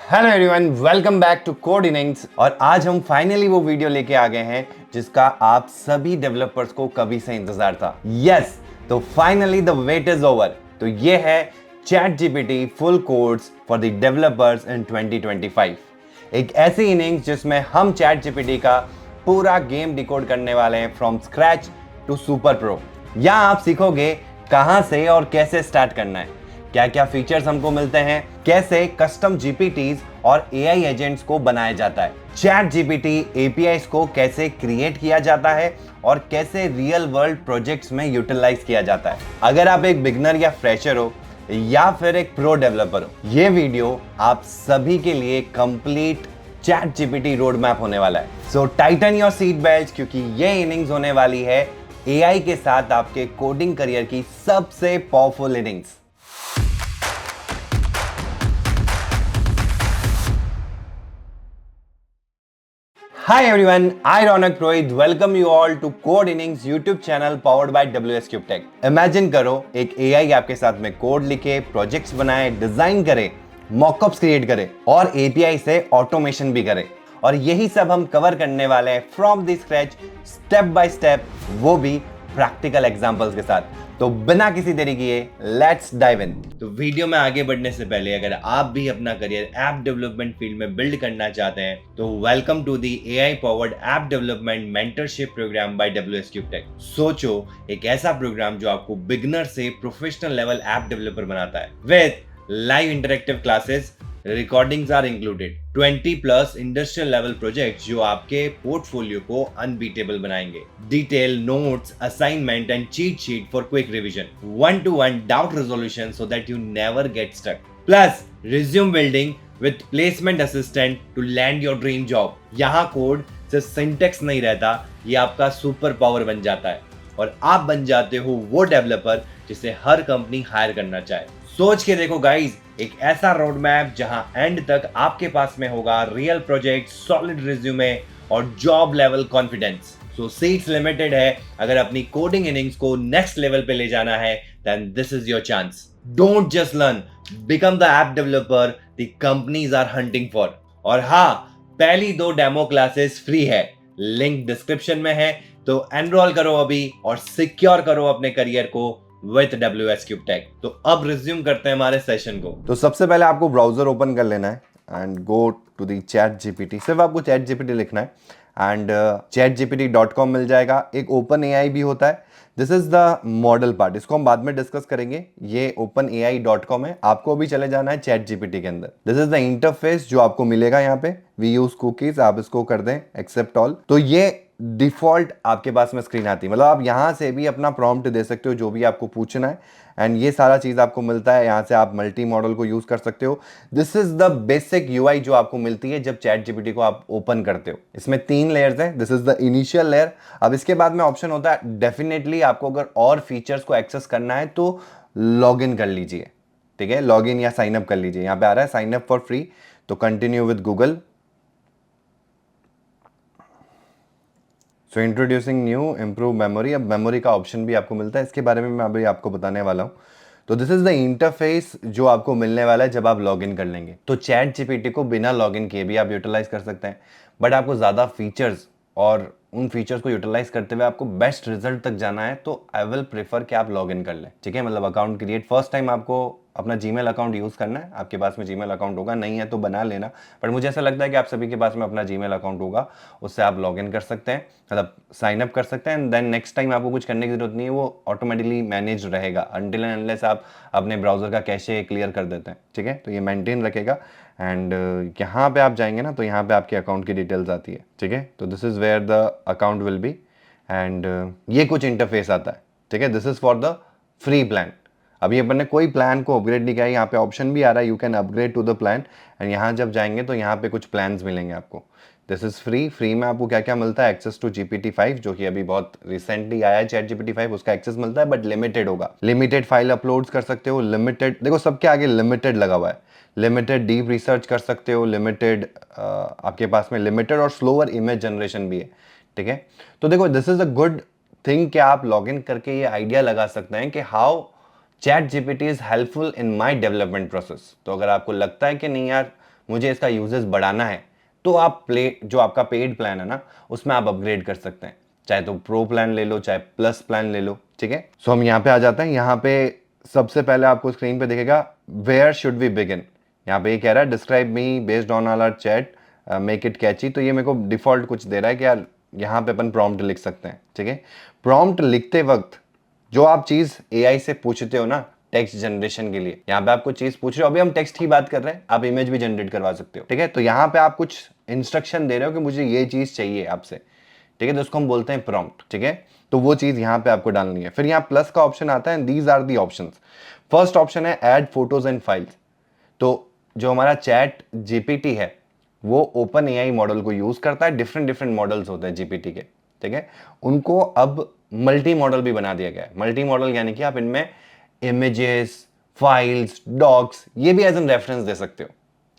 Hello everyone, welcome back to code innings. और आज हम फाइनली वो वीडियो लेके आ गए हैं जिसका आप सभी डेवलपर्स को कभी से इंतजार था। यस, तो finally the wait is over. तो ये है chat GPT full codes for the developers इन 2025। एक ऐसी इनिंग्स जिसमें हम चैट जीपीटी का पूरा गेम डिकोड करने वाले हैं, from scratch to super pro. यहाँ आप सीखोगे कहां से और कैसे स्टार्ट करना है, क्या क्या फीचर्स हमको मिलते हैं, कैसे कस्टम जीपीटीज और एआई एजेंट्स को बनाया जाता है, चैट जीपीटी एपीआईज को कैसे क्रिएट किया जाता है और कैसे रियल वर्ल्ड प्रोजेक्ट्स में यूटिलाइज किया जाता है। अगर आप एक बिगनर या फ्रेशर हो या फिर एक प्रो डेवलपर हो, ये वीडियो आप सभी के लिए complete chat GPT road map होने वाला है। सो टाइटन योर सीट बेल्ट, क्योंकि ये इनिंग्स होने वाली है एआई के साथ आपके कोडिंग करियर की सबसे powerful innings. Hi everyone, I Ronak Rohit welcome you all to Code Innings YouTube channel powered by WS Cube Tech। Imagine करो एक AI आपके साथ में कोड लिखे, प्रोजेक्ट्स बनाए, डिजाइन करे, मॉकअप्स क्रिएट करे और API से ऑटोमेशन भी करे। और यही सब हम कवर करने वाले हैं from the scratch, step by step, वो भी प्रैक्टिकल एग्जांपल्स के साथ। तो बिना किसी देरी किए लेट्स डाइव इन। तो वीडियो में आगे बढ़ने से पहले अगर आप भी अपना करियर ऐप डेवलपमेंट फील्ड में बिल्ड करना चाहते हैं तो welcome to the AI powered app development mentorship program by WS cube tech. सोचो, एक ऐसा प्रोग्राम जो आपको बिगनर से प्रोफेशनल लेवल ऐप डेवलपर बनाता है with live interactive classes, recordings are included, 20 plus industrial level projects जो आपके पोर्टफोलियो को अनबीटेबल बनाएंगे, detail notes, assignment and cheat sheet for quick revision, 1-to-1 doubt resolution so that you never get stuck, plus resume building with placement assistant to land your dream job. यहाँ code सिर्फ syntax नहीं रहता, ये आपका super power बन जाता है और आप बन जाते हो वो डेवलपर जिसे हर कंपनी हायर करना चाहे। सोच के देखो गाइस, एक ऐसा रोड मैप जहां एंड तक आपके पास में होगा रियल प्रोजेक्ट, सॉलिड रिज्यूमे और job level confidence. So seats limited है। अगर अपनी कोडिंग इनिंग्स को नेक्स्ट लेवल पे ले जाना है then this is your chance. Don't just learn, become the app developer the companies are hunting for. और हाँ, पहली 2 डेमो क्लासेस फ्री है, लिंक डिस्क्रिप्शन में है, तो एनरोल करो अभी और सिक्योर करो अपने करियर को विद WS Cube Tech। तो अब रिज्यूम करते हैं हमारे सेशन को। तो सबसे पहले आपको ब्राउजर ओपन कर लेना है and go to the ChatGPT. सिर्फ आपको चैट जीपीटी लिखना है एंड chatgpt.com मिल जाएगा। एक ओपन एआई भी होता है, this is the model part, इसको हम बाद में डिस्कस करेंगे। ये openai.com है, आपको अभी चले जाना है चैट जीपीटी के अंदर। दिस इज द इंटरफेस जो आपको मिलेगा यहाँ पे। वी यूज कुकीज, आप इसको कर दें एक्सेप्ट ऑल। तो ये डिफॉल्ट आपके पास में स्क्रीन आती है, मतलब आप यहाँ से भी अपना प्रॉम्प्ट दे सकते हो जो भी आपको पूछना है एंड ये सारा चीज आपको मिलता है। यहाँ से आप मल्टी मॉडल को यूज कर सकते हो। This is the basic UI जो आपको मिलती है जब चैट जीपीटी को आप ओपन करते हो। इसमें 3 लेयर्स हैं, this is the initial layer. अब इसके बाद में ऑप्शन होता है, डेफिनेटली आपको अगर और फीचर्स को एक्सेस करना है तो लॉग इन कर लीजिए, ठीक है, लॉग इन या साइन अप कर लीजिए। यहाँ पे आ रहा है साइन अप फॉर फ्री, तो continue with Google. So introducing new improve memory, अब मेमोरी का ऑप्शन भी आपको मिलता है, इसके बारे में मैं अभी आपको बताने वाला हूँ। तो दिस इज द इंटरफेस जो आपको मिलने वाला है जब आप लॉगिन कर लेंगे। तो चैट जीपीटी को बिना लॉगिन किए भी आप यूटिलाइज कर सकते हैं, बट आपको ज़्यादा फीचर्स और उन फीचर्स को यूटिलाइज करते हुए आपको बेस्ट रिजल्ट तक जाना है तो आई विल प्रेफर कि आप लॉग इन कर लें, ठीक है। मतलब अकाउंट क्रिएट, फर्स्ट टाइम आपको अपना जीमेल अकाउंट यूज़ करना है। आपके पास में जीमेल अकाउंट होगा, नहीं है तो बना लेना, बट मुझे ऐसा लगता है कि आप सभी के पास में अपना जीमेल अकाउंट होगा, उससे आप लॉग इन कर सकते हैं, मतलब साइन अप कर सकते हैं एंड देन नेक्स्ट टाइम आपको कुछ करने की जरूरत नहीं है, वो ऑटोमेटिकली मैनेज रहेगा अनटिल एंड अनलेस आप अपने ब्राउजर का कैशे क्लियर कर देते हैं, ठीक है। तो ये मेंटेन रखेगा एंड यहाँ पे आप जाएंगे ना तो यहाँ पे आपके अकाउंट की डिटेल्स आती है, ठीक है। तो this is where the account will be and ये कुछ इंटरफेस आता है, ठीक है। This is for the free plan. अभी अपन ने कोई प्लान को अपग्रेड नहीं किया है, यहाँ पे ऑप्शन भी आ रहा है you can upgrade to the plan and यहाँ जब जाएंगे तो यहाँ पे कुछ प्लान्स मिलेंगे आपको। This is free. फ्री में आपको क्या क्या मिलता है, एक्सेस टू GPT-5 जो कि अभी बहुत रिसेंटली आया है चैट GPT-5, उसका एक्सेस मिलता है बट लिमिटेड होगा। लिमिटेड फाइल अपलोड्स कर सकते हो, लिमिटेड, देखो सबके आगे लिमिटेड लगा हुआ है, लिमिटेड डीप रिसर्च कर सकते हो, लिमिटेड आपके पास में लिमिटेड और स्लोअर इमेज जनरेशन भी है, ठीक है। तो देखो this is a good thing कि आप लॉग इन करके ये आइडिया लगा सकते हैं कि how chat GPT is helpful in my development process. तो अगर आपको लगता है कि नहीं यार मुझे इसका यूजेस बढ़ाना है, तो आप जो आपका पेड प्लान है ना उसमें आप अपग्रेड कर सकते हैं। चाहे तो प्रो प्लान ले लो, चाहे प्लस प्लान ले लो, ठीक है। सो हम यहाँ पे आ जाते हैं। यहाँ पे सबसे पहले आपको स्क्रीन पे दिखेगा वेयर शुड वी बिगिन। यहाँ पे ये कह रहा है describe me based on our chat, make it catchy. तो ये मेरे को डिफॉल्ट कुछ दे रहा है कि यार यहाँ पे अपन प्रॉम्प्ट लिख सकते हैं, ठीक है। प्रॉम्प्ट लिखते वक्त जो आप चीज एआई से पूछते हो ना टेक्स्ट जनरेशन के लिए, यहाँ पे आपको चीज पूछ रहे हो, अभी हम टेक्स्ट की बात कर रहे हैं, आप इमेज भी जनरेट करवा सकते हो, ठीक है। तो यहाँ पे आप कुछ इंस्ट्रक्शन दे रहे हो कि मुझे ये चीज चाहिए आपसे, ठीक है, तो उसको हम बोलते हैं प्रॉम्प्ट, ठीक है। तो वो चीज यहाँ पे आपको डालनी है। फिर यहाँ प्लस का ऑप्शन आता है, these are the options. First option है ऐड फोटोज एंड फाइल्स। तो जो हमारा चैट जीपीटी है वो ओपन एआई मॉडल को यूज करता है। डिफरेंट डिफरेंट मॉडल्स होते हैं जीपीटी के, ठीक है। उनको अब मल्टी मॉडल भी बना दिया गया है। मल्टी मॉडल यानी कि आप इनमें इमेजेस, फाइल्स, डॉक्स ये भी एज एन रेफरेंस दे सकते हो।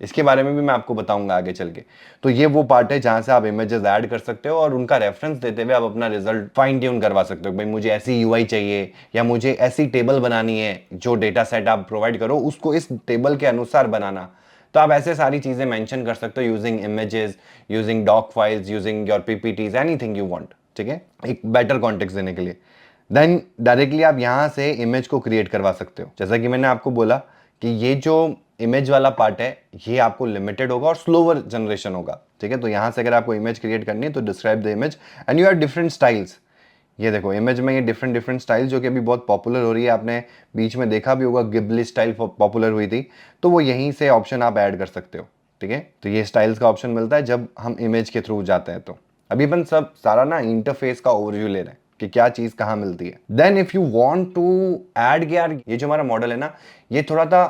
इसके बारे में भी मैं आपको बताऊंगा आगे चल के। तो ये वो पार्ट है जहां से आप इमेजेस ऐड कर सकते हो और उनका रेफरेंस देते हुए आप अपना रिजल्ट फाइन ट्यून करवा सकते हो। भाई मुझे ऐसी यूआई चाहिए या मुझे ऐसी टेबल बनानी है, जो डेटा सेट आप प्रोवाइड करो उसको इस टेबल के अनुसार बनाना। तो आप ऐसे सारी चीजें मेंशन कर सकते हो using images, using doc files, using your PPTs, anything you want, ठीक है, एक बेटर कॉन्टेक्स्ट देने के लिए। देन डायरेक्टली आप यहां से इमेज को क्रिएट करवा सकते हो। जैसा कि मैंने आपको बोला कि ये जो इमेज वाला पार्ट है ये आपको लिमिटेड होगा और स्लोवर जनरेशन होगा, ठीक है। तो यहां से अगर आपको इमेज क्रिएट करनी है तो describe the image and you have different styles. ये देखो इमेज में ये डिफरेंट डिफरेंट स्टाइल जो कि अभी बहुत पॉपुलर हो रही है, आपने बीच में देखा भी होगा गिबली स्टाइल पॉपुलर हुई थी, तो वो यहीं से ऑप्शन आप ऐड कर सकते हो, ठीक है। तो ये स्टाइल्स का ऑप्शन मिलता है जब हम इमेज के थ्रू जाते हैं। तो अभी अपन सब सारा ना इंटरफेस का ओवरव्यू ले रहे हैं कि क्या चीज कहां मिलती है। Then if you want to add यार ये जो हमारा मॉडल है ना ये थोड़ा सा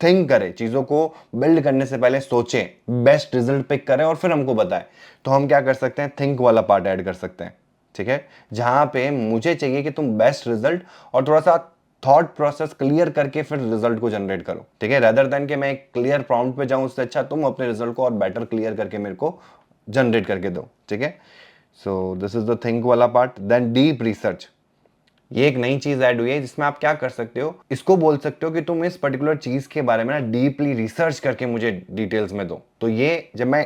थिंक करे, चीजों को बिल्ड करने से पहले सोचे, बेस्ट रिजल्ट पिक करें और फिर हमको बताए, तो हम क्या कर सकते हैं, थिंक वाला पार्ट ऐड कर सकते हैं, ठीक है। जहां पे मुझे चाहिए कि तुम बेस्ट रिजल्ट और थोड़ा सा थॉट प्रोसेस क्लियर करके फिर रिजल्ट को जनरेट करो, ठीक है। रेदर देन कि मैं एक क्लियर प्रॉम्प्ट पे जाऊं, उससे अच्छा तुम अपने रिजल्ट को और बेटर क्लियर करके मेरे को जनरेट करके दो, ठीक है। So this is the think वाला पार्ट। देन डीप रिसर्च, ये एक नई चीज ऐड हुई है जिसमें आप क्या कर सकते हो, इसको बोल सकते हो कि तुम इस पर्टिकुलर चीज के बारे में ना डीपली रिसर्च करके मुझे डिटेल्स में दो। तो ये जब मैं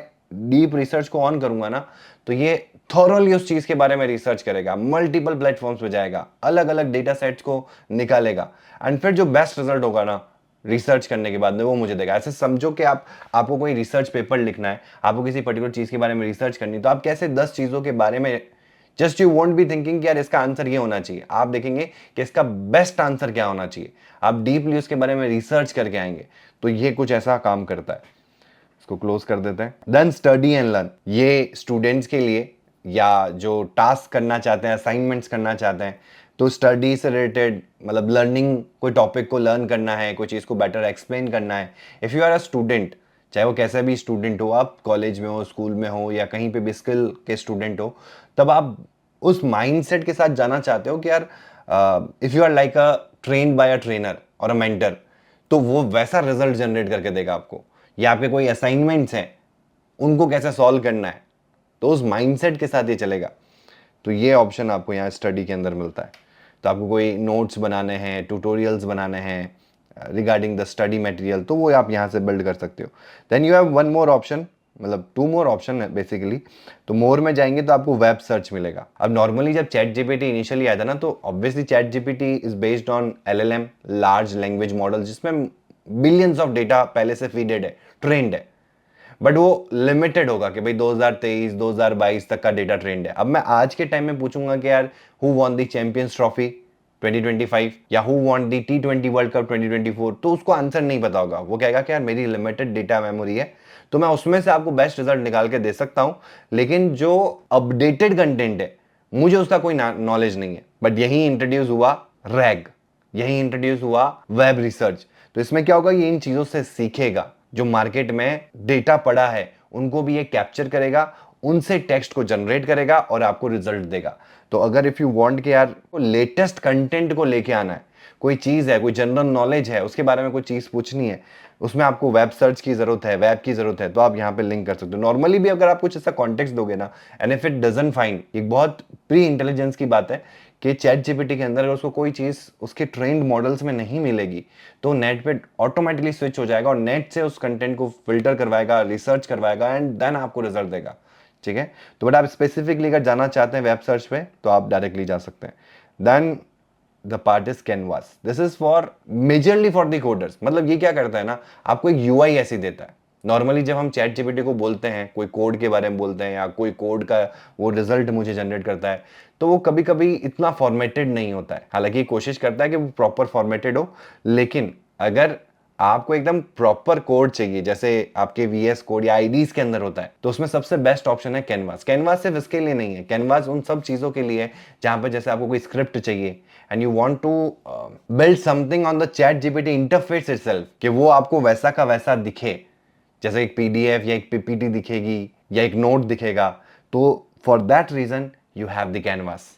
डीप रिसर्च को ऑन करूंगा ना तो ये थॉरली उस चीज के बारे में रिसर्च करेगा, मल्टीपल प्लेटफॉर्म्स पे जाएगा, अलग अलग डेटा सेट्स को निकालेगा एंड फिर जो बेस्ट रिजल्ट होगा ना रिसर्च करने के बाद में वो मुझे देगा। ऐसे समझो कि आपको कोई रिसर्च पेपर लिखना है, आपको किसी पर्टिकुलर चीज के बारे में रिसर्च करनी है, तो आप कैसे 10 चीजों के बारे में just you won't be thinking कि यार इसका आंसर ये होना चाहिए, आप देखेंगे कि इसका बेस्ट आंसर क्या होना चाहिए, आप डीपली उसके बारे में रिसर्च करके आएंगे। तो ये कुछ ऐसा काम करता है। इसको क्लोज कर देते हैं। देन स्टडी एंड लर्न, ये स्टूडेंट्स के लिए या जो टास्क करना चाहते हैं, असाइनमेंट्स करना चाहते हैं, तो स्टडी से रिलेटेड मतलब लर्निंग, कोई टॉपिक को लर्न करना है, कोई चीज़ को बेटर एक्सप्लेन करना है। If you are a student, चाहे वो कैसा भी स्टूडेंट हो, आप कॉलेज में हो, स्कूल में हो या कहीं पे भी स्किल के स्टूडेंट हो, तब आप उस माइंडसेट के साथ जाना चाहते हो कि यार if you are like a trained by a trainer और अ मेंटर, तो वो वैसा रिजल्ट जनरेट करके देगा आपको। या आपके कोई असाइनमेंट्स हैं उनको कैसे सॉल्व करना है, तो उस माइंडसेट के साथ ये चलेगा। तो ये ऑप्शन आपको यहाँ स्टडी के अंदर मिलता है। तो आपको कोई नोट्स बनाने हैं, ट्यूटोरियल्स बनाने हैं रिगार्डिंग द स्टडी मटेरियल, तो वो आप यहाँ से बिल्ड कर सकते हो। Then you have one more option, मतलब 2 मोर ऑप्शन है बेसिकली। तो मोर में जाएंगे तो आपको वेब सर्च मिलेगा। अब नॉर्मली जब चैट जीपीटी इनिशियली आया था ना, तो obviously chat GPT is based on LLM, large language model, जिसमें बिलियंस ऑफ डेटा पहले से फीडेड है, ट्रेंड है। बट वो लिमिटेड होगा कि भाई 2023 2022 तक का डेटा ट्रेंड है। अब मैं आज के टाइम में पूछूंगा कि यार who won the champions trophy 2025 या who want the T20 world cup 2024, तो उसको आंसर नहीं पता होगा। वो कहेगा कि यार मेरी लिमिटेड डेटा मेमोरी है, तो मैं उसमें से आपको बेस्ट रिजल्ट निकाल के दे सकता हूं, लेकिन जो अपडेटेड कंटेंट है मुझे उसका कोई नॉलेज नहीं है। बट यही इंट्रोड्यूस हुआ रैग, यही इंट्रोड्यूस हुआ वेब रिसर्च। तो इसमें क्या होगा, ये इन चीजों से सीखेगा, जो मार्केट में डेटा पड़ा है उनको भी ये कैप्चर करेगा, उनसे टेक्स्ट को जनरेट करेगा और आपको रिजल्ट देगा। तो अगर इफ यू वांट कि यार लेटेस्ट कंटेंट को लेके आना है, कोई चीज है, कोई जनरल नॉलेज है, उसके बारे में कोई चीज पूछनी है, उसमें आपको वेब सर्च की जरूरत है, वेब की जरूरत है, तो आप यहाँ पे लिंक कर सकते हो। नॉर्मली भी अगर आप कुछ ऐसा कॉन्टेक्स्ट दोगे ना, and if it doesn't find, एक बहुत प्री इंटेलिजेंस की बात है कि चैट जीपीटी के अंदर अगर उसको कोई चीज़ उसके ट्रेंड मॉडल्स में नहीं मिलेगी तो नेट पे ऑटोमेटिकली स्विच हो जाएगा और नेट से उस कंटेंट को फिल्टर करवाएगा, रिसर्च करवाएगा एंड देन आपको रिजल्ट देगा। ठीक है, तो बट आप स्पेसिफिकली अगर जाना चाहते हैं वेब सर्च पे तो आप डायरेक्टली जा सकते हैं। Then the part is canvas, this is for majorly for the coders. मतलब ये क्या करता है ना, आपको एक यूआई ऐसी देता है। नॉर्मली जब हम चैट जीपीटी को बोलते हैं, कोई कोड के बारे में बोलते हैं या कोई कोड का वो रिजल्ट मुझे जनरेट करता है, तो वो कभी कभी इतना फॉर्मेटेड नहीं होता है। हालांकि कोशिश करता है कि वो प्रॉपर फॉर्मेटेड हो, लेकिन अगर आपको एकदम प्रॉपर कोड चाहिए जैसे आपके वीएस कोड या आईडीज के अंदर होता है, तो उसमें सबसे बेस्ट ऑप्शन है कैनवास। कैनवास सिर्फ इसके लिए नहीं है, कैनवास उन सब चीजों के लिए है जहां पर जैसे आपको कोई स्क्रिप्ट चाहिए and you want to build something on the chat GPT interface itself, कि वो आपको वैसा का वैसा दिखे, जैसे एक पीडीएफ या एक पीपीटी दिखेगी या एक नोट दिखेगा। तो for that reason you have the canvas.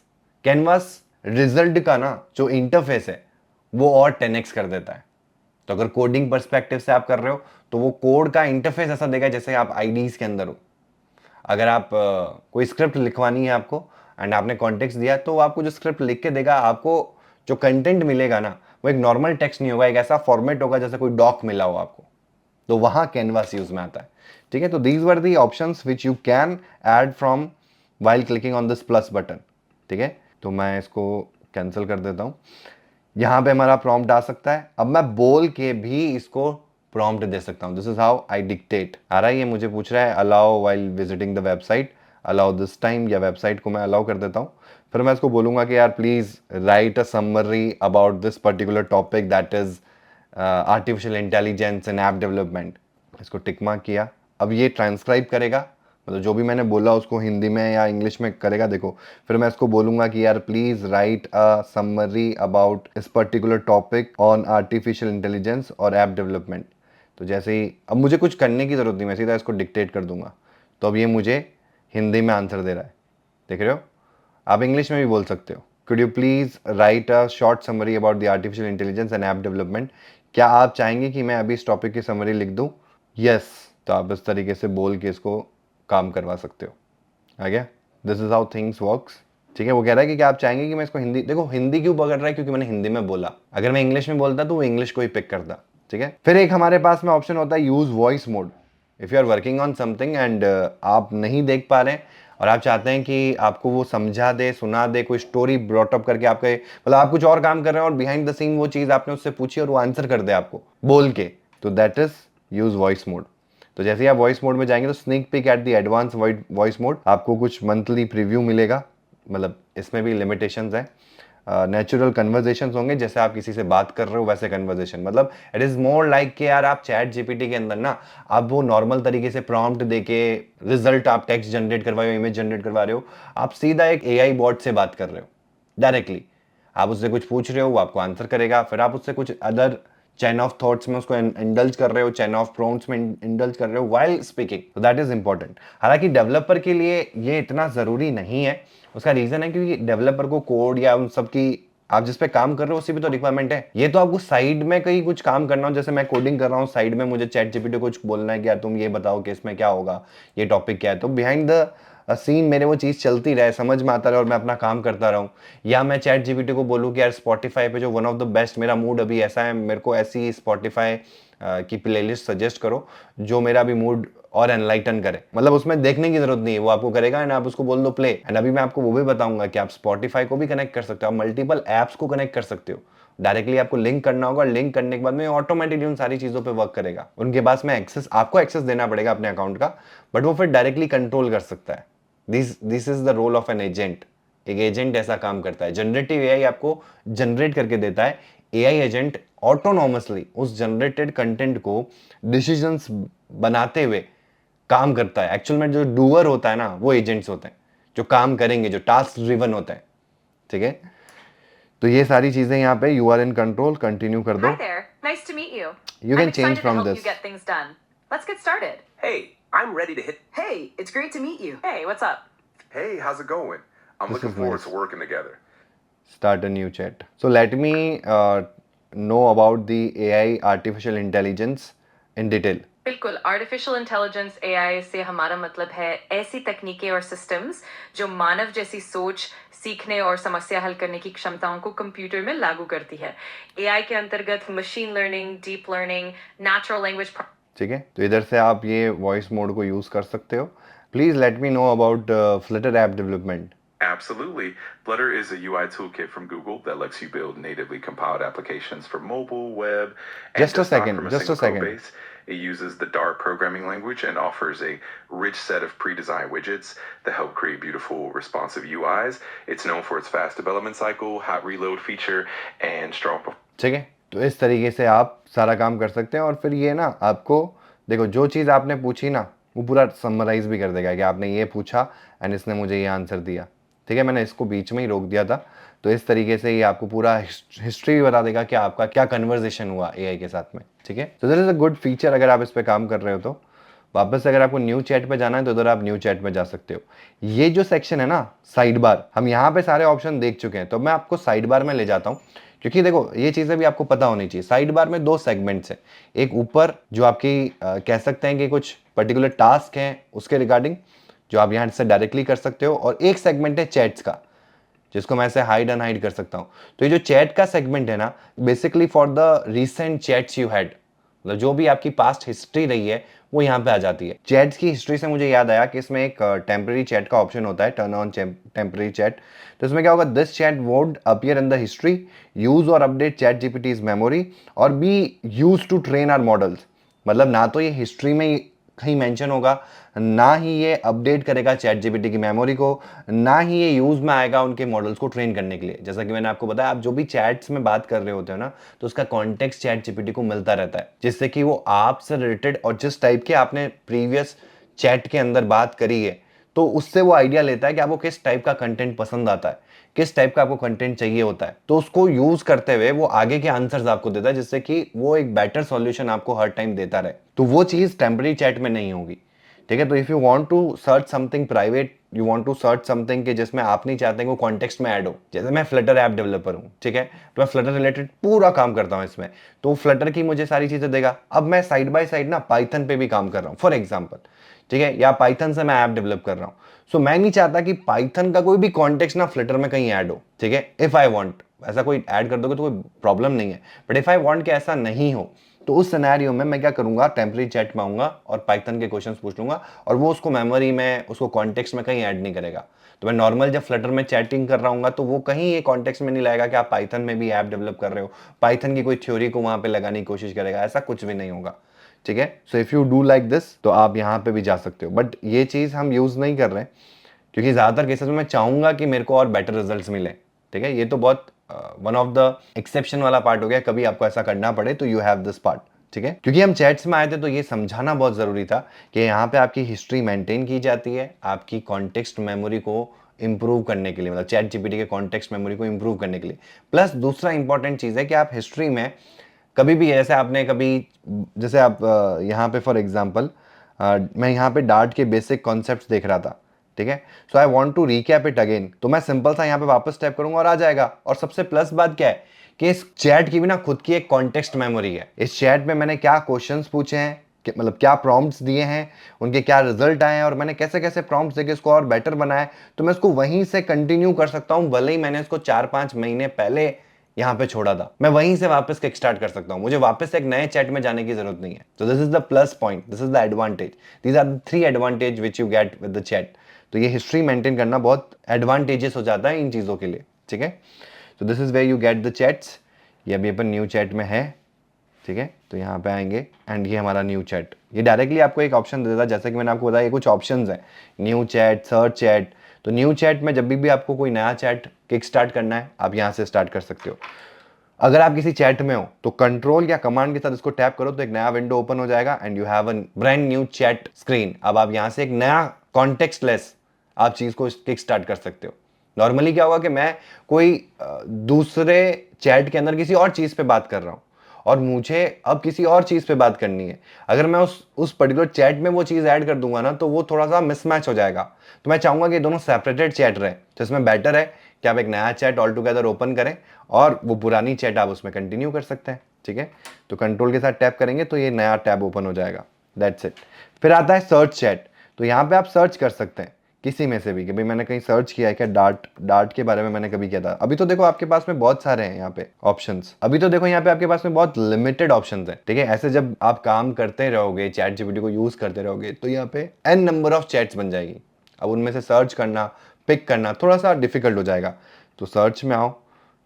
Canvas result का ना जो इंटरफेस है वो और 10x कर देता है। तो अगर कोडिंग पर्सपेक्टिव से आप कर रहे हो तो वो कोड का इंटरफेस ऐसा देगा जैसे आप आईडीज के अंदर हो। अगर आप कोई स्क्रिप्ट लिखवानी है आपको एंड आपने कॉन्टेक्स्ट दिया, तो आपको जो स्क्रिप्ट लिख के देगा, आपको जो कंटेंट मिलेगा ना वो एक नॉर्मल टेक्स्ट नहीं होगा, एक ऐसा फॉर्मेट होगा जैसे कोई डॉक मिला हो आपको। तो वहां कैनवास यूज में आता है। ठीक है, तो these were the options which you can add from while clicking on this plus button. ठीक है, तो मैं इसको कैंसिल कर देता हूं। यहां पे हमारा प्रॉम्प्ट आ सकता है। अब मैं बोल के भी इसको प्रॉम्प्ट दे सकता हूं। This is how I dictate. आ रहा है, ये मुझे पूछ रहा है allow while visiting the website, allow this time, या वेबसाइट को मैं अलाउ कर देता हूं। फिर मैं इसको बोलूंगा कि यार please write a summary about this particular topic that is artificial intelligence and app development. इसको टिक मार्क किया। अब ये ट्रांसक्राइब करेगा, मतलब जो भी मैंने बोला उसको हिंदी में या इंग्लिश में करेगा। देखो, फिर मैं इसको बोलूंगा कि यार please write a summary about this particular topic on artificial intelligence और ऐप डेवलपमेंट। तो जैसे ही अब मुझे कुछ करने की जरूरत नहीं, मैं सीधा इसको डिक्टेट कर दूंगा। तो अब ये मुझे हिंदी में आंसर दे रहा है, देख रहे हो। आप इंग्लिश में भी बोल सकते हो, could you please write a short summary about the artificial intelligence and app development. क्या आप चाहेंगे कि मैं अभी इस टॉपिक की समरी लिख दूं? यस। तो आप इस तरीके से बोल के इसको काम करवा सकते हो। आ गया, this is how things works. ठीक है, वो कह रहा है कि क्या आप चाहेंगे कि मैं इसको हिंदी, देखो हिंदी क्यों पकड़ रहा है, क्योंकि मैंने हिंदी में बोला। अगर मैं इंग्लिश में बोलता तो वो इंग्लिश को ही पिक करता। ठीक है, फिर एक हमारे पास में ऑप्शन होता है use voice mode. If you are working on something and आप नहीं देख पा रहे हैं और आप चाहते हैं कि आपको वो समझा दे, सुना दे, कोई स्टोरी ब्रॉट अप करके आपके, मतलब आप कुछ और काम कर रहे हैं और बिहाइंड द सीन वो चीज आपने उससे पूछी और वो आंसर कर दे आपको बोल के, तो that is use voice mode. तो जैसे ही आप वॉइस मोड में जाएंगे तो sneak peek at the advance voice mode, आपको कुछ मंथली प्रीव्यू मिलेगा। मतलब इसमें भी लिमिटेशंस है। नेचुरल कन्वर्जेशंस होंगे, जैसे आप किसी से बात कर रहे हो वैसे कन्वर्जेशन। मतलब इट इज मोर लाइक कि यार आप चैट जीपीटी के अंदर ना आप वो नॉर्मल तरीके से प्रॉम्प्ट देके रिजल्ट, आप टेक्स्ट जनरेट करवा रहे हो, इमेज जनरेट करवा रहे हो, आप सीधा एक एआई बॉट से बात कर रहे हो डायरेक्टली। आप उससे कुछ पूछ रहे हो, वो आपको आंसर करेगा। फिर आप उससे कुछ अदर चैन ऑफ थॉट्स में उसको इंडल्ज कर रहे हो, चैन ऑफ प्रॉम्प्ट्स में इंडल्ज कर रहे हो व्हाइल स्पीकिंग, तो दैट इज इंपॉर्टेंट। हालांकि डेवलपर के लिए ये इतना जरूरी नहीं है। उसका रीजन है क्योंकि डेवलपर को कोड या उन सब की, आप जिस पे काम कर रहे हो उसी पे तो रिक्वायरमेंट है। ये तो आपको साइड में कहीं कुछ काम करना हो, जैसे मैं कोडिंग कर रहा हूँ, साइड में मुझे चैट जीपीटी को कुछ बोलना है कि यार तुम ये बताओ कि इसमें क्या होगा, ये टॉपिक क्या है, तो बिहाइंड द सीन मेरे वो चीज़ चलती रहे, समझ में आता रहे और मैं अपना काम करता रहूँ। या मैं चैट जीपीटी को बोलूँ कि यार स्पॉटिफाई पे जो वन ऑफ द बेस्ट, मेरा मूड अभी ऐसा है, मेरे को ऐसी स्पॉटिफाई की प्लेलिस्ट सजेस्ट करो जो मेरा अभी मूड और एनलाइटन करे। मतलब उसमें देखने की जरूरत नहीं है, वो आपको करेगा एंड आप उसको बोल दो प्ले। एंड अभी मैं आपको वो भी बताऊंगा कि आप स्पॉटिफाई को भी कनेक्ट कर सकते हो, आप मल्टीपल एप्स को कनेक्ट कर सकते हो। डायरेक्टली आपको लिंक करना होगा, लिंक करने के बाद में ऑटोमेटिकली उन सारी चीजों पे वर्क करेगा। उनके पास में एक्सेस, आपको एक्सेस देना पड़ेगा अपने अकाउंट का, बट वो फिर डायरेक्टली कंट्रोल कर सकता है। This is the role of an agent. एक एजेंट ऐसा काम करता है। जनरेटिव एआई आपको जनरेट करके देता है। एआई एजेंट ऑटोनॉमसली उस जनरेटेड कंटेंट को डिसीजंस बनाते हुए काम करता है। एक्चुअल में जो डूअर होता है ना वो एजेंट्स होते हैं, जो काम करेंगे, जो टास्क ड्रिवन होते हैं। ठीक है, तो ये सारी चीजें यहाँ पे you are in control, continue कर दो। Hi there. Nice to meet you. You can I'm change excited from to help this. you get things done. Let's get started. Hey, I'm ready to hit. Hey, it's great to meet you. Hey, what's up? Hey, how's it going? I'm This looking is forward nice. to working together. Start a new chat. So let me know about the AI, artificial intelligence in detail. बिल्कुल, artificial intelligence AI से हमारा मतलब है ऐसी तकनीकें और systems जो मानव जैसी सोच, सीखने और समस्या हल करने की क्षमताओं को कंप्यूटर में लागू करती है। एआई के अंतर्गत machine learning, deep learning, natural language. ठीक है, तो इधर से आप ये वॉइस मोड को यूज़ कर सकते हो. Please let me know about Flutter app development. Absolutely. Flutter is a UI toolkit from Google that lets you build natively compiled applications for mobile, web, and Just a desktop second, from a just a single code second. base. It uses the Dart programming language and offers a rich set of pre-designed widgets that help create beautiful, responsive UIs. It's known for its fast development cycle, hot reload feature, and strong. ठीक है, तो इस तरीके से आप सारा काम कर सकते हैं. और फिर ये ना आपको देखो, जो चीज़ आपने पूछी ना वो पूरा समराइज भी कर देगा कि आपने ये पूछा एंड इसने मुझे ये आंसर दिया. ठीक है, मैंने इसको बीच में ही रोक दिया था. तो इस तरीके से ये आपको पूरा हिस्ट्री भी बता देगा कि आपका क्या कन्वर्जेशन हुआ एआई के साथ में. ठीक है, तो this is a good feature अगर आप इस पर काम कर रहे हो तो. वापस अगर आपको न्यू चैट पे जाना है तो उधर आप न्यू चैट में जा सकते हो. ये जो सेक्शन है ना साइड बार, हम यहाँ पे सारे ऑप्शन देख चुके हैं, तो मैं आपको साइड बार में ले जाता हूँ. क्योंकि देखो ये चीज़ें भी आपको पता होनी चाहिए. साइड बार में दो सेगमेंट्स हैं. एक ऊपर जो आपकी कह सकते हैं कि कुछ पर्टिकुलर टास्क हैं उसके रिगार्डिंग जो आप यहाँ से डायरेक्टली कर सकते हो, और एक सेगमेंट है चैट्स का जिसको मैं ऐसे हाइड अनहाइड कर सकता हूँ. तो ये जो चैट का सेगमेंट है ना, basically for the recent chats you had, मतलब जो भी आपकी पास्ट हिस्ट्री रही है वो यहाँ पे आ जाती है. चैट्स की हिस्ट्री से मुझे याद आया कि इसमें एक टेम्पररी चैट का ऑप्शन होता है, टर्न ऑन टेम्पररी चैट. तो इसमें क्या होगा, this chat won't appear in the history, use और अपडेट चैट जीपीटीज मेमोरी और be use to train our models. मतलब ना तो ये हिस्ट्री में कहीं मेंशन होगा, ना ही ये अपडेट करेगा चैट जीपीटी की मेमोरी को, ना ही ये यूज में आएगा उनके मॉडल्स को ट्रेन करने के लिए. जैसा कि मैंने आपको बताया, आप जो भी चैट्स में बात कर रहे होते हो ना, तो उसका कॉन्टेक्स्ट चैट जीपीटी को मिलता रहता है, जिससे कि वो आपसे रिलेटेड और जिस टाइप के आपने प्रीवियस चैट के अंदर बात करी है, तो उससे वो आइडिया लेता है कि आपको किस टाइप का कंटेंट पसंद आता है, किस टाइप का आपको कंटेंट चाहिए होता है. तो उसको यूज करते हुए वो आगे के आंसर्स आपको देता है, जिससे कि वो एक बेटर सॉल्यूशन आपको हर टाइम देता रहे. तो वो चीज टेम्पररी चैट में नहीं होगी. ठीक है, तो if you want to search something private, you want to search something कि जिसमें आप नहीं चाहते वो कॉन्टेक्स्ट में ऐड हो. जैसे मैं फ्लटर ऐप डेवलपर हूँ, ठीक है, तो मैं फ्लटर रिलेटेड पूरा काम करता हूँ इसमें, तो फ्लटर की मुझे सारी चीजें देगा. अब मैं साइड बाय साइड ना पाइथन पे भी काम कर रहा हूँ फॉर एग्जाम्पल. ठीक है, या पाइथन से मैं ऐप डेवलप कर रहा हूँ. सो मैं नहीं चाहता कि पाइथन का कोई भी कॉन्टेक्स्ट ना फ्लटर में कहीं ऐड हो. ठीक है, इफ आई वांट ऐसा कोई ऐड कर दोगे तो कोई प्रॉब्लम नहीं है, बट इफ आई वांट कि ऐसा नहीं हो, तो उस सिनेरियो में मैं क्या करूंगा, टेम्पररी चैट में आऊंगा और पाइथन के क्वेश्चंस पूछ लूंगा, और वो उसको मेमोरी में, उसको कॉन्टेक्स्ट में कहीं ऐड नहीं करेगा. तो मैं नॉर्मल जब फ्लटर में चैटिंग कर रहा हूँ तो वो कहीं ये कॉन्टेक्स्ट में नहीं लाएगा कि आप पाइथन में भी ऐप डेवलप कर रहे हो, पाइथन की कोई थ्योरी को वहां पे लगाने की कोशिश करेगा, ऐसा कुछ भी नहीं होगा. ठीक है, so if you do like this तो आप यहाँ पे भी जा सकते हो, बट ये चीज हम यूज नहीं कर रहे क्योंकि ज्यादातर केसेस में मैं चाहूंगा कि मेरे को और बेटर रिजल्ट्स मिले. ठीक है, ये तो बहुत वन ऑफ द एक्सेप्शन वाला पार्ट हो गया, कभी आपको ऐसा करना पड़े तो यू हैव दिस पार्ट. ठीक है, क्योंकि हम चैट्स में आए थे तो ये समझाना बहुत जरूरी था कि यहाँ पे आपकी हिस्ट्री मेंटेन की जाती है आपकी कॉन्टेक्स्ट मेमोरी को इंप्रूव करने के लिए, मतलब चैट जीपीटी के कॉन्टेक्स्ट मेमोरी को इंप्रूव करने के लिए. प्लस दूसरा इंपॉर्टेंट चीज है कि आप हिस्ट्री में कभी भी, जैसे आपने कभी, जैसे आप यहाँ पे फॉर एग्जांपल मैं यहाँ पे डार्ट के बेसिक कॉन्सेप्ट्स देख रहा था. ठीक है, so I want to recap it again, तो मैं सिंपल सा यहाँ पे वापस टैप करूंगा और आ जाएगा. और सबसे प्लस बात क्या है कि इस चैट की भी ना खुद की एक कॉन्टेक्स्ट मेमोरी है. इस चैट में मैंने क्या क्वेश्चंस पूछे हैं, मतलब क्या प्रॉम्प्ट्स दिए हैं, उनके क्या रिजल्ट आए हैं, और मैंने कैसे कैसे प्रॉम्प्ट्स देके इसको और बेटर बनाया है, तो मैं इसको वहीं से कंटिन्यू कर सकता हूं. भले ही मैंने इसको 4-5 महीने पहले यहाँ पे छोड़ा था, मैं वहीं से वापस किक स्टार्ट कर सकता हूँ. मुझे वापस एक नए चैट में जाने की जरूरत नहीं है. तो this is the plus point, this is the advantage, these are the 3 advantage which you get with the chat. तो ये हिस्ट्री मेंटेन करना बहुत एडवांटेजेस हो जाता है इन चीज़ों के लिए. ठीक है, तो this is where you get the chats. ये अभी अपन न्यू चैट में है. ठीक है, तो यहाँ पे आएंगे एंड ये हमारा न्यू चैट, ये डायरेक्टली आपको एक ऑप्शन देता है. जैसे कि मैंने आपको बताया ये कुछ ऑप्शंस हैं, न्यू चैट, सर्च चैट. तो न्यू चैट में जब भी आपको कोई नया चैट किक स्टार्ट करना है आप यहाँ से स्टार्ट कर सकते हो. अगर आप किसी चैट में हो तो कंट्रोल या कमांड के साथ इसको टैप करो तो एक नया विंडो ओपन हो जाएगा and you have a brand new chat screen. अब आप यहाँ से एक नया कॉन्टेक्स्ट लेस आप चीज को किक स्टार्ट कर सकते हो. नॉर्मली क्या होगा कि मैं कोई दूसरे चैट के अंदर किसी और चीज पे बात कर रहा हूं और मुझे अब किसी और चीज पे बात करनी है. अगर मैं उस पर्टिकुलर चैट में वो चीज ऐड कर दूंगा ना तो वो थोड़ा सा मिसमैच हो जाएगा. तो मैं चाहूंगा कि दोनों सेपरेटेड चैट रहे. तो इसमें बेटर है कि आप एक नया चैट ऑल टुगेदर ओपन करें और वो पुरानी चैट आप उसमें कंटिन्यू कर सकते हैं. ठीक है, तो कंट्रोल के साथ टैप करेंगे तो ये नया टैब ओपन हो जाएगा. That's it. फिर आता है सर्च चैट। तो यहाँ पे आप सर्च कर सकते हैं किसी में से भी कि भाई मैंने कहीं सर्च किया है क्या, डार्ट के बारे में मैंने कभी किया था। अभी तो देखो आपके पास में बहुत सारे हैं यहाँ पे ऑप्शंस। अभी तो देखो यहाँ पे आपके पास में बहुत लिमिटेड ऑप्शंस हैं, ठीक है। ऐसे जब आप काम करते रहोगे, चैट जीपीटी को यूज करते रहोगे, तो यहाँ पे n नंबर ऑफ चैट्स बन जाएगी। अब उनमें से सर्च करना, पिक करना थोड़ा सा डिफिकल्ट हो जाएगा। तो सर्च में आओ,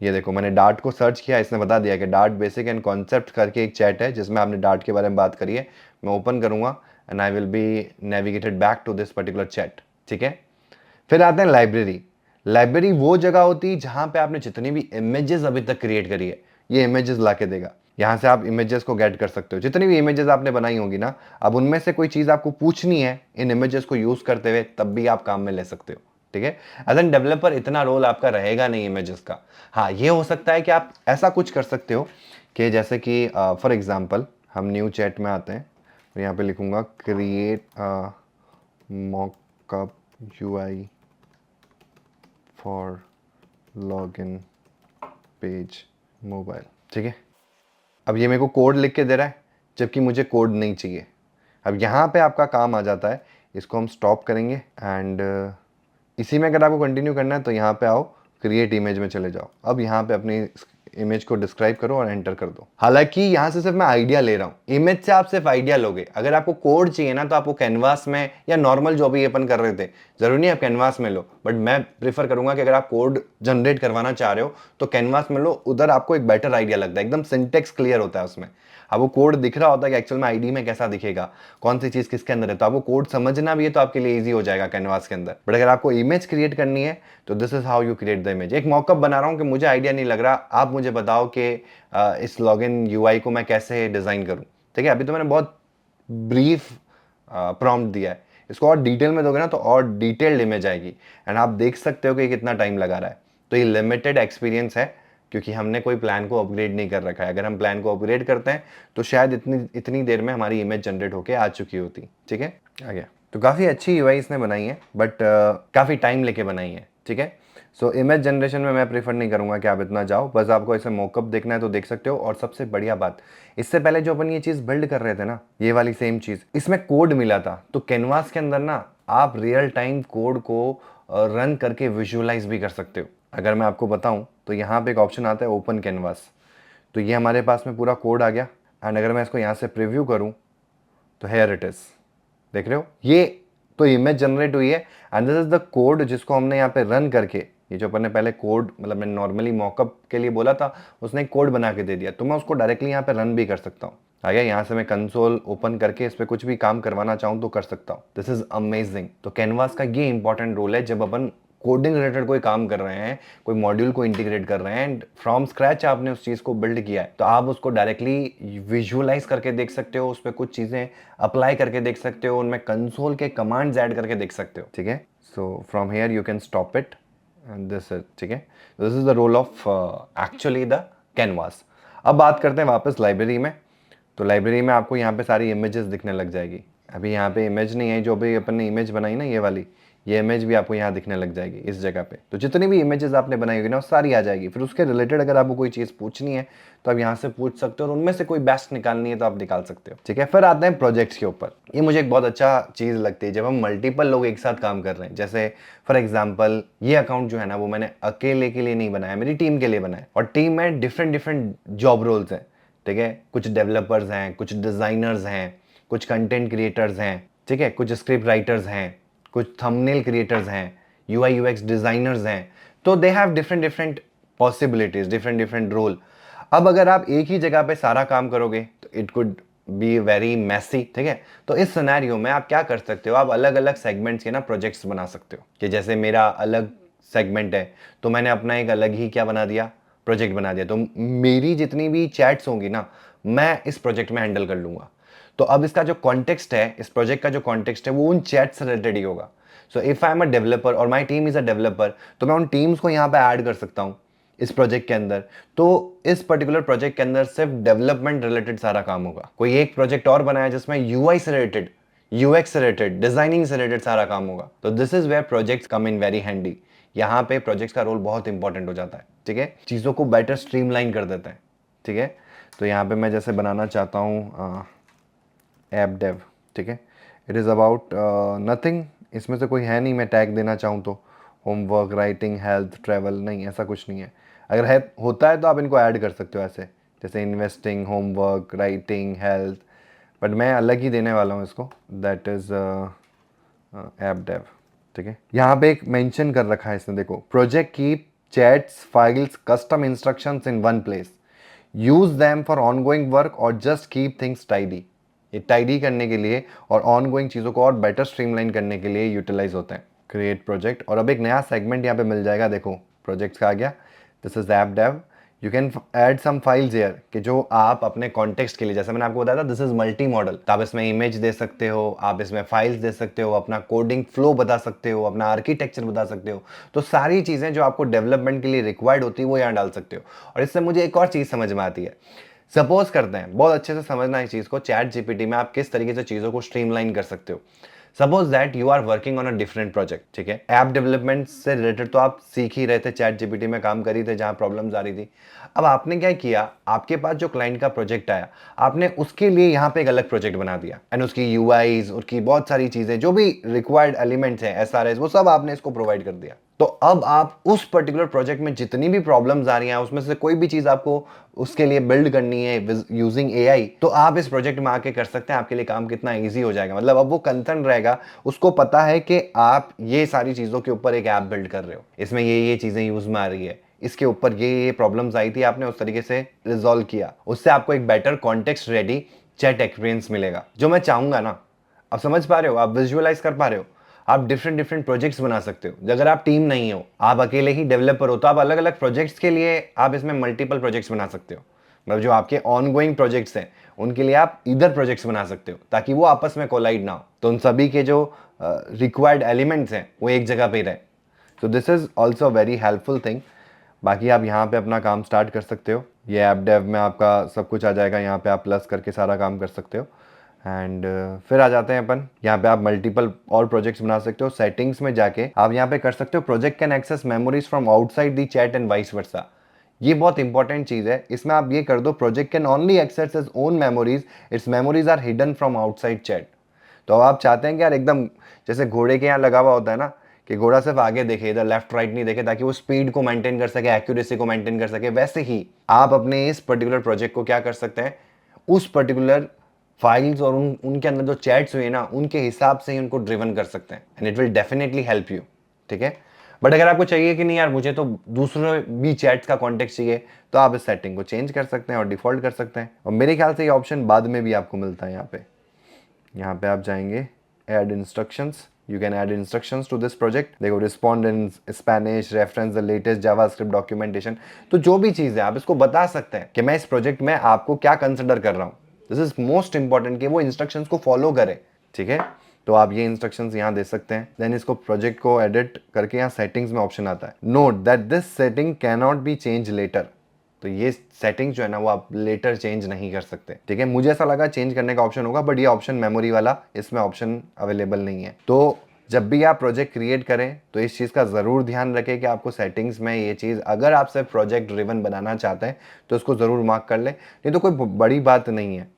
ये देखो मैंने डार्ट को सर्च किया, इसने बता दिया कि डार्ट बेसिक एंड कॉन्सेप्ट करके एक चैट है जिसमें आपने डार्ट के बारे में बात करी है। मैं ओपन करूंगा and I will be navigated back to this particular chat, ठीक है। फिर आते हैं लाइब्रेरी। लाइब्रेरी वो जगह होती है जहां पे आपने जितनी भी इमेजेस अभी तक क्रिएट करी है, ये इमेजेस ला के देगा। यहां से आप इमेजेस को गेट कर सकते हो, जितनी भी इमेजेस आपने बनाई होंगी ना। अब उनमें से कोई चीज आपको पूछनी है इन इमेजेस को यूज करते हुए, तब भी आप काम में ले सकते हो, ठीक है। एज एन डेवलपर इतना रोल आपका रहेगा नहीं इमेजेस का। हाँ, ये हो सकता है कि आप ऐसा कुछ कर सकते हो कि जैसे कि फॉर एग्जाम्पल हम न्यू चैट में आते हैं, तो यहाँ पे लिखूंगा create mock-up UI for login page mobile, ठीक है। अब ये मेरे को कोड लिख के दे रहा है, जबकि मुझे कोड नहीं चाहिए। अब यहाँ पे आपका काम आ जाता है, इसको हम स्टॉप करेंगे एंड इसी में अगर आपको कंटिन्यू करना है तो यहाँ पे आओ, क्रिएट इमेज में चले जाओ। अब यहाँ पे अपनी इमेज को डिस्क्राइब करो और एंटर कर दो। हालांकि यहाँ से सिर्फ मैं आइडिया ले रहा हूँ, इमेज से आप सिर्फ आइडिया लोगे। अगर आपको कोड चाहिए ना, तो आपको कैनवास में या नॉर्मल जो भी अपन कर रहे थे, जरूरी नहीं आप कैनवास में लो, बट मैं प्रीफर करूंगा कि अगर आप कोड जनरेट करवाना चाह रहे हो तो कैनवास में लो। उधर आपको एक बेटर आइडिया लगता है, एकदम सिंटेक्स क्लियर होता है उसमें। आपको कोड दिख रहा होता है कि एक्चुअल में आईडी में कैसा दिखेगा, कौन सी चीज किसके अंदर है। तो आपको कोड समझना भी है तो आपके लिए इजी हो जाएगा कैनवास के अंदर। बट अगर आपको इमेज क्रिएट करनी है तो this is how you create the image. एक मॉकअप बना रहा हूँ कि मुझे आइडिया नहीं लग रहा, आप मुझे बताओ कि इस लॉगिन यूआई को मैं कैसे डिजाइन करूँ, ठीक है। अभी तो मैंने बहुत ब्रीफ प्रॉम्प्ट दिया है, इसको और डिटेल में दोगे ना तो और डिटेल्ड इमेज आएगी। एंड आप देख सकते हो कि कितना टाइम लगा रहा है। तो ये लिमिटेड एक्सपीरियंस है क्योंकि हमने कोई प्लान को अपग्रेड नहीं कर रखा है। अगर हम प्लान को अपग्रेड करते हैं तो शायद इतनी देर में हमारी इमेज जनरेट होके आ चुकी होती, ठीक है। आ गया। तो काफ़ी अच्छी यूआई इसने बनाई है, बट काफ़ी टाइम लेके बनाई है, ठीक है। सो इमेज जनरेशन में मैं प्रेफर नहीं करूंगा कि आप इतना जाओ, बस आपको ऐसे मॉकअप देखना है तो देख सकते हो। और सबसे बढ़िया बात, इससे पहले जो अपन ये चीज़ बिल्ड कर रहे थे ना, ये वाली सेम चीज़, इसमें कोड मिला था। तो कैनवास के अंदर ना आप रियल टाइम कोड को रन करके विजुअलाइज भी कर सकते हो। अगर मैं आपको बताऊं तो यहाँ पे एक ऑप्शन आता है ओपन कैनवास। तो ये हमारे पास में पूरा कोड आ गया एंड अगर मैं इसको यहाँ से प्रीव्यू करूँ तो हेयर इट इज, देख रहे हो, ये तो इमेज जनरेट हुई है and this is the code जिसको हमने यहाँ पे रन करके, ये जो अपन ने पहले कोड, मतलब मैं नॉर्मली मॉकअप के लिए बोला था, उसने एक कोड बना के दे दिया। तो मैं उसको डायरेक्टली यहाँ पे रन भी कर सकता हूँ। आ गया, यहाँ से मैं कंसोल ओपन करके इस पर कुछ भी काम करवाना चाहूँ तो कर सकता हूँ। This is amazing. तो कैनवास का ये इंपॉर्टेंट रोल है जब अपन कोडिंग रिलेटेड कोई काम कर रहे हैं, कोई मॉड्यूल को इंटीग्रेट कर रहे हैं एंड फ्रॉम स्क्रैच आपने उस चीज़ को बिल्ड किया है, तो आप उसको डायरेक्टली विजुअलाइज करके देख सकते हो, उस पर कुछ चीज़ें अप्लाई करके देख सकते हो, उनमें कंसोल के कमांड्स ऐड करके देख सकते हो, ठीक है। So from here you can stop it and this is, ठीक है। This is the role of actually the canvas. अब बात करते हैं वापस लाइब्रेरी में। तो लाइब्रेरी में आपको यहाँ पे सारी इमेजेस दिखने लग जाएगी। अभी यहाँ पे इमेज नहीं है, जो भी अपन ने इमेज बनाई ना ये वाली, ये इमेज भी आपको यहाँ दिखने लग जाएगी इस जगह पे। तो जितनी भी इमेजेस आपने बनाई होगी ना वो सारी आ जाएगी। फिर उसके रिलेटेड अगर आपको कोई चीज़ पूछनी है तो आप यहाँ से पूछ सकते हो और उनमें से कोई बेस्ट निकालनी है तो आप निकाल सकते हो, ठीक है। फिर आते हैं प्रोजेक्ट्स के ऊपर। ये मुझे एक बहुत अच्छा चीज़ लगती है जब हम मल्टीपल लोग एक साथ काम कर रहे हैं। जैसे फॉर एग्जाम्पल ये अकाउंट जो है ना वो मैंने अकेले के लिए नहीं बनाया, मेरी टीम के लिए बनाया। और टीम में डिफरेंट जॉब रोल्स हैं, ठीक है। कुछ डेवलपर्स हैं, कुछ डिज़ाइनर्स हैं, कुछ कंटेंट क्रिएटर्स हैं, ठीक है, कुछ स्क्रिप्ट राइटर्स हैं, कुछ थंबनेल क्रिएटर्स हैं, यूआई यूएक्स डिजाइनर्स हैं। तो they have different possibilities, different role. अब अगर आप एक ही जगह पे सारा काम करोगे तो it could be very messy, ठीक है। तो इस सिनेरियो में आप क्या कर सकते हो, आप अलग अलग सेगमेंट्स के ना प्रोजेक्ट्स बना सकते हो। कि जैसे मेरा अलग सेगमेंट है तो मैंने अपना एक अलग ही क्या बना दिया, प्रोजेक्ट बना दिया। तो मेरी जितनी भी चैट्स होंगी ना मैं इस प्रोजेक्ट में हैंडल कर लूंगा। तो अब इसका जो कॉन्टेक्स्ट है, इस प्रोजेक्ट का जो कॉन्टेक्स्ट है वो उन चैट से रिलेटेड ही होगा। So if I am a developer और my team is a developer, तो मैं उन टीम्स को यहाँ पे ऐड कर सकता हूँ इस प्रोजेक्ट के अंदर। तो इस पर्टिकुलर प्रोजेक्ट के अंदर सिर्फ डेवलपमेंट रिलेटेड सारा काम होगा। कोई एक प्रोजेक्ट और बनाया जिसमें यूआई से रिलेटेड, यूएक्स से रिलेटेड, डिजाइनिंग से रिलेटेड सारा काम होगा। तो this is where projects come in very handy. यहाँ पे प्रोजेक्ट्स का रोल बहुत इंपॉर्टेंट हो जाता है, ठीक है। चीज़ों को बेटर स्ट्रीमलाइन कर देते हैं, ठीक है। तो यहाँ पे मैं जैसे बनाना चाहता हूँ ऐप डेव, ठीक है। इट इज़ अबाउट नथिंग, इसमें से कोई है नहीं मैं टैग देना चाहूँ तो, होमवर्क, राइटिंग, हेल्थ, ट्रैवल, नहीं ऐसा कुछ नहीं है। अगर है होता है तो आप इनको ऐड कर सकते हो ऐसे, जैसे investing, homework, writing, health, but मैं अलग ही देने वाला हूँ इसको, दैट इज़ ऐप डेव। ठीक है, यहाँ पे एक मेंशन कर रखा है इसने, देखो, project keep chats, files, custom instructions in one place, use them for ongoing work और जस्ट कीप थिंग्स टाइडी। ये टाइडी करने के लिए और ऑनगोइंग चीज़ों को और बेटर स्ट्रीमलाइन करने के लिए यूटिलाइज होते हैं। क्रिएट प्रोजेक्ट, और अब एक नया सेगमेंट यहाँ पे मिल जाएगा, देखो प्रोजेक्ट्स का आ गया, this is app dev. You can add some files here, कि जो आप अपने कॉन्टेक्स्ट के लिए, जैसे मैंने आपको बताया था दिस इज मल्टी मॉडल, तो आप इसमें इमेज दे सकते हो, आप इसमें फाइल्स दे सकते हो, अपना कोडिंग फ्लो बता सकते हो, अपना आर्किटेक्चर बता सकते हो, तो सारी चीज़ें जो आपको डेवलपमेंट के लिए रिक्वायर्ड होती है वो यहाँ डाल सकते हो। और इससे मुझे एक और चीज़ समझ में आती है, सपोज करते हैं, बहुत अच्छे से समझना इस चीज़ को, चैट जीपीटी में आप किस तरीके से चीज़ों को स्ट्रीमलाइन कर सकते हो। Suppose that you are working on a different project, ठीक है, ऐप डेवलपमेंट से रिलेटेड तो आप सीख ही रहे थे, चैट जीपीटी में काम कर ही थे जहां प्रॉब्लम्स आ रही थी। अब आपने क्या किया, आपके पास जो क्लाइंट का प्रोजेक्ट आया, आपने उसके लिए यहाँ पे एक अलग प्रोजेक्ट बना दिया, एंड उसकी यूआईज, उसकी बहुत सारी चीजें जो भी रिक्वायर्ड एलिमेंट्स हैं, एसआरएस, वो सब आपने इसको प्रोवाइड कर दिया। तो अब आप उस पर्टिकुलर प्रोजेक्ट में जितनी भी प्रॉब्लम्स आ रही हैं, उसमें से कोई भी चीज आपको उसके लिए बिल्ड करनी है यूजिंग एआई, तो आप इस प्रोजेक्ट में आके कर सकते हैं, आपके लिए काम कितना इजी हो जाएगा। मतलब अब वो कंसर्न रहेगा, उसको पता है कि आप ये सारी चीजों के ऊपर एक ऐप बिल्ड कर रहे हो, इसमें ये चीजें यूज में आ रही है, इसके ऊपर ये प्रॉब्लम्स आई थी, आपने उस तरीके से रिजॉल्व किया, उससे आपको एक better context ready chat experience मिलेगा, जो मैं चाहूंगा ना। आप समझ पा रहे हो, आप विजुअलाइज कर पा रहे हो, आप डिफरेंट डिफरेंट प्रोजेक्ट्स बना सकते हो। अगर आप टीम नहीं हो, आप अकेले ही डेवलपर हो, तो आप अलग अलग प्रोजेक्ट्स के लिए आप इसमें मल्टीपल प्रोजेक्ट्स बना सकते हो। मतलब जो आपके ऑन गोइंग प्रोजेक्ट्स हैं उनके लिए आप इधर प्रोजेक्ट्स बना सकते हो, ताकि वो आपस में कोलाइड ना हो, तो उन सभी के जो रिक्वायर्ड एलिमेंट्स हैं वो एक जगह पे रहे। तो this is also very helpful thing. बाकी आप यहाँ पे अपना काम स्टार्ट कर सकते हो, ये ऐप डेव में आपका सब कुछ आ जाएगा, यहाँ पे आप प्लस करके सारा काम कर सकते हो। एंड फिर आ जाते हैं अपन, यहाँ पे आप मल्टीपल और प्रोजेक्ट्स बना सकते हो। सेटिंग्स में जाके आप यहाँ पे कर सकते हो, project can access memories from outside the chat and vice versa. ये बहुत इंपॉर्टेंट चीज है, इसमें आप ये कर दो, project can only access its own memories, its memories are hidden from outside chat. तो अब आप चाहते हैं कि यार एकदम जैसे घोड़े के यहाँ लगा हुआ होता है ना, कि घोड़ा सिर्फ आगे देखे, इधर लेफ्ट राइट नहीं देखे, ताकि वो स्पीड को मेंटेन कर सके, एक्यूरेसी को मेंटेन कर सके, वैसे ही आप अपने इस पर्टिकुलर प्रोजेक्ट को क्या कर सकते हैं, उस पर्टिकुलर फाइल्स और उनके अंदर जो चैट्स हुए ना, उनके हिसाब से ही उनको ड्रिवन कर सकते हैं, and it will definitely help you. ठीक है, बट अगर आपको चाहिए कि नहीं यार मुझे तो दूसरे भी चैट्स का कॉन्टेक्स्ट चाहिए, तो आप इस सेटिंग को चेंज कर सकते हैं और डिफॉल्ट कर सकते हैं। और मेरे ख्याल से ये ऑप्शन बाद में भी आपको मिलता है। यहाँ पे आप जाएंगे add instructions, you can add instructions to this project. देखो, respond in Spanish, reference the latest JavaScript documentation, तो जो भी चीज़ है आप इसको बता सकते हैं कि मैं इस प्रोजेक्ट में आपको क्या कंसिडर कर रहा हूँ। दिस इज मोस्ट इंपॉर्टेंट कि वो इंस्ट्रक्शंस को फॉलो करे। ठीक है, तो आप ये इंस्ट्रक्शंस यहाँ दे सकते हैं। देन इसको प्रोजेक्ट को एडिट करके यहाँ सेटिंग्स में ऑप्शन आता है, note that this setting can not be change later. तो ये सेटिंग जो है ना वो आप लेटर चेंज नहीं कर सकते। ठीक है, मुझे ऐसा लगा चेंज करने का ऑप्शन होगा, बट ये ऑप्शन मेमोरी वाला, इसमें ऑप्शन अवेलेबल नहीं है। तो जब भी आप प्रोजेक्ट क्रिएट करें तो इस चीज़ का ज़रूर ध्यान रखें कि आपको सेटिंग्स में ये चीज़, अगर आप सिर्फ प्रोजेक्ट ड्रिवन बनाना चाहते हैं तो उसको ज़रूर मार्क कर लें, नहीं तो कोई बड़ी बात नहीं है।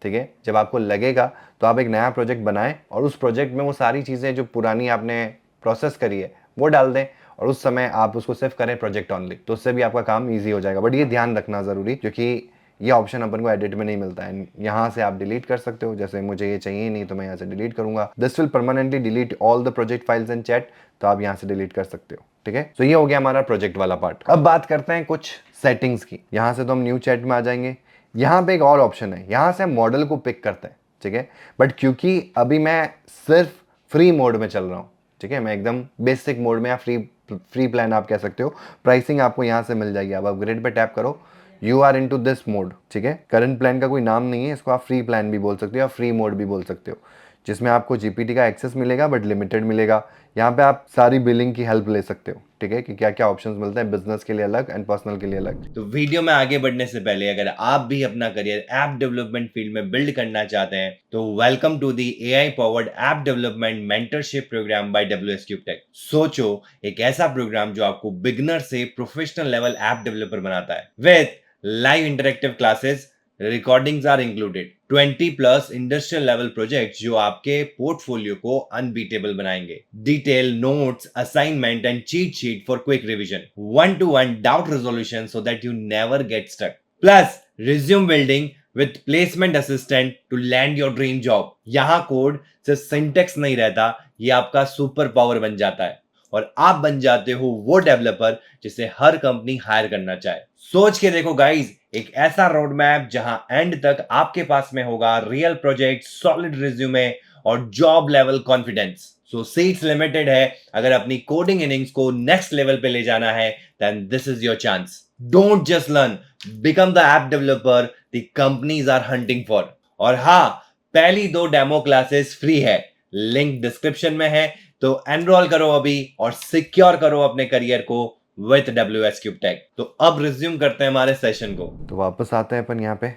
ठीक है, जब आपको लगेगा तो आप एक नया प्रोजेक्ट बनाएं और उस प्रोजेक्ट में वो सारी चीज़ें जो पुरानी आपने प्रोसेस करी है वो डाल दें, और उस समय आप उसको सिर्फ करें प्रोजेक्ट ऑनली, तो उससे भी आपका काम ईजी हो जाएगा। बट ये ध्यान रखना ज़रूरी, क्योंकि ये ऑप्शन अपन को एडिट में नहीं मिलता है। यहाँ से आप डिलीट कर सकते हो, जैसे मुझे ये चाहिए नहीं तो मैं यहाँ से डिलीट करूंगा, this will permanently delete all the project files and chat, तो आप यहाँ से डिलीट कर सकते हो। ठीक है, तो ये हो गया हमारा प्रोजेक्ट वाला पार्ट। अब बात करते हैं कुछ सेटिंग्स की। यहाँ से तो हम न्यू चैट में आ जाएंगे। यहाँ पे एक और ऑप्शन है, यहाँ से हम मॉडल को पिक करते हैं। ठीक है, बट क्योंकि अभी मैं सिर्फ फ्री मोड में चल रहा हूँ, ठीक है, मैं एकदम बेसिक मोड में, या फ्री प्लान आप कह सकते हो, प्राइसिंग आपको यहाँ से मिल जाएगी। आप अपग्रेड पे टैप करो, you are into this mode. ठीक है, करंट प्लान का कोई नाम नहीं है, इसको आप फ्री प्लान भी बोल सकते हो या फ्री मोड भी बोल सकते हो, जिसमें आपको जीपीटी का एक्सेस मिलेगा बट लिमिटेड मिलेगा। यहाँ पे आप सारी बिलिंग की हेल्प ले सकते हो। ठीक है, कि क्या क्या ऑप्शंस मिलते हैं, बिजनेस के लिए अलग एंड पर्सनल के लिए अलग। तो वीडियो में आगे बढ़ने से पहले अगर आप भी अपना करियर ऐप डेवलपमेंट फील्ड में बिल्ड करना चाहते हैं तो welcome to the AI powered app development mentorship program by WSCube Tech। सोचो, एक ऐसा प्रोग्राम जो आपको बिगनर से प्रोफेशनल लेवल ऐप डेवलपर बनाता है, with live interactive classes, recordings are included, 20 plus industrial level projects जो आपके पोर्टफोलियो को अनबीटेबल बनाएंगे, detail notes, assignment and cheat sheet for quick revision, 1-to-1 doubt resolution so that you never get stuck, plus resume building with placement assistant to land your dream job. यहां code सिर्फ syntax नहीं रहता, ये आपका super power बन जाता है और आप बन जाते हो वो डेवलपर जिसे हर कंपनी हायर करना चाहे। सोच के देखो गाइस, एक ऐसा रोड मैप जहां एंड तक आपके पास में होगा रियल प्रोजेक्ट, सॉलिड रिज्यूमे और job level confidence. So seats limited है, अगर अपनी कोडिंग इनिंग्स को नेक्स्ट लेवल पे ले जाना है then this is your chance. Don't just learn, become the app developer the companies are hunting for. और हाँ, पहली 2 डेमो क्लासेस फ्री है, लिंक डिस्क्रिप्शन में है, तो एनरोल करो अभी और सिक्योर करो अपने करियर को विद WS Cube Tech। तो अब रिज्यूम करते हैं हमारे सेशन को। तो वापस आते हैं अपन यहाँ पे।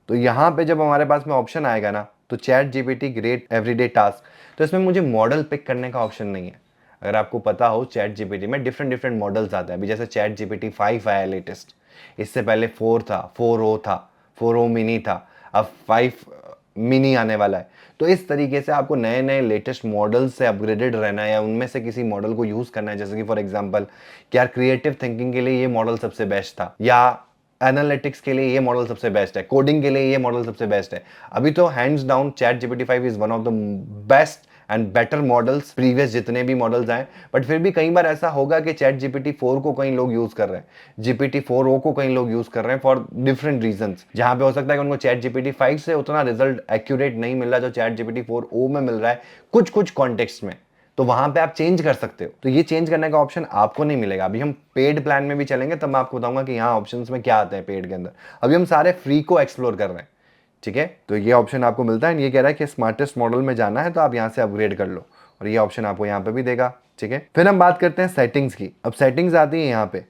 तो यहाँ पे जब हमारे पास में ऑप्शन आएगा ना, तो chat GPT great everyday task, तो इसमें मुझे मॉडल पिक करने का ऑप्शन नहीं है। अगर आपको पता हो, चैट जीपीटी में डिफरेंट मॉडल्स आते हैं। अभी जैसे चैट जीपीटी 5 आया लेटेस्ट, इससे पहले 4 था, 4o था, 4o मिनी था, अब 5 मिनी आने वाला है। तो इस तरीके से आपको नए नए लेटेस्ट मॉडल से अपग्रेडेड रहना है या उनमें से किसी मॉडल को यूज़ करना है। जैसे कि फॉर एग्जांपल, क्या क्रिएटिव थिंकिंग के लिए ये मॉडल सबसे बेस्ट था, या एनालिटिक्स के लिए ये मॉडल सबसे बेस्ट है, कोडिंग के लिए ये मॉडल सबसे बेस्ट है। अभी तो hands down chat GPT 5 is one of the best and better models previous जितने भी मॉडल्स आए। बट फिर भी कई बार ऐसा होगा कि चैट जीपीटी 4 को कई लोग यूज कर रहे हैं, जीपीटी 4o को कई लोग यूज कर रहे हैं फॉर डिफरेंट रीजंस, जहां पे हो सकता है कि उनको चैट जीपीटी 5 से उतना रिजल्ट एक्यूरेट नहीं मिल रहा जो चैट जीपीटी 4o में मिल रहा है कुछ कॉन्टेक्स्ट में। तो वहां पे आप चेंज कर सकते हो। तो ये चेंज करने का ऑप्शन आपको नहीं मिलेगा। अभी हम पेड प्लान में भी चलेंगे तब मैं आपको बताऊंगा कि यहाँ ऑप्शंस में क्या आते हैं पेड के अंदर। अभी हम सारे फ्री को एक्सप्लोर कर रहे हैं, ठीक है। तो ये ऑप्शन आपको मिलता है, ये कह रहा है कि स्मार्टेस्ट मॉडल में जाना है तो आप यहाँ से अपग्रेड कर लो, और ये ऑप्शन आपको यहाँ पे भी देगा, ठीक है। फिर हम बात करते हैं सेटिंग्स की। अब सेटिंग्स आती है यहाँ पे,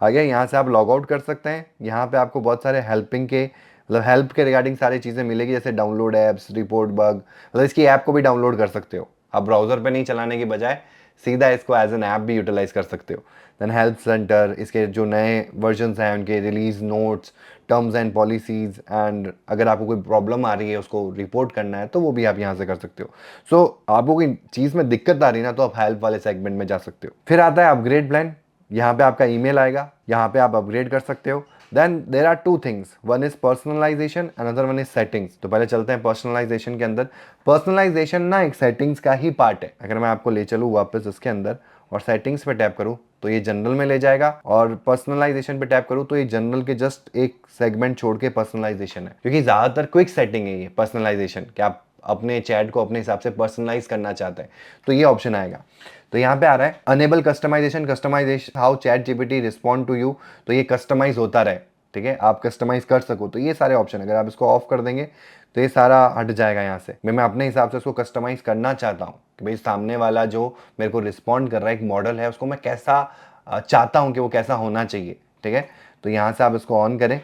आगे यहाँ से आप लॉग आउट कर सकते हैं। यहाँ पे आपको बहुत सारे हेल्पिंग के, मतलब हेल्प के रिगार्डिंग सारी चीज़ें मिलेगी, जैसे डाउनलोड एप्स, रिपोर्ट बग, मतलब इसकी ऐप को भी डाउनलोड कर सकते हो आप, ब्राउजर पे नहीं चलाने की बजाय सीधा इसको एज एन ऐप भी यूटिलाइज कर सकते हो। देन हेल्प सेंटर, इसके जो नए वर्जन्स हैं उनके release notes, terms and policies, and अगर आपको कोई प्रॉब्लम आ रही है उसको रिपोर्ट करना है तो वो भी आप यहाँ से कर सकते हो। सो आपको कोई चीज़ में दिक्कत आ रही है ना, तो आप हेल्प वाले सेगमेंट में जा सकते हो। फिर आता है अपग्रेड प्लान, यहाँ पे आपका ईमेल आएगा, यहाँ पे आप अपग्रेड कर सकते हो। Then there are 2 things, one is personalization, another one is settings. तो पहले चलते हैं पर्सनलाइजेशन के अंदर। पर्सनलाइजेशन ना एक सेटिंग्स का ही पार्ट है। अगर मैं आपको ले चलूँ वापस इसके अंदर और सेटिंग्स पे टैप करूँ तो ये जनरल में ले जाएगा, और पर्सनलाइजेशन पे टैप करूँ तो ये जनरल के जस्ट एक सेगमेंट छोड़ के पर्सनलाइजेशन है, क्योंकि ज़्यादातर क्विक सेटिंग है ये पर्सनलाइजेशन, कि आप अपने चैट को अपने हिसाब से पर्सनलाइज करना चाहते हैं तो ये ऑप्शन आएगा। तो यहाँ पे आ रहा है enable customization, customization how ChatGPT respond to you, तो ये कस्टमाइज होता रहे, ठीक है, आप कस्टमाइज कर सको। तो ये सारे ऑप्शन अगर आप इसको ऑफ कर देंगे तो ये सारा हट जाएगा यहाँ से। मैं अपने हिसाब से उसको कस्टमाइज करना चाहता हूँ कि भाई सामने वाला जो मेरे को रिस्पॉन्ड कर रहा है एक मॉडल है, उसको मैं कैसा चाहता हूँ कि वो कैसा होना चाहिए, ठीक है। तो यहाँ से आप इसको ऑन करें।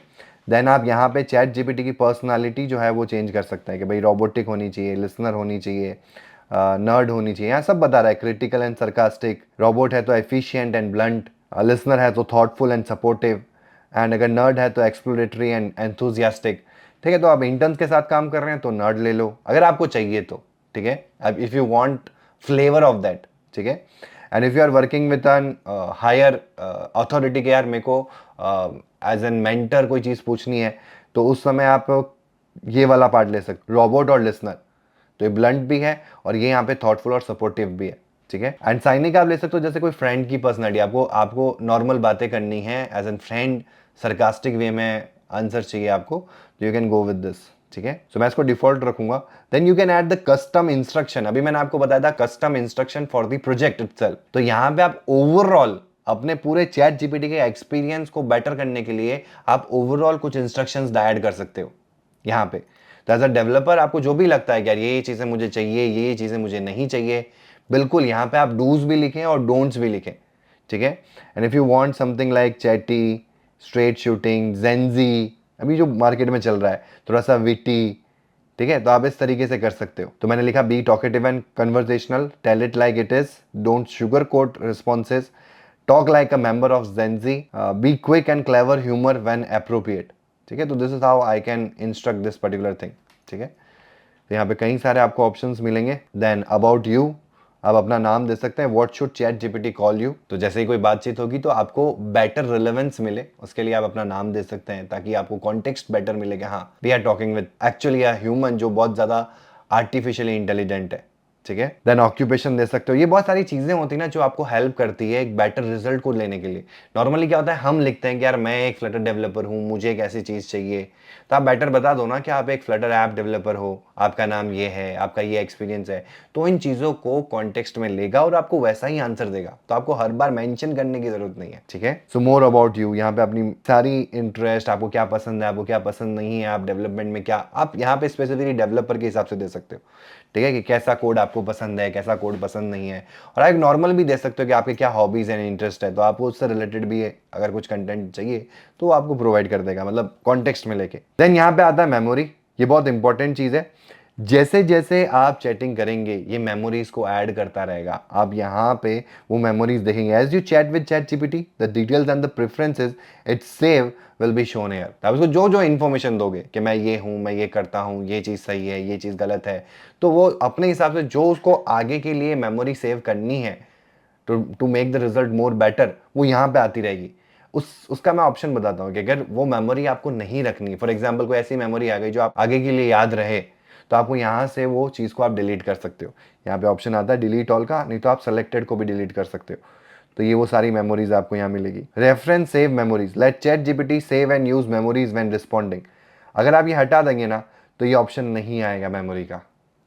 देन आप यहाँ पे चैट जीपीटी की पर्सनालिटी जो है वो चेंज कर सकते हैं कि भाई रोबोटिक होनी चाहिए, लिसनर होनी चाहिए, नर्ड होनी चाहिए, यहाँ सब बता रहा है, क्रिटिकल एंड सरकास्टिक, रोबोट है तो एफिशिएंट एंड ब्लंट, लिसनर है तो थॉटफुल एंड सपोर्टिव, एंड अगर नर्ड है तो एक्सप्लोरेटरी एंड एंथुजियास्टिक, ठीक है। तो आप इंटर्न्स के साथ काम कर रहे हैं तो नर्ड ले लो अगर आपको चाहिए तो, ठीक है, अब if you want flavour of that, ठीक है। And if you are working with an higher authority के, यार मेरे को एज एन मेंटर कोई चीज़ पूछनी है, तो उस समय आप ये वाला पार्ट ले सकते, रोबोट और लिसनर। तो ये ब्लंट भी है और ये यहाँ पे थॉटफुल और सपोर्टिव भी है, ठीक है। एंड साइनिक आप ले सकते हो जैसे कोई फ्रेंड की पर्सनैलिटी, आपको नॉर्मल बातें करनी है as an friend, sarcastic way में आंसर चाहिए आपको, तो you can go with this, ठीक है। सो मैं इसको डिफॉल्ट रखूंगा। Then you can add the custom instruction. अभी मैंने आपको बताया था custom instruction for the project itself. तो यहाँ पे आप ओवरऑल अपने पूरे चैट जीपीटी के एक्सपीरियंस को बेटर करने के लिए आप ओवरऑल कुछ इंस्ट्रक्शंस ऐड कर सकते हो यहाँ पे। तो एज अ डेवलपर आपको जो भी लगता है कि यार ये चीज़ें मुझे चाहिए, ये चीज़ें मुझे नहीं चाहिए, बिल्कुल यहाँ पे आप डूज भी लिखें और डोंट्स भी लिखें, ठीक है। And if you want something like chatty, straight shooting, Gen Z, अभी जो मार्केट में चल रहा है, थोड़ा सा विटी, ठीक है, तो आप इस तरीके से कर सकते हो। तो मैंने लिखा be talkative and conversational, tell it like it is, don't sugar coat responses, talk like a member of Gen Z, be quick and clever humour when appropriate, ठीक है, तो this is how I can instruct this particular thing. ठीक है, तो यहाँ पे कई सारे आपको ऑप्शंस मिलेंगे। देन अबाउट यू, आप अपना नाम दे सकते हैं। What should chat GPT call you, तो जैसे ही कोई बातचीत होगी तो आपको बेटर रिलेवेंस मिले, उसके लिए आप अपना नाम दे सकते हैं, ताकि आपको कॉन्टेक्स्ट बेटर मिले कि हाँ we are talking with actually a human जो बहुत ज्यादा आर्टिफिशियली इंटेलिजेंट है। ठीक है, देन ऑक्यूपेशन दे सकते हो। ये बहुत सारी चीजें होती है ना जो आपको हेल्प करती है एक बेटर रिजल्ट को लेने के लिए। नॉर्मली क्या होता है, हम लिखते हैं कि यार मैं एक फ्लटर डेवलपर हूं, मुझे एक ऐसी चीज चाहिए, तो आप बेटर बता दो ना कि आप एक फ्लटर ऐप डेवलपर हो, आपका नाम ये है, आपका ये एक्सपीरियंस है, तो इन चीजों को कॉन्टेक्स्ट में लेगा और आपको वैसा ही आंसर देगा। तो आपको हर बार मेंशन करने की जरूरत नहीं है। ठीक है, सो मोर अबाउट यू, यहाँ पे अपनी सारी इंटरेस्ट, आपको क्या पसंद है, आपको क्या पसंद नहीं है, आप डेवलपमेंट में क्या, आप यहाँ पे स्पेसिफिकली डेवलपर के हिसाब से दे सकते हो। ठीक है, कि कैसा कोड आपको पसंद है, कैसा कोड पसंद नहीं है, और आप नॉर्मल भी दे सकते हो कि आपके क्या हॉबीज एंड इंटरेस्ट है, तो आपको उससे रिलेटेड भी अगर कुछ कंटेंट चाहिए तो वो आपको प्रोवाइड कर देगा, मतलब कॉन्टेक्स्ट में लेके। देन यहाँ पे आता है मेमोरी, ये बहुत इंपॉर्टेंट चीज है। जैसे जैसे आप चैटिंग करेंगे ये मेमोरीज को ऐड करता रहेगा। आप यहाँ पे वो मेमोरीज देखेंगे। As you chat with ChatGPT the details and the preferences it save will be shown here. आप उसको जो जो इन्फॉर्मेशन दोगे कि मैं ये हूँ, मैं ये करता हूँ, ये चीज़ सही है, ये चीज़ गलत है, तो वो अपने हिसाब से जो उसको आगे के लिए मेमोरी सेव करनी है to make the result more better, वो यहाँ पे आती रहेगी। उसका मैं ऑप्शन बताता हूँ कि अगर वो मेमोरी आपको नहीं रखनी, फॉर एग्जाम्पल कोई ऐसी मेमोरी आ गई जो आप आगे के लिए याद रहे, तो आपको यहाँ से वो चीज़ को आप डिलीट कर सकते हो। यहाँ पे ऑप्शन आता है डिलीट ऑल का, नहीं तो आप सेलेक्टेड को भी डिलीट कर सकते हो। तो ये वो सारी मेमोरीज आपको यहाँ मिलेगी। Reference save memories, let ChatGPT save and use memories when responding. अगर आप ये हटा देंगे ना तो ये ऑप्शन नहीं आएगा मेमोरी का।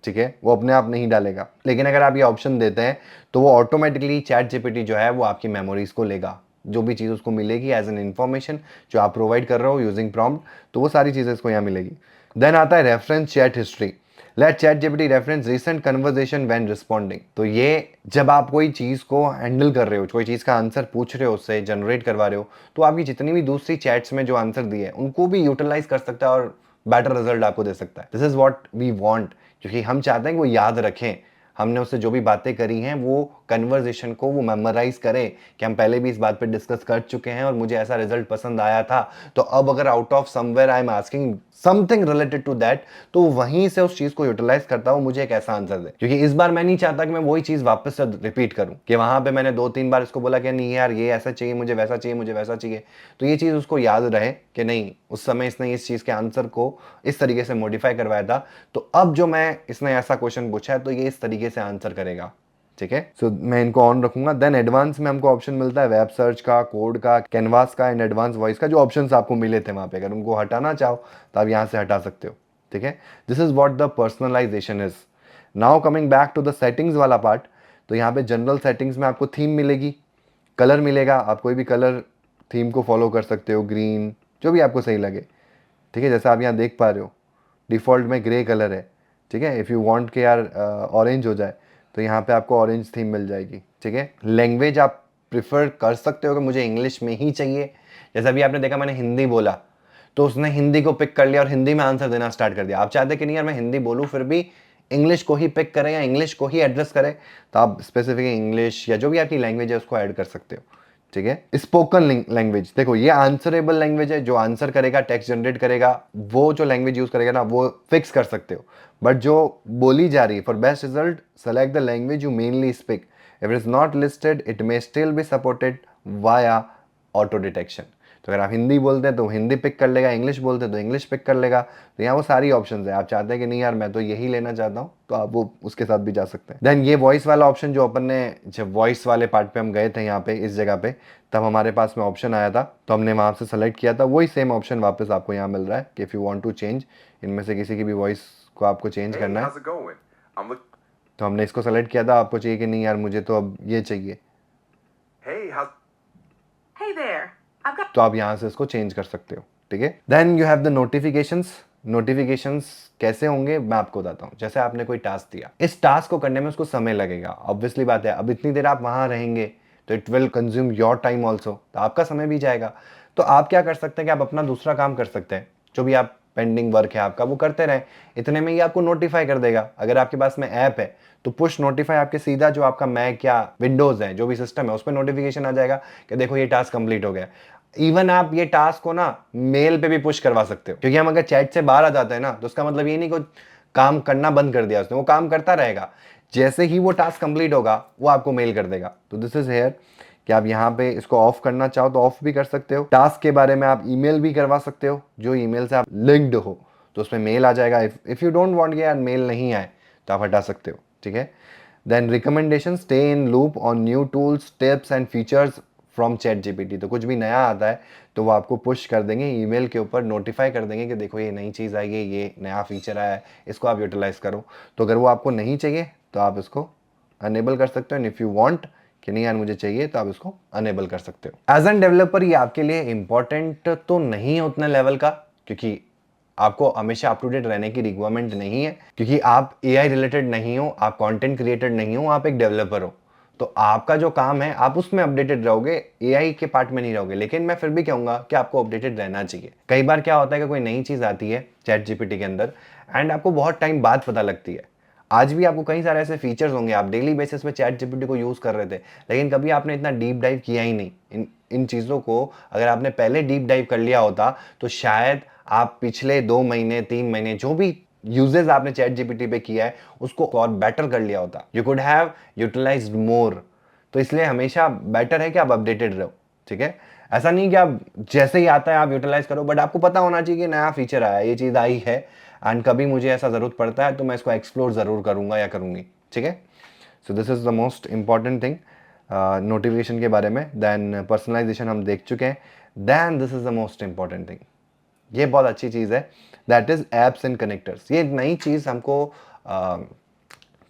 ठीक है, वो अपने आप नहीं डालेगा। लेकिन अगर आप ये ऑप्शन देते हैं तो वो ऑटोमेटिकली चैट जीपीटी जो है वो आपकी मेमोरीज को लेगा, जो भी चीज़ उसको मिलेगी एज एन इन्फॉर्मेशन जो आप प्रोवाइड कर रहे हो यूजिंग प्रॉम्प्ट, तो वो सारी चीज़ें इसको यहाँ मिलेगी। देन आता है reference chat history, let ChatGPT reference recent conversation when responding. तो ये जब आप कोई चीज़ को हैंडल कर रहे हो, कोई चीज़ का आंसर पूछ रहे हो, उससे जनरेट करवा रहे हो, तो आपकी जितनी भी दूसरी चैट्स में जो आंसर दिए हैं उनको भी यूटिलाइज कर सकता है और बेटर रिजल्ट आपको दे सकता है। This is what we want, क्योंकि हम चाहते हैं कि वो याद रखें, हमने उससे जो भी बातें करी हैं वो कन्वर्जेशन को वो मेमोराइज करें कि हम पहले भी इस बात पे डिस्कस कर चुके हैं और मुझे ऐसा रिजल्ट पसंद आया था, तो अब अगर out of somewhere I am asking something related to that, तो वहीं से उस चीज को यूटिलाइज करता हूं, मुझे एक ऐसा आंसर दे। क्योंकि इस बार मैं नहीं चाहता कि मैं वही चीज वापस से रिपीट करूं कि वहां पे मैंने 2-3 बार इसको बोला कि नहीं यार ये ऐसा चाहिए, मुझे वैसा चाहिए, मुझे वैसा चाहिए, तो ये चीज उसको याद रहे कि नहीं उस समय इसने इस चीज के आंसर को इस तरीके से मॉडिफाई करवाया था, तो अब जो मैं इसने ऐसा क्वेश्चन पूछा है तो ये इस तरीके से आंसर करेगा। ठीक है, सो मैं इनको ऑन रखूंगा। देन एडवांस में हमको ऑप्शन मिलता है वेब सर्च का, कोड का, कैनवास का एंड एडवांस वॉइस का, जो ऑप्शंस आपको मिले थे वहां पे, अगर उनको हटाना चाहो तो आप यहाँ से हटा सकते हो। ठीक है, this is what the personalization is. Now coming back to the settings वाला पार्ट, तो यहाँ पे जनरल सेटिंग्स में आपको थीम मिलेगी, कलर मिलेगा, आप कोई भी कलर थीम को फॉलो कर सकते हो, ग्रीन जो भी आपको सही लगे। ठीक है, जैसा आप यहाँ देख पा रहे हो डिफ़ॉल्ट में ग्रे कलर है। ठीक है, इफ़ यू वांट के यार ऑरेंज हो जाए तो यहाँ पे आपको ऑरेंज थीम मिल जाएगी। ठीक है, लैंग्वेज आप प्रिफर कर सकते हो कि मुझे इंग्लिश में ही चाहिए। जैसा अभी आपने देखा मैंने हिंदी बोला तो उसने हिंदी को पिक कर लिया और हिंदी में आंसर देना स्टार्ट कर दिया। आप चाहते कि नहीं यार मैं हिंदी बोलूँ फिर भी इंग्लिश को ही पिक करें या इंग्लिश को ही एड्रेस करें, तो आप स्पेसिफिक इंग्लिश या जो भी आपकी लैंग्वेज है उसको ऐड कर सकते हो। ठीक है, स्पोकन लैंग्वेज, देखो ये आंसरेबल लैंग्वेज है, जो आंसर करेगा, टेक्स्ट जनरेट करेगा, वो जो लैंग्वेज यूज करेगा ना वो फिक्स कर सकते हो। बट जो बोली जा रही है, for best result select the language you mainly speak, if it is not listed it may still be supported via auto detection. तो अगर आप हिंदी बोलते हैं तो हिंदी पिक कर लेगा, इंग्लिश बोलते हैं तो इंग्लिश पिक कर लेगा। तो यहाँ वो सारी ऑप्शंस है, आप चाहते हैं कि नहीं यार मैं तो यही लेना चाहता हूँ तो आप वो उसके साथ भी जा सकते हैं। देन ये वॉइस वाला ऑप्शन, जो अपन ने जब वॉइस वाले पार्ट पे हम गए थे यहाँ पे इस जगह पे, तब हमारे पास में ऑप्शन आया था तो हमने वहाँ से सेलेक्ट किया था, वही सेम ऑप्शन वापस आपको यहाँ मिल रहा है कि if you want to change, इनमें से किसी की भी वॉइस को आपको चेंज करना है। तो हमने इसको सेलेक्ट किया था, आपको चाहिए कि नहीं यार मुझे तो अब ये चाहिए, तो आप यहाँ से इसको चेंज कर सकते हो। ठीक है, then you have the notifications. Notifications कैसे होंगे मैं आपको बताता हूँ। जैसे आपने कोई टास्क दिया, इस टास्क को करने में उसको समय लगेगा, ऑब्वियसली बात है, अब इतनी देर आप वहां रहेंगे तो it will consume your time also, तो आपका समय भी जाएगा। तो आप क्या कर सकते हैं कि आप अपना दूसरा काम कर सकते हैं, जो भी आप पेंडिंग वर्क है आपका वो करते रहें, इतने में ही आपको नोटिफाई कर देगा। अगर आपके पास में ऐप है तो पुश नोटिफाई आपके सीधा जो आपका मैक या विंडोज है जो भी सिस्टम है उस पर नोटिफिकेशन आ जाएगा कि देखो ये टास्क कंप्लीट हो गया। इवन आप ये टास्क को ना मेल पे भी पुश करवा सकते हो, क्योंकि हम अगर चैट से बाहर आ जाते हैं ना तो उसका मतलब ये नहीं कि काम करना बंद कर दिया उसने, वो काम करता रहेगा। जैसे ही वो टास्क कंप्लीट होगा वो आपको मेल कर देगा। तो दिस इज हेयर कि आप यहाँ पे इसको ऑफ करना चाहो तो ऑफ भी कर सकते हो। टास्क के बारे में आप ईमेल भी करवा सकते हो, जो ईमेल से आप लिंक्ड हो तो उसमें मेल आ जाएगा। इफ यू डोंट वांट कि यार मेल नहीं आए तो आप हटा सकते हो, ठीक है। Then recommendation, stay in loop on new tools, tips and features from ChatGPT. तो कुछ भी नया आता है तो वो आपको पुश कर देंगे ईमेल के ऊपर, नोटिफाई कर देंगे कि देखो ये नई चीज़ आई है, ये नया फीचर आया है, इसको आप यूटिलाइज करो। तो अगर वो आपको नहीं चाहिए तो आप इसको अनेबल कर सकते हो। एंड इफ यू वांट कि नहीं यार मुझे चाहिए तो आप इसको अनेबल कर सकते हो। एज एन डेवलपर ये आपके लिए इंपॉर्टेंट तो नहीं है उतने लेवल का, क्योंकि आपको हमेशा अप टू डेट रहने की रिक्वायरमेंट नहीं है, क्योंकि आप एआई रिलेटेड नहीं हो, आप कंटेंट क्रिएटर नहीं हो, आप एक डेवलपर हो। तो आपका जो काम है आप उसमें अपडेटेड रहोगे, एआई के पार्ट में नहीं रहोगे। लेकिन मैं फिर भी कहूंगा कि आपको अपडेटेड रहना चाहिए। कई बार क्या होता है कि कोई नई चीज आती है चैट जीपीटी के अंदर एंड आपको बहुत टाइम बाद पता लगती है। आज भी आपको कई सारे ऐसे फीचर्स होंगे, आप डेली बेसिस पे चैट जीपीटी को यूज कर रहे थे, लेकिन कभी आपने इतना डीप डाइव किया ही नहीं इन चीज़ों को। अगर आपने पहले डीप डाइव कर लिया होता तो शायद आप पिछले 2 महीने 3 महीने जो भी यूजेस आपने चैट जीपीटी पे किया है उसको और बेटर कर लिया होता। यू कुड हैव यूटिलाइज्ड मोर। तो इसलिए हमेशा बेटर है कि आप अपडेटेड रहो, ठीक है। ऐसा नहीं कि आप जैसे ही आता है आप यूटिलाइज करो, बट आपको पता होना चाहिए कि नया फीचर आया, ये चीज़ आई है एंड कभी मुझे ऐसा ज़रूरत पड़ता है तो मैं इसको एक्सप्लोर ज़रूर करूँगा या करूँगी, ठीक है। So this is the most important thing notification के बारे में। देन पर्सनलाइजेशन हम देख चुके हैं। Then this is the most important thing, ये बहुत अच्छी चीज़ है, that is apps and connectors. ये नई चीज़ हमको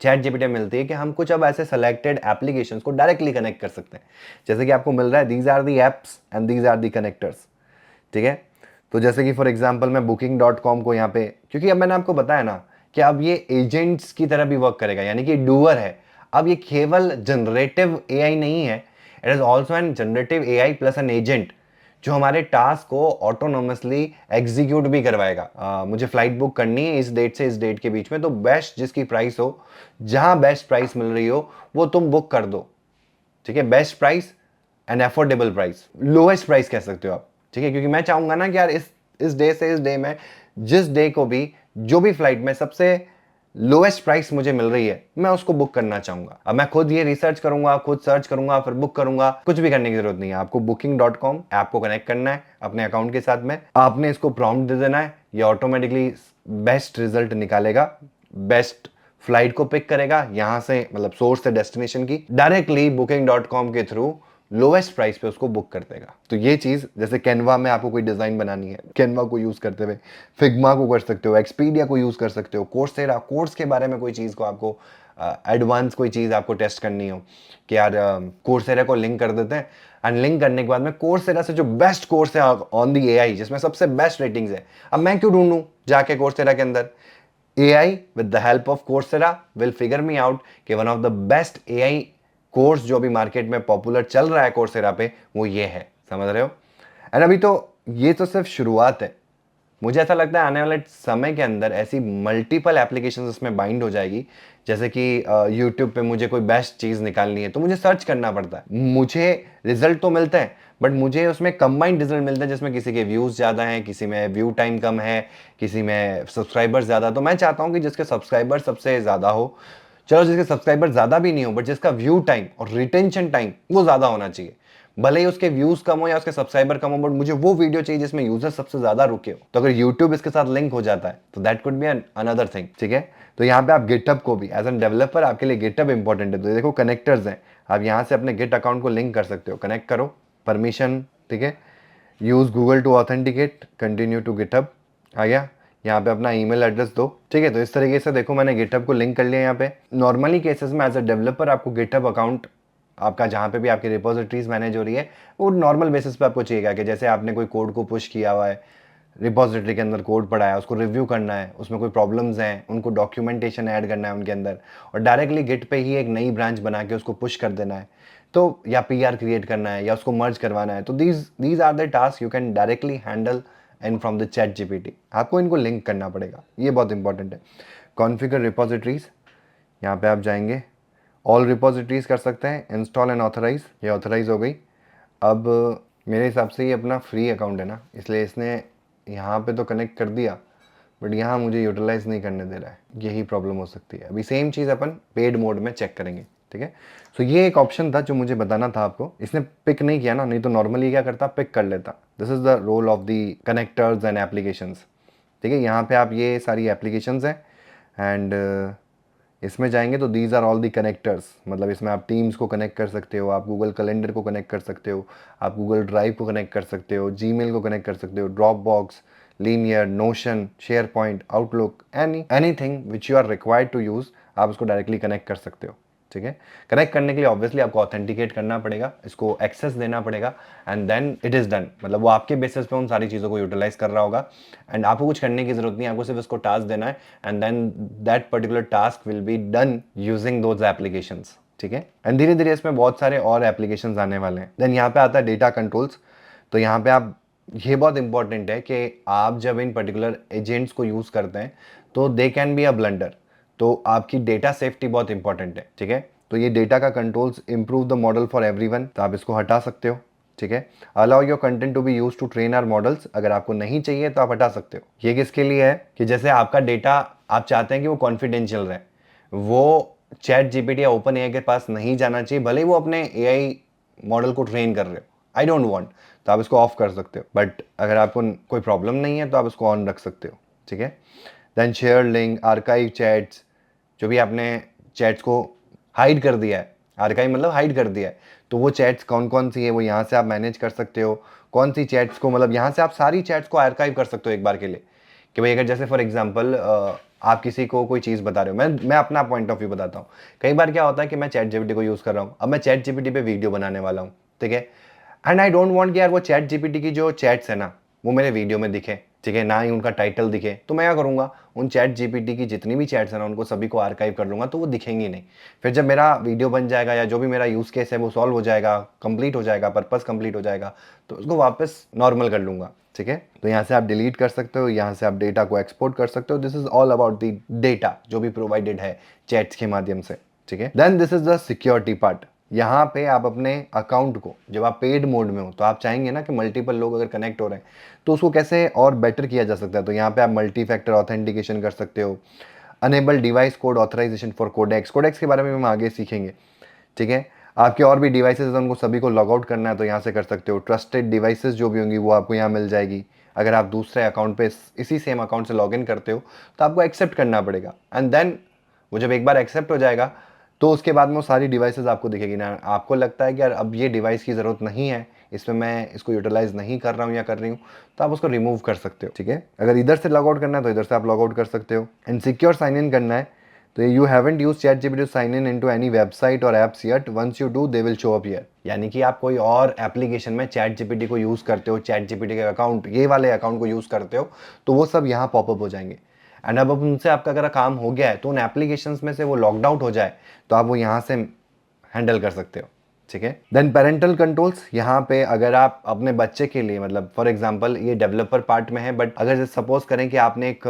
चैट जीपीटी में मिलती है कि हम कुछ अब ऐसे सेलेक्टेड एप्लीकेशंस को डायरेक्टली कनेक्ट कर सकते हैं। जैसे कि आपको मिल रहा है these are the apps and these are the connectors, ठीक है। तो जैसे कि फॉर एग्जांपल मैं booking.com को यहाँ पे, क्योंकि अब मैंने आपको बताया ना कि अब ये एजेंट्स की तरह भी वर्क करेगा, यानी कि डूअर है। अब ये केवल जनरेटिव एआई नहीं है, it is also an generative AI plus N agent जो हमारे टास्क को ऑटोनोमसली एग्जीक्यूट भी करवाएगा। मुझे फ्लाइट बुक करनी है इस डेट से इस डेट के बीच में, तो बेस्ट जिसकी प्राइस हो, जहां बेस्ट प्राइस मिल रही हो वो तुम बुक कर दो, ठीक है। Best price and affordable price, lowest price कह सकते हो आप, ठीक है। क्योंकि मैं चाहूंगा ना कि यार इस डे से इस डे में जिस डे को भी जो भी फ्लाइट में सबसे लोएस्ट प्राइस मुझे मिल रही है मैं उसको बुक करना चाहूंगा। अब मैं खुद ये रिसर्च करूंगा, खुद सर्च करूंगा, फिर बुक करूंगा, कुछ भी करने की जरूरत नहीं है। आपको booking.com ऐप को कनेक्ट करना है अपने अकाउंट के साथ में, आपने इसको प्रॉम्प्ट दे देना है, ये ऑटोमेटिकली बेस्ट रिजल्ट निकालेगा, बेस्ट फ्लाइट को पिक करेगा यहां से, मतलब सोर्स से डेस्टिनेशन की, डायरेक्टली booking.com के थ्रू लोएस्ट प्राइस पे उसको बुक कर देगा। तो ये चीज, जैसे कैनवा में आपको कोई डिजाइन बनानी है, कैनवा को यूज करते हुए फिग्मा को कर सकते हो, एक्सपीडिया को यूज कर सकते हो, कोर्सेरा, कोर्स के बारे में कोई चीज को आपको एडवांस कोई चीज आपको टेस्ट करनी हो कि यार कोर्सेरा को लिंक कर देते हैं एंड लिंक करने के बाद में कोर्सेरा से जो बेस्ट कोर्स है ऑन दी एआई जिसमें सबसे बेस्ट रेटिंग्स है, अब मैं क्यों ढूंढूं जाके कोर्सेरा के अंदर। AI with the help of Coursera will figure me out कि one of the best AI course जो अभी मार्केट में पॉपुलर चल रहा है कोर्सेरा पे वो ये है, समझ रहे हो। एंड अभी तो ये तो सिर्फ शुरुआत है, मुझे ऐसा लगता है आने वाले समय के अंदर ऐसी मल्टीपल एप्लीकेशंस इसमें बाइंड हो जाएगी। जैसे कि यूट्यूब पे मुझे कोई बेस्ट चीज़ निकालनी है तो मुझे सर्च करना पड़ता है, मुझे रिजल्ट तो मिलते हैं बट मुझे उसमें कंबाइंड रिजल्ट मिलते हैं, जिसमें किसी के व्यूज़ ज़्यादा हैं, किसी में व्यू टाइम कम है, किसी में सब्सक्राइबर्स ज़्यादा। तो मैं चाहता हूँ कि जिसके सब्सक्राइबर सबसे ज़्यादा हो, चलो जिसके सब्सक्राइबर ज़्यादा भी नहीं हो बट जिसका व्यू टाइम और रिटेंशन टाइम वो ज़्यादा होना चाहिए। भले ही उसके व्यूज कम हो या उसके सब्सक्राइबर कम हो, बट मुझे वो वीडियो चाहिए जिसमें यूजर सबसे ज्यादा रुके हो। तो अगर यूट्यूब इसके साथ लिंक हो जाता है तो that could be another thing, ठीक है। तो यहाँ पे आप गिटहब को भी, एज एन डेवलपर आपके लिए गिटहब इंपॉर्टेंट है। तो देखो कनेक्टर्स हैं, आप यहाँ से अपने गिट अकाउंट को लिंक कर सकते हो, कनेक्ट करो, परमिशन, ठीक है। Use Google to authenticate, continue to GitHub, आ गया। यहाँ पे अपना ईमेल एड्रेस दो, ठीक है। तो इस तरीके से देखो मैंने गिटहब को लिंक कर लिया। यहाँ पे नॉर्मली केसेस में एज अ डेवलपर आपको गिटहब अकाउंट आपका जहाँ पे भी आपकी रिपोजिटरीज मैनेज हो रही है वो नॉर्मल बेसिस पे आपको चाहिएगा कि जैसे आपने कोई कोड को पुश किया हुआ है, रिपोजिटरी के अंदर कोड पड़ा है, उसको रिव्यू करना है, उसमें कोई प्रॉब्लम्स हैं उनको डॉक्यूमेंटेशन ऐड करना है उनके अंदर, और डायरेक्टली गिट पे ही एक नई ब्रांच बना के उसको पुश कर देना है, तो या पीआर क्रिएट करना है या उसको मर्ज करवाना है। तो these are the task you can directly handle and from the chat GPT. आपको इनको लिंक करना पड़ेगा, ये बहुत इंपॉर्टेंट है। कॉन्फ़िगर रिपोजिटरीज, यहाँ पे आप जाएंगे, ऑल रिपोजिटरीज कर सकते हैं, इंस्टॉल एंड ऑथराइज, ये ऑथराइज हो गई। अब मेरे हिसाब से ये अपना फ्री अकाउंट है ना, इसलिए इसने यहाँ पे तो कनेक्ट कर दिया बट यहाँ मुझे यूटिलाइज नहीं करने दे रहा है, यही प्रॉब्लम हो सकती है। अभी सेम चीज़ अपन पेड मोड में चेक करेंगे, ठीक है। सो ये एक ऑप्शन था जो मुझे बताना था आपको, इसने पिक नहीं किया ना, नहीं तो नॉर्मली क्या करता, पिक कर लेता। This is the role of the connectors and applications, ठीक है। यहाँ पे आप ये सारी एप्लीकेशंस हैं एंड इसमें जाएंगे तो these are all the connectors, मतलब इसमें आप टीम्स को कनेक्ट कर सकते हो, आप गूगल कैलेंडर को कनेक्ट कर सकते हो, आप गूगल ड्राइव को कनेक्ट कर सकते हो, जीमेल को कनेक्ट कर सकते हो, Dropbox, Linear, Notion, SharePoint, Outlook, anything which you are required to use, आप उसको डायरेक्टली कनेक्ट कर सकते हो, ठीक है। कनेक्ट करने के लिए ऑब्वियसली आपको ऑथेंटिकेट करना पड़ेगा, इसको एक्सेस देना पड़ेगा and then it is done. मतलब वो आपके बेसिस पे उन सारी चीज़ों को यूटिलाइज कर रहा होगा एंड आपको कुछ करने की जरूरत नहीं, आपको सिर्फ इसको टास्क देना है and then that particular task will be done using those applications, ठीक है। एंड धीरे धीरे इसमें बहुत सारे और एप्लीकेशंस आने वाले हैं। देन यहाँ पे आता है डेटा कंट्रोल्स। तो यहाँ पे आप, ये बहुत इंपॉर्टेंट है कि आप जब इन पर्टिकुलर एजेंट्स को यूज़ करते हैं तो they can be a blunder, तो आपकी डेटा सेफ्टी बहुत इंपॉर्टेंट है, ठीक है। तो ये डेटा का controls improve the model for everyone, तो आप इसको हटा सकते हो, ठीक है। Allow your content to be use to train our models, अगर आपको नहीं चाहिए तो आप हटा सकते हो। ये किसके लिए है कि जैसे आपका डेटा आप चाहते हैं कि वो कॉन्फिडेंशियल रहे, वो चैट जीपीटी या ओपन एआई के पास नहीं जाना चाहिए, भले ही वो अपने एआई मॉडल को ट्रेन कर रहे हो, आई डोंट वांट, तो आप इसको ऑफ कर सकते हो। बट अगर आपको कोई प्रॉब्लम नहीं है तो आप इसको ऑन रख सकते हो, ठीक है। Then share link, archive chats, जो भी आपने चैट्स को हाइड कर दिया है, आर्काइव मतलब हाइड कर दिया है, तो वो चैट्स कौन कौन सी है वो यहाँ से आप मैनेज कर सकते हो। कौन सी चैट्स को, मतलब यहाँ से आप सारी चैट्स को आर्काइव कर सकते हो एक बार के लिए, कि भाई अगर जैसे फॉर एग्जांपल आप किसी को कोई चीज़ बता रहे हो, मैं अपना पॉइंट ऑफ व्यू बताता हूँ। कई बार क्या होता है कि मैं चैट जीपीटी को यूज़ कर रहा हूँ, अब मैं चैट जीपीटी पे वीडियो बनाने वाला हूँ, ठीक है। एंड आई डोंट वांट कि यार वो चैट जीपीटी की जो चैट्स है ना वो मेरे वीडियो में दिखे, ठीक है, ना ही उनका टाइटल दिखे, तो मैं क्या करूँगा, उन चैट जीपीटी की जितनी भी चैट्स है ना उनको सभी को आर्काइव कर लूँगा, तो वो दिखेंगी नहीं। फिर जब मेरा वीडियो बन जाएगा या जो भी मेरा यूज़ केस है वो सॉल्व हो जाएगा, कंप्लीट हो जाएगा, पर्पस कंप्लीट हो जाएगा, तो उसको वापस नॉर्मल कर लूँगा, ठीक है। तो यहाँ से आप डिलीट कर सकते हो, यहाँ से आप डेटा को एक्सपोर्ट कर सकते हो। This is all about the data जो भी प्रोवाइडेड है चैट्स के माध्यम से, ठीक है। Then this is the security part. यहाँ पे आप अपने अकाउंट को, जब आप पेड मोड में हो तो आप चाहेंगे ना कि मल्टीपल लोग अगर कनेक्ट हो रहे हैं तो उसको कैसे और बेटर किया जा सकता है। तो यहाँ पे आप मल्टी फैक्टर ऑथेंटिकेशन कर सकते हो, enable device code authorization for Codex, Codex के बारे में हम आगे सीखेंगे, ठीक है। आपके और भी डिवाइसेस हैं उनको सभी को लॉग आउट करना है तो यहाँ से कर सकते हो। ट्रस्टेड डिवाइसेस जो भी होंगी वो आपको यहाँ मिल जाएगी। अगर आप दूसरे अकाउंट पे इसी सेम अकाउंट से लॉगिन करते हो तो आपको एक्सेप्ट करना पड़ेगा एंड देन वो जब एक बार एक्सेप्ट हो जाएगा तो उसके बाद में वो सारी डिवाइसेस आपको दिखेगी ना। आपको लगता है कि यार अब ये डिवाइस की ज़रूरत नहीं है, इसमें मैं इसको यूटिलाइज नहीं कर रहा हूँ या कर रही हूँ, तो आप उसको रिमूव कर सकते हो, ठीक है। अगर इधर से लॉग आउट करना है तो इधर से आप लॉग आउट कर सकते हो। एंड सिक्योर साइन इन करना है तो you haven't use chat GPT to sign in into any website और apps yet, once you do they will show up here. यानी कि आप कोई और एप्लीकेशन में चैट जीपीटी को यूज़ करते हो, चैट जीपीटी के अकाउंट, ये वाले अकाउंट को यूज़ करते हो, तो वो सब यहाँ पॉपअप हो जाएंगे। एंड अब उनसे आपका अगर काम हो गया है तो उन एप्लीकेशंस में से वो लॉकड आउट हो जाए तो आप वो यहाँ से हैंडल कर सकते हो, ठीक है। देन पेरेंटल कंट्रोल्स, यहाँ पे अगर आप अपने बच्चे के लिए, मतलब फॉर एग्जांपल ये डेवलपर पार्ट में है, बट अगर सपोज करें कि आपने एक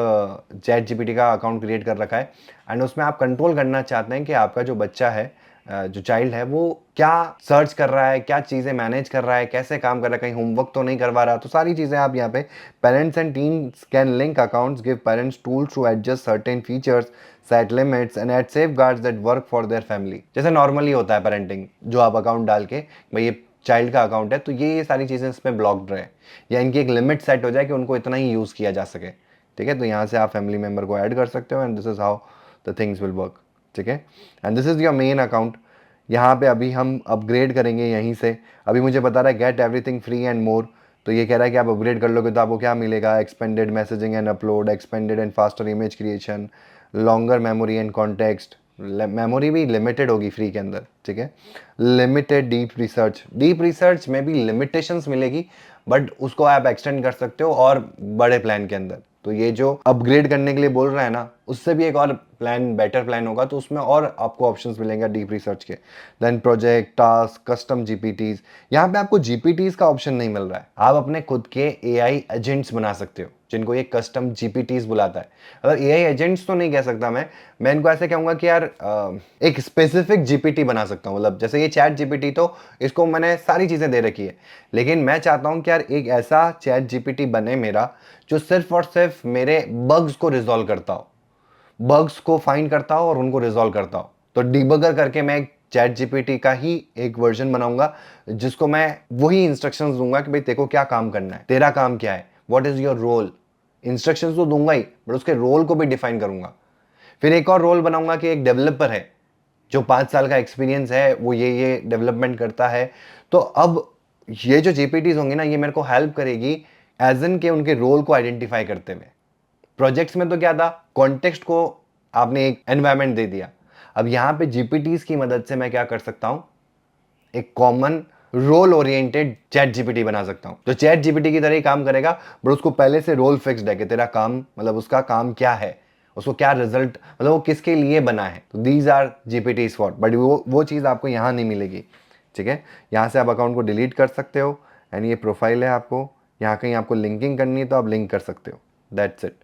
चैट जीपीटी का अकाउंट क्रिएट कर रखा है एंड उसमें आप कंट्रोल करना चाहते हैं कि आपका जो बच्चा है, जो चाइल्ड है, वो क्या सर्च कर रहा है, क्या चीज़ें मैनेज कर रहा है, कैसे काम कर रहा है, कहीं होमवर्क तो नहीं करवा रहा, तो सारी चीज़ें आप यहाँ पे parents and teams can link accounts, give parents tools to adjust certain features, set limits and add safeguards that work for their family. जैसे नॉर्मली होता है पेरेंटिंग, जो आप अकाउंट डाल के भाई ये चाइल्ड का अकाउंट है तो ये सारी चीज़ें इसमें ब्लॉक्ड रहे या इनकी एक लिमिट सेट हो जाए कि उनको इतना ही यूज़ किया जा सके, ठीक है। तो यहाँ से आप फैमिली मेम्बर को ऐड कर सकते हो and this is how the things will work, ठीक है। And this is your main account. यहाँ पे अभी हम अपग्रेड करेंगे यहीं से। अभी मुझे बता रहा है get everything free and more, तो ये कह रहा है कि आप अपग्रेड कर लोगे तो आपको क्या मिलेगा, expanded messaging and upload, expanded and faster image creation, longer memory and context, memory भी लिमिटेड होगी फ्री के अंदर, ठीक है। लिमिटेड डीप रिसर्च में भी लिमिटेशंस मिलेगी बट उसको आप एक्सटेंड कर सकते हो और बड़े प्लान के अंदर। तो ये जो अपग्रेड करने के लिए बोल रहा है ना, उससे भी एक और प्लान, बेटर प्लान होगा, तो उसमें और आपको ऑप्शंस मिलेंगे डीप रिसर्च के। देन प्रोजेक्ट, टास्क, कस्टम जीपीटीज, यहाँ पे आपको जीपीटीज का ऑप्शन नहीं मिल रहा है। आप अपने खुद के एआई एजेंट्स बना सकते हो, जिनको ये कस्टम जीपीटीज बुलाता है। मतलब एआई एजेंट्स तो नहीं कह सकता मैं इनको ऐसे कहूँगा कि यार एक स्पेसिफिक जीपीटी बना सकता हूँ। मतलब जैसे ये चैट जीपीटी, तो इसको मैंने सारी चीज़ें दे रखी है, लेकिन मैं चाहता हूँ कि यार एक ऐसा चैट जीपीटी बने मेरा जो सिर्फ और सिर्फ मेरे बग्स को रिजॉल्व करता हो, बग्स को फाइंड करता हो और उनको रिजॉल्व करता हो। तो डिबगर करके मैं एक चैट जीपीटी का ही एक वर्जन बनाऊंगा जिसको मैं वही इंस्ट्रक्शंस दूंगा कि भाई तेरे को क्या काम करना है, तेरा काम क्या है, what is your role. Instructions तो दूंगा ही, बट उसके रोल को भी डिफाइन करूंगा। फिर एक और रोल बनाऊंगा कि एक डेवलपर है जो 5 साल का एक्सपीरियंस है, वो ये डेवलपमेंट करता है। तो अब ये जो जीपीटीज होंगी ना, ये मेरे को हेल्प करेगी एज एन के उनके रोल को आइडेंटिफाई करते हुए। प्रोजेक्ट्स में तो क्या था, कॉन्टेक्स्ट को आपने एक एनवायरनमेंट दे दिया। अब यहां पे जीपीटीज की मदद से मैं क्या कर सकता हूं, एक common role oriented ChatGPT बना सकता हूं, जो चैट जीपीटी की तरह ही काम करेगा, बट उसको पहले से रोल फिक्स्ड है कि तेरा काम, मतलब उसका काम क्या है, उसको क्या रिजल्ट, मतलब वो किसके लिए बना है। तो these are GPT for, but वो चीज़ आपको यहाँ नहीं मिलेगी। ठीक है, यहाँ से आप अकाउंट को डिलीट कर सकते हो, एंड ये प्रोफाइल है, आपको यहाँ कहीं आपको लिंकिंग करनी है तो आप लिंक कर सकते हो। That's it,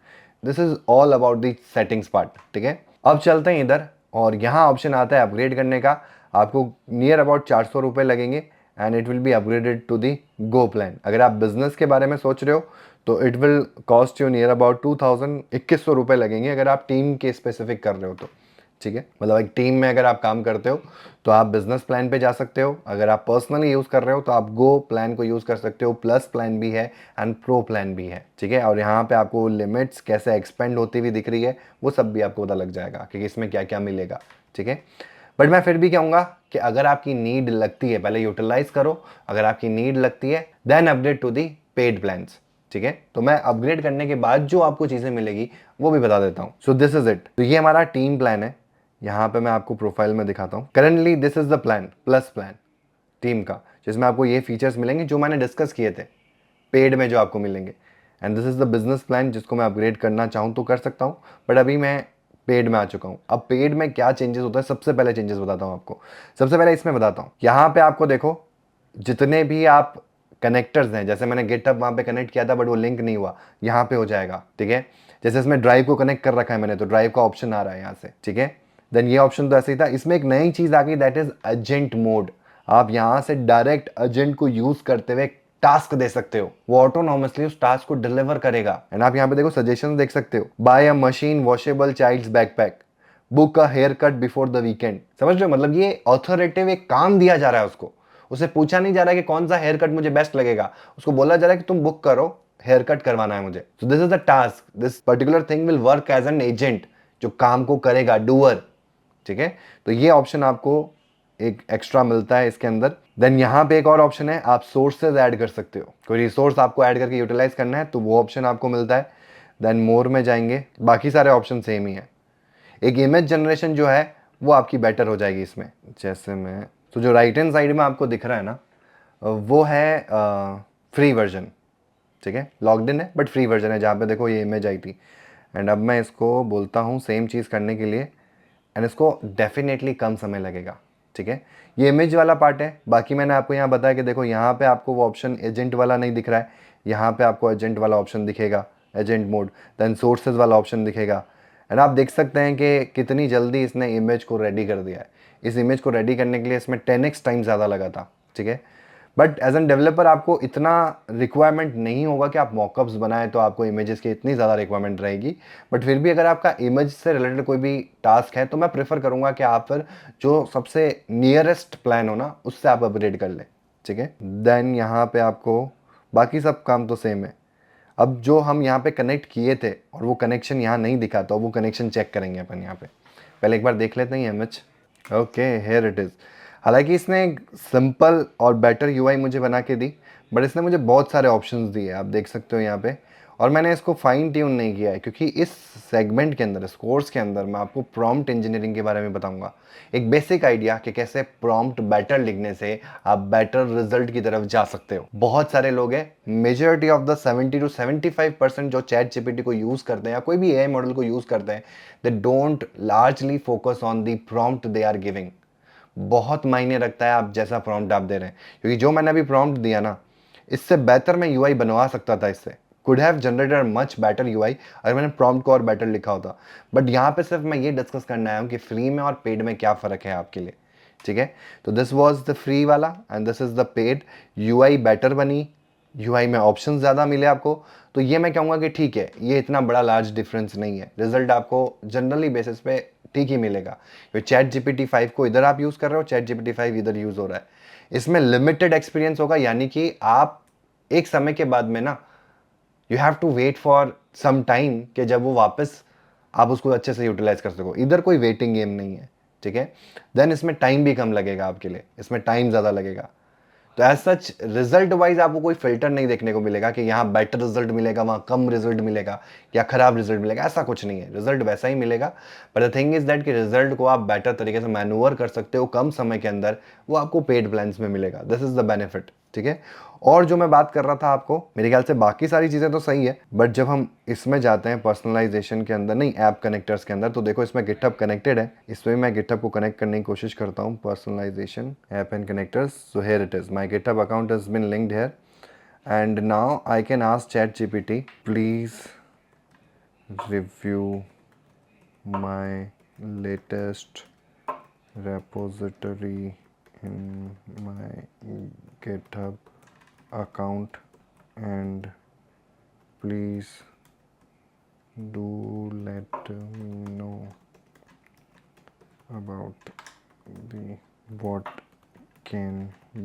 this is all about the settings part. ठीक है, अब चलते हैं इधर, और यहाँ ऑप्शन आता है अपग्रेड करने का। आपको नियर अबाउट 400 रुपये लगेंगे, and it will be upgraded to the Go plan. अगर आप बिजनेस के बारे में सोच रहे हो तो it will cost you near about 2100 रुपये लगेंगे, अगर आप टीम के स्पेसिफिक कर रहे हो तो। ठीक है, मतलब एक टीम में अगर आप काम करते हो तो आप बिजनेस प्लान पे जा सकते हो। अगर आप पर्सनली यूज़ कर रहे हो तो आप गो प्लान को यूज़ कर सकते हो। प्लस प्लान भी है एंड प्रो प्लान भी है। ठीक है, और यहाँ पे आपको लिमिट्स कैसे एक्सपेंड होती हुई दिख रही है, वो सब भी आपको पता लग जाएगा कि इसमें क्या क्या मिलेगा। ठीक है, बट मैं फिर भी कहूँगा कि अगर आपकी नीड लगती है, पहले यूटिलाइज करो। अगर आपकी नीड लगती है then update to the paid plans. ठीक है, तो मैं अपग्रेड करने के बाद जो आपको चीज़ें मिलेगी वो भी बता देता हूँ। सो दिस इज इट। तो ये हमारा टीम प्लान है। यहाँ पे मैं आपको प्रोफाइल में दिखाता हूँ। Currently this is the plan, plus plan team का, जिसमें आपको ये फीचर्स मिलेंगे जो मैंने डिस्कस किए थे पेड में जो आपको मिलेंगे। And this is the business plan, जिसको मैं अपग्रेड करना चाहूँ तो कर सकता हूँ, बट अभी मैं पेड में आ चुका हूँ। अब पेड में क्या चेंजेस होता है, सबसे पहले चेंजेस बताता हूँ आपको। सबसे पहले इसमें बताता हूँ, यहाँ पे आपको देखो जितने भी आप कनेक्टर्स हैं, जैसे मैंने गिटहब वहाँ पे कनेक्ट किया था बट वो लिंक नहीं हुआ, यहाँ पे हो जाएगा। ठीक है, जैसे इसमें ड्राइव को कनेक्ट कर रखा है मैंने, तो ड्राइव का ऑप्शन आ रहा है यहाँ से। ठीक है, देन ये ऑप्शन तो ऐसे ही था। इसमें एक नई चीज़ आ गई, दैट इज एजेंट मोड। आप यहाँ से डायरेक्ट एजेंट को यूज करते हुए टास्क दे सकते हो, वो ऑटोनॉमसली उस टास्क को डिलीवर करेगा। एंड आप यहाँ पे देखो सजेशन देख सकते हो, buy a machine washable child's backpack, book a haircut before the weekend. समझ रहे हो, मतलब ये ऑथोरेटिव एक काम दिया जा रहा है उसको। उसे पूछा नहीं जा रहा है कि कौन सा हेयर कट मुझे बेस्ट लगेगा, उसको बोला जा रहा है कि तुम बुक करो, हेयर कट करवाना है मुझे। So this is the task, this particular thing will work as an agent, जो काम को करेगा, डूअर। ठीक है, तो ये ऑप्शन आपको एक एक्स्ट्रा मिलता है इसके अंदर। देन यहाँ पे एक और ऑप्शन है, आप सोर्सेज ऐड कर सकते हो। कोई रिसोर्स आपको ऐड करके यूटिलाइज करना है तो वो ऑप्शन आपको मिलता है। देन मोर में जाएंगे, बाकी सारे ऑप्शन सेम ही है। एक इमेज जनरेशन जो है वो आपकी बेटर हो जाएगी इसमें। जैसे मैं तो जो राइट हैंड साइड में आपको दिख रहा है ना, वो है फ्री वर्जन। ठीक है, लॉग्ड इन है बट फ्री वर्जन है, जहाँ पे देखो ये इमेज आई थी। एंड अब मैं इसको बोलता हूँ सेम चीज़ करने के लिए, एंड इसको डेफिनेटली कम समय लगेगा। ठीक है, ये इमेज वाला पार्ट है। बाकी मैंने आपको यहाँ बताया कि देखो यहाँ पे आपको वो ऑप्शन एजेंट वाला नहीं दिख रहा है, यहाँ पे आपको एजेंट वाला ऑप्शन दिखेगा, एजेंट मोड। देन सोर्सेज वाला ऑप्शन दिखेगा, एंड आप देख सकते हैं कि कितनी जल्दी इसने इमेज को रेडी कर दिया है। इस इमेज को रेडी करने के लिए इसमें 10x टाइम ज़्यादा लगा था। ठीक है, बट एज एन डेवलपर आपको इतना रिक्वायरमेंट नहीं होगा कि आप मॉकअप्स बनाएं तो आपको इमेजेस की इतनी ज़्यादा रिक्वायरमेंट रहेगी। बट फिर भी अगर आपका इमेज से रिलेटेड कोई भी टास्क है तो मैं प्रेफर करूंगा कि आप फिर जो सबसे नियरेस्ट प्लान हो ना, उससे आप अपग्रेड कर लें। ठीक है, देन यहाँ पे आपको बाकी सब काम तो सेम है। अब जो हम यहाँ पे कनेक्ट किए थे और वो कनेक्शन यहाँ नहीं दिखा, तो वो कनेक्शन चेक करेंगे अपन यहाँ पे। पहले एक बार देख लेते हैं image. Okay, here it is. हालांकि इसने एक सिंपल और बेटर यूआई मुझे बना के दी, बट इसने मुझे बहुत सारे ऑप्शंस दिए, आप देख सकते हो यहाँ पे। और मैंने इसको फाइन ट्यून नहीं किया है, क्योंकि इस सेगमेंट के अंदर, इस कोर्स के अंदर मैं आपको प्रॉम्प्ट इंजीनियरिंग के बारे में बताऊंगा। एक बेसिक आइडिया कि कैसे प्रॉम्प्ट बेटर लिखने से आप बेटर रिजल्ट की तरफ जा सकते हो। बहुत सारे लोग हैं, मेजॉरिटी ऑफ द 70 to 75% जो चैट जीपीटी को यूज़ करते हैं या कोई भी एआई मॉडल को यूज़ करते हैं, they don't largely focus on the prompt they are giving. बहुत मायने रखता है आप जैसा प्रॉम्प्ट आप दे रहे हैं, क्योंकि जो मैंने अभी प्रॉम्प्ट दिया ना, इससे बेहतर मैं यूआई बनवा सकता था इससे could have generated much better UI अगर मैंने प्रॉम्प्ट को और बेटर लिखा होता। बट यहाँ पे सिर्फ मैं ये डिस्कस करना आया हूँ कि फ्री में और पेड में क्या फ़र्क है आपके लिए, ठीक है। तो दिस वाज द फ्री वाला and this is the paid. UI better बनी, यूआई में ऑप्शन ज़्यादा मिले आपको, तो ये मैं कहूँगा कि ठीक है, ये इतना बड़ा लार्ज डिफरेंस नहीं है। रिजल्ट आपको जनरली बेसिस पे ठीक ही मिलेगा। चैट जीपीटी 5 को इधर आप यूज़ कर रहे हो, चैट जीपीटी 5 इधर यूज़ हो रहा है। इसमें लिमिटेड एक्सपीरियंस होगा, यानी कि आप एक समय के बाद में ना you have to wait for some time कि जब वो वापस आप उसको अच्छे से यूटिलाइज कर सको। इधर कोई वेटिंग गेम नहीं है, ठीक है। देन इसमें टाइम भी कम लगेगा आपके लिए, इसमें टाइम ज़्यादा लगेगा। तो एज सच रिजल्ट वाइज आपको कोई फिल्टर नहीं देखने को मिलेगा कि यहाँ बेटर रिजल्ट मिलेगा, वहाँ कम रिजल्ट मिलेगा या खराब रिजल्ट मिलेगा, ऐसा कुछ नहीं है। रिजल्ट वैसा ही मिलेगा, but the thing is that कि रिजल्ट को आप बेटर तरीके से मैनूवर कर सकते हो कम समय के अंदर, वो आपको पेड प्लान्स में मिलेगा। दिस इज द बेनिफिट, ठीक है। और जो मैं बात कर रहा था आपको, मेरे ख्याल से बाकी सारी चीज़ें तो सही है, बट जब हम इसमें जाते हैं पर्सनलाइजेशन के अंदर, नहीं ऐप कनेक्टर्स के अंदर, तो देखो इसमें गिटहब कनेक्टेड है। इसमें मैं गिटहब को कनेक्ट करने की कोशिश करता हूँ। Personalization app and connectors, so here it is, my GitHub account has been linked here and now I can ask ChatGPT please review my latest repository in my GitHub account and please do let me know about the what can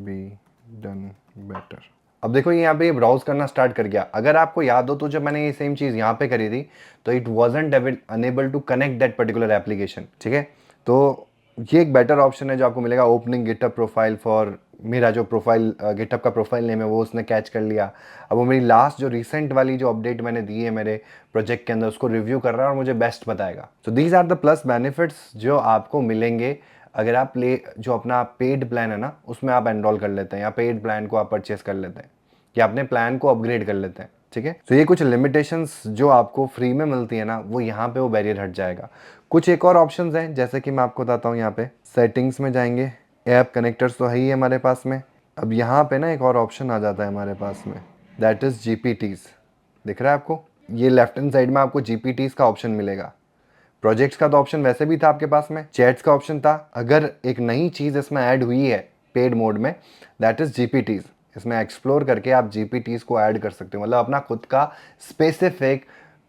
be done better। अब देखो ये यहाँ पे browse करना start कर गया। अगर आपको याद हो तो जब मैंने ये सेम चीज़ यहाँ पे करी थी तो it wasn't unable to connect that particular application, ठीक है। तो ये एक बेटर ऑप्शन है जो आपको मिलेगा, ओपनिंग गिटहब प्रोफाइल फॉर, मेरा जो प्रोफाइल गिटहब का प्रोफाइल नेम है वो उसने कैच कर लिया। अब वो मेरी लास्ट जो रिसेंट वाली जो अपडेट मैंने दी है मेरे प्रोजेक्ट के अंदर उसको रिव्यू कर रहा है और मुझे बेस्ट बताएगा। तो these are the plus benefits जो आपको मिलेंगे अगर आप जो अपना पेड प्लान है ना उसमें आप एनरोल कर लेते हैं या पेड प्लान को आप परचेस कर लेते हैं या अपने प्लान को अपग्रेड कर लेते हैं, ठीक है। तो ये कुछ लिमिटेशंस जो आपको फ्री में मिलती है ना, वो यहाँ पे वो बैरियर हट जाएगा। कुछ एक और ऑप्शंस हैं, जैसे कि मैं आपको बताता हूँ। यहाँ पे सेटिंग्स में जाएंगे, ऐप कनेक्टर्स तो है ही हमारे पास में। अब यहाँ पे ना एक और ऑप्शन आ जाता है हमारे पास में, दैट इज़ जीपीटीज। दिख रहा है आपको, ये लेफ्ट हैंड साइड में आपको जीपीटीज का ऑप्शन मिलेगा। प्रोजेक्ट्स का तो ऑप्शन वैसे भी था आपके पास में, चैट्स का ऑप्शन था। अगर एक नई चीज़ इसमें ऐड हुई है पेड मोड में, दैट इज़ जीपीटीज। इसमें एक्सप्लोर करके आप जीपीटीज को ऐड कर सकते हो, मतलब अपना खुद का स्पेसिफिक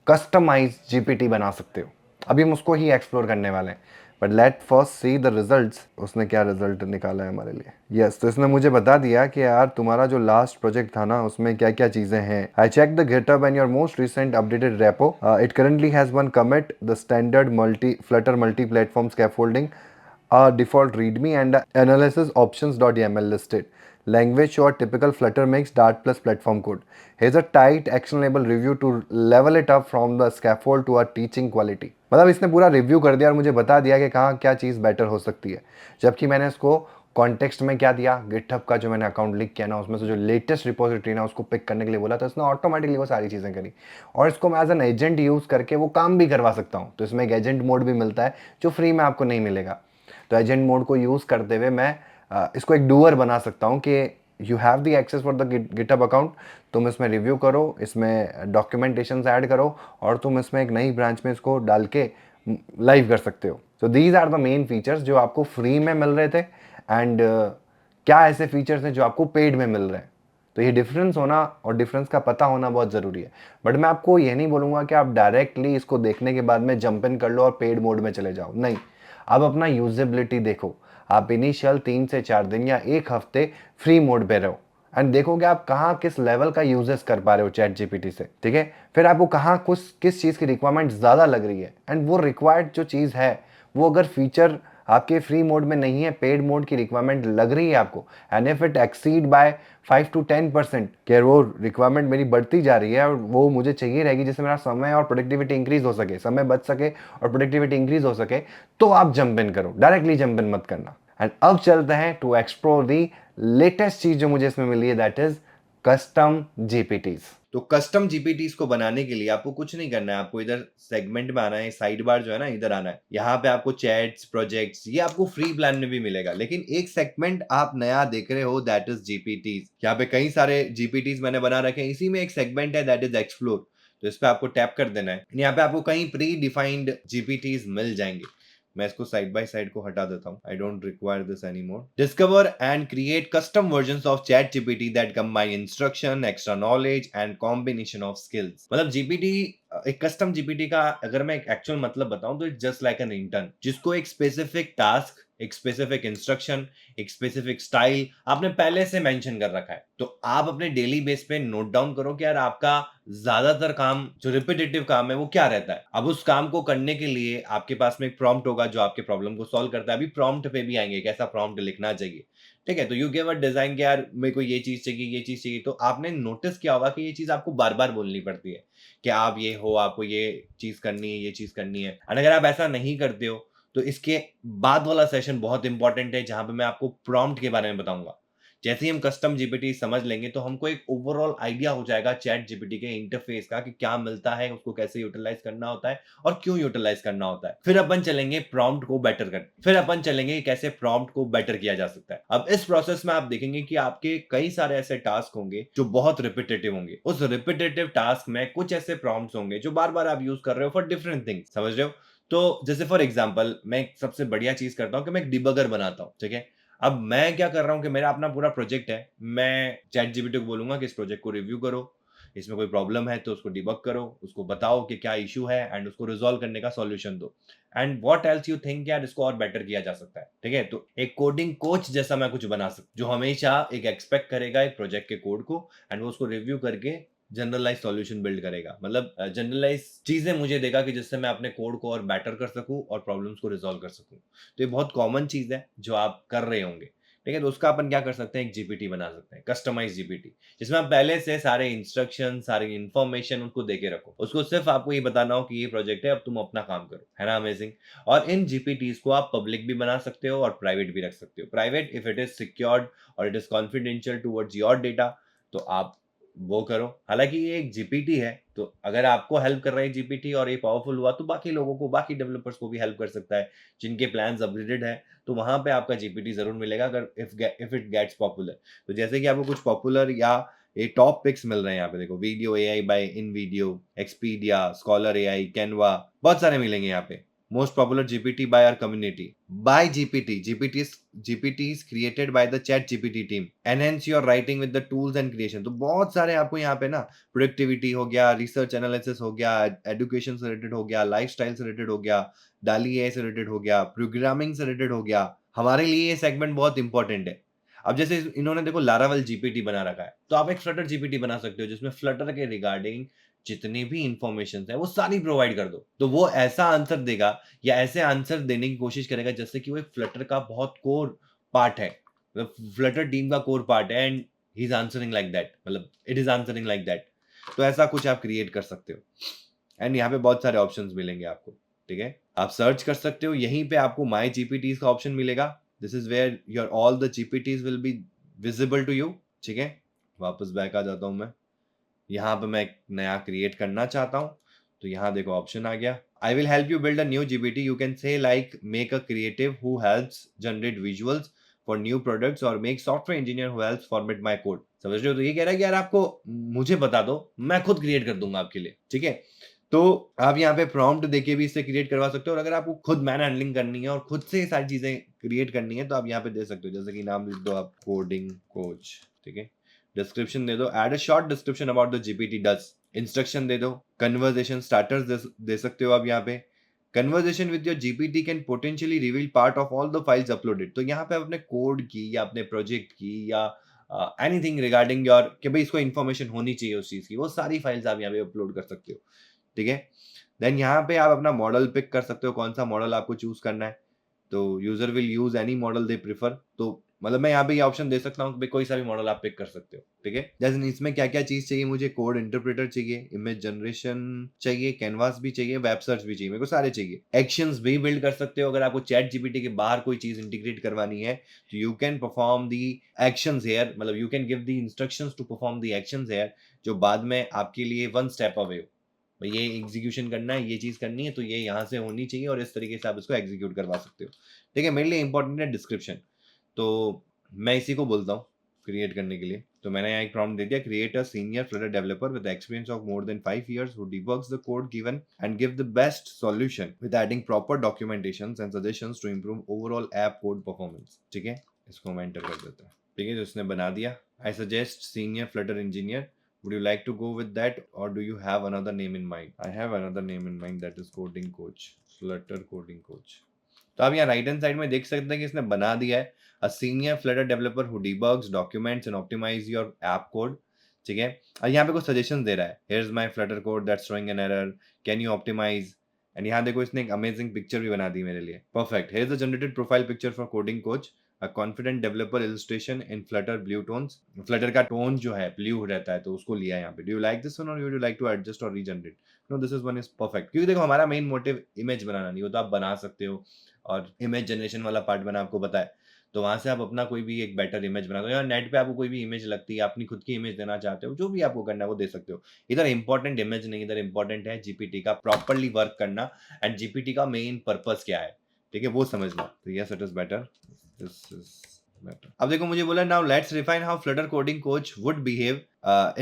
कस्टमाइज जीपीटी बना सकते हो। अभी हम उसको ही एक्सप्लोर करने वाले हैं, but let first see the results. उसने क्या रिजल्ट निकाला है हमारे लिए। यस, तो इसने मुझे बता दिया कि यार तुम्हारा जो लास्ट प्रोजेक्ट था ना उसमें क्या क्या चीज़ें हैं। I check the GitHub and your most recent updated repo, it currently has one commit, the standard Flutter multi platform scaffolding, default readme and analysis options.yml listed. Language or typical Flutter makes Dart plus platform code. Here's a tight actionable review to level it up from the scaffold to a teaching quality. मतलब इसने पूरा review कर दिया और मुझे बता दिया कि कहाँ क्या चीज़ बेटर हो सकती है। जबकि मैंने इसको कॉन्टेक्स्ट में क्या दिया, गिटहब का जो मैंने अकाउंट लिख किया ना उसमें से जो लेटेस्ट रिपोजिटरी ना उसको पिक करने के लिए बोला, तो इसने ऑटोमेटिकली वो सारी चीज़ें करी और इसको मैं एज एन एजेंट यूज़ करके वो काम भी करवा सकता हूँ। तो इसमें एक एजेंट मोड भी मिलता है जो फ्री में आपको नहीं मिलेगा। तो एजेंट मोड को यूज़ करते हुए मैं इसको एक डूअर बना सकता हूँ कि you have the access for the GitHub account, तुम इसमें रिव्यू करो, इसमें डॉक्यूमेंटेशन ऐड करो और तुम इसमें एक नई ब्रांच में इसको डाल के लाइव कर सकते हो। So these are the main features जो आपको फ्री में मिल रहे थे एंड क्या ऐसे फीचर्स हैं जो आपको पेड में मिल रहे हैं। तो ये डिफरेंस होना और डिफरेंस का पता होना बहुत ज़रूरी है। बट मैं आपको ये नहीं बोलूँगा कि आप डायरेक्टली इसको देखने के बाद में जंप इन कर लो और पेड मोड में चले जाओ, नहीं। आप अपना यूजेबिलिटी देखो, आप इनिशियल 3 से 4 दिन या एक हफ्ते फ्री मोड पे रहो एंड देखोगे आप कहाँ किस लेवल का यूजेस कर पा रहे हो चैट जीपीटी से, ठीक है। फिर आपको कहाँ किस चीज़ की रिक्वायरमेंट ज़्यादा लग रही है एंड वो रिक्वायर्ड जो चीज़ है वो अगर फीचर आपके फ्री मोड में नहीं है, पेड मोड की रिक्वायरमेंट लग रही है आपको, and if it exceed by 5 to 10% कि वो रिक्वायरमेंट मेरी बढ़ती जा रही है और वो मुझे चाहिए रहेगी जिससे मेरा समय और प्रोडक्टिविटी इंक्रीज हो सके, समय बच सके और प्रोडक्टिविटी इंक्रीज हो सके, तो आप जंप इन करो, डायरेक्टली जंप इन मत करना। एंड अब चलते हैं टू एक्सप्लोर दी लेटेस्ट चीज़ जो मुझे इसमें मिली है, दैट इज कस्टम जीपीटीज। तो कस्टम जीपीटीज को बनाने के लिए आपको कुछ नहीं करना है, आपको इधर सेगमेंट में आना है, साइड बार जो है ना इधर आना है, यहाँ पे आपको चैट्स, प्रोजेक्ट्स, ये आपको फ्री प्लान में भी मिलेगा, लेकिन एक सेगमेंट आप नया देख रहे हो, दैट इज जीपीटीज। यहाँ पे कई सारे जीपीटीज मैंने बना रखे हैं, इसी में एक सेगमेंट है दैट इज एक्सप्लोर, तो इस पे आपको टैप कर देना है। यहाँ पे आपको कई प्री डिफाइंड जीपीटीज मिल जाएंगे। मैं इसको साइड बाय साइड को हटा देता हूं, I don't require this anymore. Discover and create custom versions of chat GPT that combine instruction, extra knowledge and combination of skills. मतलब जीपीटी, एक कस्टम जीपीटी का अगर मैं एक एक्चुअल मतलब बताऊं तो it's just like an intern, जिसको एक स्पेसिफिक टास्क, एक स्पेसिफिक इंस्ट्रक्शन, एक स्पेसिफिक स्टाइल आपने पहले से मेंशन कर रखा है। तो आप अपने डेली बेस पे नोट डाउन करो कि यार आपका ज्यादातर काम, जो रिपीटेटिव काम है, वो क्या रहता है। अब उस काम को करने के लिए आपके पास में एक प्रॉम्प्ट होगा जो आपके प्रॉब्लम को सॉल्व करता है। अभी प्रॉम्प्ट पे भी आएंगे, कैसा प्रॉम्प्ट लिखना चाहिए, ठीक है। तो यू गिव अ डिजाइन कि यार मेरे को ये चीज चाहिए, ये चीज चाहिए, तो आपने नोटिस किया होगा कि ये चीज आपको बार बार बोलनी पड़ती है कि आप ये हो, आपको ये चीज करनी है, ये चीज करनी है। और अगर आप ऐसा नहीं करते हो तो इसके बाद वाला सेशन बहुत इंपॉर्टेंट है, जहां पे मैं आपको प्रॉम्प्ट के बारे में बताऊंगा। जैसे ही हम कस्टम जीपीटी समझ लेंगे तो हमको एक ओवरऑल आइडिया हो जाएगा चैट जीपीटी के इंटरफेस का कि क्या मिलता है, उसको कैसे यूटिलाइज करना होता है और क्यों यूटिलाइज करना होता है। फिर अपन चलेंगे प्रॉम्प्ट को बेटर कर, फिर अपन चलेंगे कैसे प्रॉम्प्ट को बेटर किया जा सकता है। अब इस प्रोसेस में आप देखेंगे कि आपके कई सारे ऐसे टास्क होंगे जो बहुत रिपीटेटिव होंगे। उस रिपीटेटिव टास्क में कुछ ऐसे प्रॉम्प्ट्स होंगे जो बार बार आप यूज कर रहे हो फॉर डिफरेंट थिंग्स, समझ रहे हो। तो जैसे फॉर एग्जाम्पल मैं एक सबसे बढ़िया चीज करता हूँ कि मैं एक डिबगर बनाता हूँ, ठीक है। अब मैं क्या कर रहा हूं कि मेरा अपना पूरा प्रोजेक्ट है, मैं चैट जीपीटी को बोलूंगा कि इस प्रोजेक्ट को रिव्यू करो, इसमें कोई प्रॉब्लम है तो उसको डिबग करो, उसको बताओ कि क्या इशू है एंड उसको रिजॉल्व करने का सॉल्यूशन दो, and what else you think यार इसको और बेटर किया जा सकता है, ठीक है। तो एक कोडिंग कोच जैसा मैं कुछ बना सकता, जो हमेशा एक एक्सपेक्ट करेगा एक प्रोजेक्ट के कोड को एंड वो उसको रिव्यू करके जनरलाइज सॉल्यूशन बिल्ड करेगा। मतलब जनरलाइज चीजें मुझे देगा कि जिससे मैं अपने कोड को और बेटर कर सकूं और प्रॉब्लम्स को रिजॉल्व कर सकूं। तो ये बहुत कॉमन चीज है जो आप कर रहे होंगे, ठीक है। तो उसका अपन क्या कर सकते हैं, एक जीपीटी बना सकते हैं, कस्टमाइज जीपीटी, जिसमें आप पहले से सारे इंस्ट्रक्शन, सारी इंफॉर्मेशन उनको देके रखो, उसको सिर्फ आपको ये बताना हो कि ये प्रोजेक्ट है, अब तुम अपना काम करो, है ना। अमेजिंग। और इन जीपीटीज को आप पब्लिक भी बना सकते हो और प्राइवेट भी रख सकते हो। Private if it is secured और it is confidential towards your data, तो आप वो करो। हालांकि ये एक जीपीटी है, तो अगर आपको हेल्प कर रहा है जीपीटी और ये पावरफुल हुआ तो बाकी लोगों को, बाकी डेवलपर्स को भी हेल्प कर सकता है जिनके प्लान्स अपग्रेडेड है, तो वहां पे आपका जीपीटी जरूर मिलेगा अगर इफ इट गेट्स पॉपुलर। तो जैसे कि आपको कुछ पॉपुलर या ये टॉप पिक्स मिल रहे हैं यहाँ पे, देखो video AI by InVideo, Expedia, Scholar AI, Canva, बहुत सारे मिलेंगे यहाँ पे। Most popular GPT by our community, by GPT, GPTs created by the chat GPT team, enhance your writing with the tools and creation। तो बहुत सारे आपको यहाँ पे ना, प्रोडक्टिविटी हो गया, रिसर्च एनालिसिस हो गया, एजुकेशन से रिलेटेड हो गया, लाइफस्टाइल से रिलेटेड हो गया, डाली एआई से रिलेटेड हो गया, प्रोग्रामिंग से रिलेटेड हो गया। हमारे लिए ये सेगमेंट बहुत इंपॉर्टेंट है। अब जैसे इन्होंने देखो लारावेल जीपीटी बना रखा है, तो आप एक फ्लटर जीपीटी बना सकते हो जिसमें फ्लटर के रिगार्डिंग जितनी भी इंफॉर्मेशन है वो सारी प्रोवाइड कर दो, तो वो ऐसा आंसर देगा या ऐसे आंसर देने की कोशिश करेगा जैसे कि वो एक फ्लटर का बहुत कोर पार्ट है, मतलब फ्लटर टीम का कोर पार्ट है and he is answering like that, मतलब it is answering like that. तो ऐसा कुछ आप क्रिएट कर सकते हो एंड यहाँ पे बहुत सारे ऑप्शंस मिलेंगे आपको, ठीक है। आप सर्च कर सकते हो, यहीं पे आपको माई जीपीटीज का ऑप्शन मिलेगा। This is where your all the GPTs will be visible to you, ठीक है। वापस बैक आ जाता हूं मैं, यहाँ पे मैं एक नया क्रिएट करना चाहता हूँ, तो यहाँ देखो ऑप्शन आ गया, I will help you build a new GPT, you can say like make a creative who helps generate visuals for new products और make software engineer who helps format my code. समझ रहे हो। तो ये कह रहा है कि यार आपको मुझे बता दो, मैं खुद क्रिएट कर दूंगा आपके लिए, ठीक है। तो आप यहाँ पे प्रॉम्प्ट देके भी इससे क्रिएट करवा सकते हो और अगर आपको खुद मैन हैंडलिंग करनी है और खुद से ये सारी चीजें क्रिएट करनी है तो आप यहाँ पे दे सकते हो, जैसे कि नाम लिख दो आप कोडिंग कोच, ठीक है। डिस्क्रिप्शन दे दो, add a short description about the GPT does, instruction दे दो, कन्वर्सेशन स्टार्टर्स दे सकते हो आप यहाँ पे। Conversation with your GPT can potentially reveal part of all the files uploaded, तो यहाँ पे अपने कोड की या अपने प्रोजेक्ट की या एनीथिंग रिगार्डिंग योर, कि भाई इसको इन्फॉर्मेशन होनी चाहिए उस चीज की, वो सारी फाइल्स आप यहाँ पे अपलोड कर सकते हो, ठीक है। देन यहाँ पे आप अपना मॉडल पिक कर सकते हो, कौन सा मॉडल आपको चूज करना है। तो user will use any model they prefer, तो मतलब मैं यहाँ पे ये ऑप्शन दे सकता हूँ कि भाई कोई सा भी मॉडल आप पिक कर सकते हो, ठीक है। जैसे इसमें क्या क्या चीज चाहिए, मुझे कोड इंटरप्रेटर चाहिए, इमेज जनरेशन चाहिए, कैनवास भी चाहिए, वेब सर्च भी चाहिए, मेरे को सारे चाहिए। एक्शंस भी बिल्ड कर सकते हो, अगर आपको चैट जीपीटी के बाहर कोई चीज इंटीग्रेट करवानी है तो you can perform the actions here, मतलब you can give the instructions to perform the actions here, जो बाद में आपके लिए वन स्टेप अवे हो। भाई ये एग्जीक्यूशन करना है, ये चीज करनी है, तो ये यहाँ से होनी चाहिए और इस तरीके से आप इसको एग्जीक्यूट करवा सकते हो, ठीक है। मेरे लिए इंपॉर्टेंट है डिस्क्रिप्शन, तो मैं इसी को बोलता हूँ क्रिएट करने के लिए। तो मैंने यहाँ एक प्रॉम्प्ट दे दिया, create a senior Flutter developer with experience of more than 5 years who debugs the code given and give the best solution with adding proper documentations and suggestions to improve overall app code performance, ठीक है। इसको हम enter कर देते हैं, ठीक है। तो इसने बना दिया, I suggest senior Flutter engineer, would you like to go with that or do you have another name in mind? I have another name in mind, that is coding coach, flutter coding coach। तो आप यहाँ right hand side में देख सकते हैं कि इसने बना दिया है a senior Flutter developer who debugs, documents and optimize your app code, ठीक है। और यहाँ पे कुछ सजेशन दे रहा है, here's my Flutter code that's throwing an error, can you optimize? And यहाँ देखो इसने एक अमेजिंग पिक्चर भी बना दी मेरे लिए, perfect. here's the generated profile picture for coding coach, a confident developer illustration in Flutter blue tones। Flutter का tone जो है ब्लू रहता है, तो उसको लिया यहाँ पे। do you like this one or would you like to adjust or regenerate? no, this is one is perfect, क्योंकि देखो हमारा मेन मोटिव इमेज बनाना नहीं हो, तो आप बना सकते हो, और इमेज जनरेशन वाला पार्ट मैंने आपको बताया, तो वहां से आप अपना कोई भी एक बेटर इमेज बना दो, या नेट पे आपको कोई भी इमेज लगती है, अपनी खुद की इमेज देना चाहते हो, जो भी आपको करना है वो दे सकते हो। इधर इंपॉर्टेंट इमेज नहीं, इधर इंपॉर्टेंट है जीपीटी का प्रॉपरली वर्क करना, एंड जीपीटी का मेन पर्पस क्या है, ठीक है, वो समझना। तो yes it is better, this is better। अब देखो मुझे बोला, now let's refine how Flutter coding coach would behave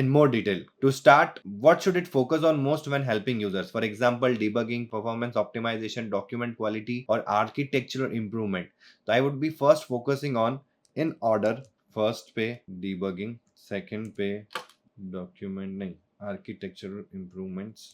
in more detail। To start, what should it focus on most when helping users? For example, debugging, performance optimization, document quality, or architectural improvement। So I would be first focusing on, in order, first पे debugging, second पे document नहीं, architectural improvements,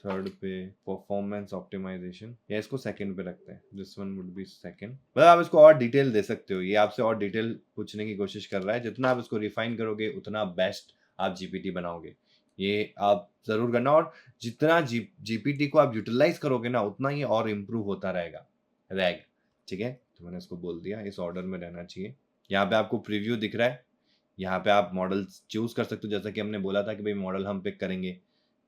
third पे performance optimisation, या इसको second पे रखते हैं, this one would B second. मतलब आप इसको और डिटेल दे सकते हो, ये आपसे और डिटेल पूछने की कोशिश कर रहा है, जितना आप इसको रिफाइन करोगे उतना बेस्ट आप जीपीटी बनाओगे, ये आप जरूर करना। और जितना जीपीटी को आप यूटिलाइज करोगे ना, उतना ये और इम्प्रूव होता रहेगा, रैग, ठीक है। तो मैंने इसको बोल दिया इस ऑर्डर में रहना चाहिए। यहाँ पे आपको प्रीव्यू दिख रहा है, यहाँ पे आप मॉडल चूज कर सकते हो, जैसा कि हमने बोला था कि भाई मॉडल हम पिक करेंगे,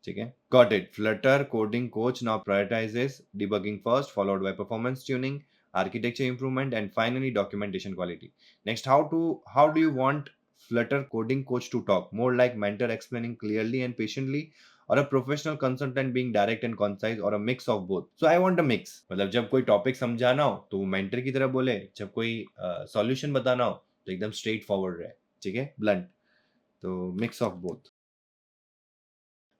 ठीक है। Got it। Flutter coding coach now prioritizes debugging first, followed by performance tuning, architecture improvement, and finally documentation quality। Next, how do you want Flutter coding coach to talk? More like mentor explaining clearly and patiently, or a professional consultant being direct and concise, or a mix of both? So I want a mix। मतलब जब कोई topic समझाना हो तो वो mentor की तरह बोले, जब कोई सॉल्यूशन बताना हो तो एकदम स्ट्रेट फॉरवर्ड रहे, ठीक है, ब्लंट। तो मिक्स ऑफ बोथ।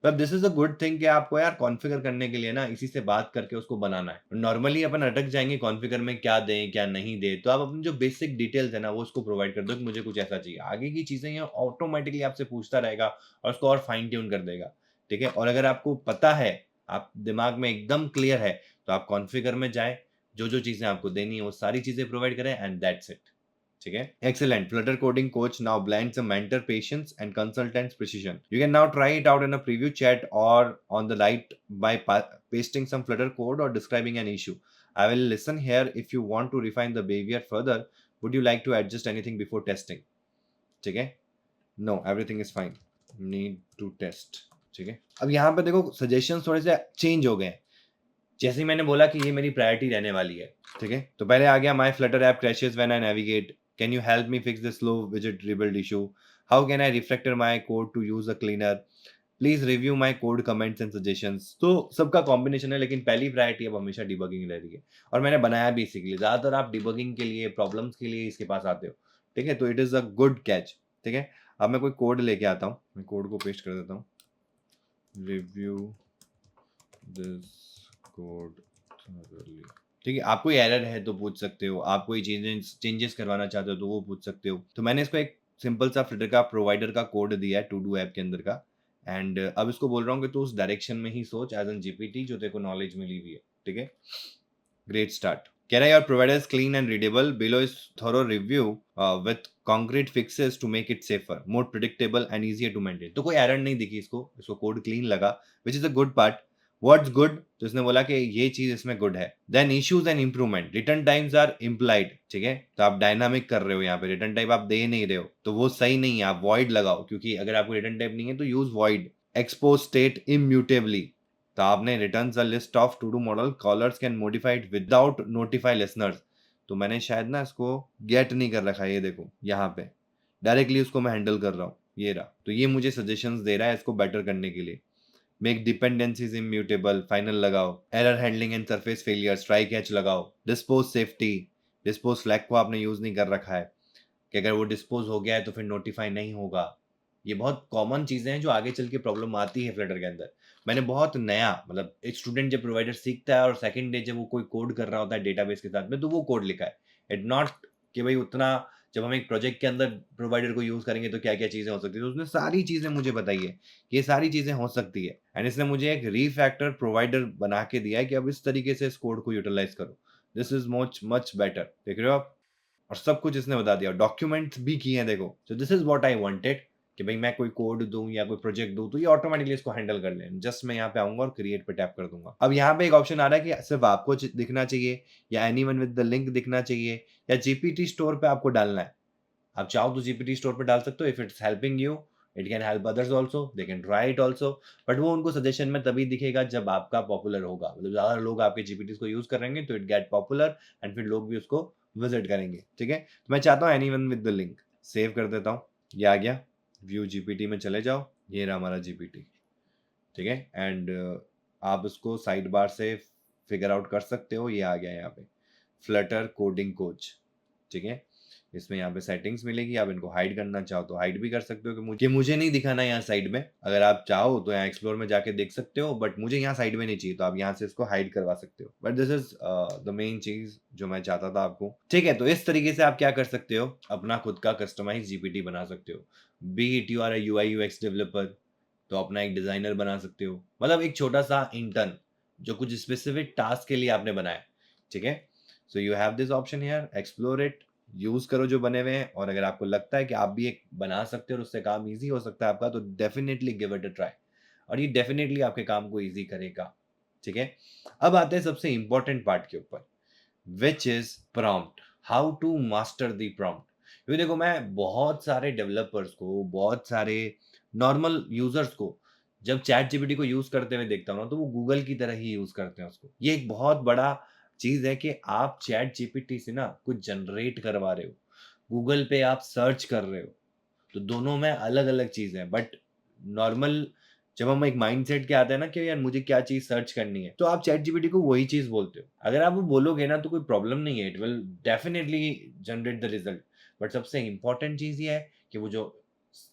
पर this is a good thing कि आपको यार कॉन्फ़िगर करने के लिए ना इसी से बात करके उसको बनाना है। नॉर्मली अपन अटक जाएंगे कॉन्फ़िगर में, क्या दें क्या नहीं दें, तो आप अपनी जो बेसिक डिटेल्स है ना वो उसको प्रोवाइड कर दो कि मुझे कुछ ऐसा चाहिए। आगे की चीजें ये ऑटोमेटिकली आपसे पूछता रहेगा और उसको और फाइन ट्यून कर देगा, ठीक है। और अगर आपको पता है, आप दिमाग में एकदम क्लियर है, तो आप कॉन्फ़िगर में जाए, जो जो चीजें आपको देनी है वो सारी चीजें प्रोवाइड करें, एंड दैट्स इट, ठीक है। Excellent। Flutter coding coach now blends a mentor patience and consultant's precision। You can now try it out in a preview chat or on the light by pasting some Flutter code or describing an issue। I will listen here if you want to refine the behavior further। Would you like to adjust anything before testing? ठीक है। No, everything is fine। Need to test। ठीक है। अब यहाँ पे देखो suggestion थोड़े से चेंज हो गए, जैसे ही मैंने बोला कि ये मेरी प्रायोरिटी रहने वाली है, ठीक है। तो पहले आ गया my Flutter app crashes when I navigate, can you help me fix this slow विजेट rebuild issue, how can I refactor my code to use a cleaner, please review my code comments and suggestions. तो सबका combination है, लेकिन पहली priority अब हमेशा debugging रह रही है, और मैंने बनाया भी इसी के लिए। ज्यादातर आप डिबगिंग के लिए, प्रॉब्लम्स के लिए इसके पास आते हो, ठीक है। तो it is a good catch, ठीक है। अब मैं कोई कोड लेके आता हूँ, मैं कोड को पेस्ट कर देता हूँ, रिव्यू दिस कोड thoroughly। ठीक है। आप कोई एरर है तो पूछ सकते हो, आप कोई चेंजेस करवाना चाहते हो तो वो पूछ सकते हो। तो मैंने इसको एक सिंपल सा फ्लिटर का प्रोवाइडर का कोड दिया है टू डू ऐप के अंदर का, एंड अब इसको बोल रहा हूँ कि तू उस डायरेक्शन में ही सोच, एज एन जीपीटी जो तेरे को नॉलेज मिली हुई है, ठीक है। Great start. Can I your provider is clean and readable? Below is thorough review with concrete fixes to make it safer, more predictable and easier to maintain। तो कोई error नहीं दिखी इसको कोड क्लीन लगा, which is a good part। What's good, तो इसने बोला कि ये चीज इसमें गुड है। Then issues and improvement, return times are implied, ठीक है, तो आप डायनामिक कर रहे हो, यहाँ पे रिटर्न टाइप आप दे नहीं रहे हो तो वो सही नहीं है, आप वॉइड लगाओ, क्योंकि अगर आपको रिटर्न टाइप नहीं है तो use void. Expose state immutably, तो आपने return a list of to do model callers can modify it without notify listeners, तो मैंने शायद ना इसको गेट नहीं कर रखा है, ये देखो यहाँ पे डायरेक्टली उसको मैं हैंडल कर रहा हूँ, ये रहा, तो ये मुझे सजेशंस दे रहा है इसको बेटर करने के लिए। मेक डिपेंडेंसीज इम्यूटेबल, फाइनल लगाओ। Error handling and surface failures, try catch लगाओ। डिस्पोज सेफ्टी, डिस्पोज फ्लैग को आपने यूज नहीं कर रखा है कि अगर वो डिस्पोज हो गया है तो फिर नोटिफाई नहीं होगा। ये बहुत कॉमन चीजें हैं जो आगे चल के प्रॉब्लम आती है फ्लटर के अंदर। मैंने बहुत नया, मतलब एक स्टूडेंट जब प्रोवाइडर सीखता है और सेकंड डे जब वो कोई कोड कर रहा होता है डेटाबेस के साथ में, तो वो कोड लिखा है। इट नॉट कि भाई उतना, जब हम एक प्रोजेक्ट के अंदर प्रोवाइडर को यूज करेंगे तो क्या क्या चीजें हो सकती है, तो उसने सारी चीजें मुझे बताई है कि ये सारी चीजें हो सकती है। एंड इसने मुझे एक रीफैक्टर प्रोवाइडर बना के दिया है कि अब इस तरीके से इस कोड को यूटिलाइज करो, this is much much better. देख रहे हो आप, और सब कुछ इसने बता दिया, डॉक्यूमेंट्स भी किए हैं देखो। सो this is what I wanted कि भाई मैं कोई कोड दूं या कोई प्रोजेक्ट दूं तो ये ऑटोमेटिकली इसको हैंडल कर ले। जस्ट मैं यहाँ पे आऊंगा और क्रिएट पे टैप कर दूंगा। अब यहाँ पे एक ऑप्शन आ रहा है कि सिर्फ आपको दिखना चाहिए या एनीवन विद द लिंक दिखना चाहिए या जीपीटी स्टोर पे आपको डालना है। आप चाहो तो जीपीटी स्टोर पे डाल सकते हो, if it's helping you it can help others also, they can try it also, but वो उनको सजेशन में तभी दिखेगा जब आपका पॉपुलर होगा, मतलब ज्यादा लोग आपके जीपीटी को यूज करेंगे तो इट गेट पॉपुलर एंड फिर लोग भी उसको विजिट करेंगे, ठीक है। तो मैं चाहता हूँ anyone with the link, save कर देता हूँ, ये आ गया। व्यू जीपीटी में चले जाओ, ये रहा हमारा जीपीटी, ठीक है। एंड आप इसको साइड बार से फिगर आउट कर सकते हो, ये आ गया यहाँ पे फ्लटर कोडिंग कोच, ठीक है। इसमें यहाँ पे सेटिंग्स मिलेगी, आप इनको हाइड करना चाहो तो हाइड भी कर सकते हो कि मुझे नहीं दिखाना यहाँ साइड में। अगर आप चाहो तो यहाँ एक्सप्लोर में जाके देख सकते हो, बट मुझे यहाँ साइड में नहीं चाहिए तो आप यहाँ से इसको हाइड करवा सकते हो। But this is the main चीज जो मैं चाहता था आपको, ठीक है। तो इस तरीके से आप क्या कर सकते हो, अपना खुद का कस्टमाइज जीपीटी बना सकते हो। Be it you are a UI UX developer, तो अपना एक डिजाइनर बना सकते हो, मतलब एक छोटा सा इंटर्न जो कुछ स्पेसिफिक टास्क के लिए आपने बनाया, ठीक है। So you have this option here, explore it, use करो जो बने हुए हैं, और अगर आपको लगता है कि आप भी एक बना सकते हो और उससे काम इजी हो सकता है आपका, तो definitely give it a try, और ये डेफिनेटली आपके काम को इजी करेगा, ठीक है। अब आते हैं सबसे इंपॉर्टेंट पार्ट के ऊपर, which is prompt, how to master the prompt. क्योंकि देखो मैं बहुत सारे डेवलपर्स को, बहुत सारे नॉर्मल यूजर्स को जब चैट जीपीटी को यूज करते हुए देखता हूँ ना, तो वो गूगल की तरह ही यूज करते हैं उसको। ये एक बहुत बड़ा चीज है कि आप चैट जीपीटी से ना कुछ जनरेट करवा रहे हो, गूगल पे आप सर्च कर रहे हो, तो दोनों में अलग अलग चीज है। बट नॉर्मल जब हम एक माइंडसेट के आते हैं ना कि यार मुझे क्या चीज सर्च करनी है, तो आप चैट जीपीटी को वही चीज बोलते हो। अगर आप वो बोलोगे ना तो कोई प्रॉब्लम नहीं है, it will definitely generate the result. But सबसे इंपॉर्टेंट चीज ये है कि वो जो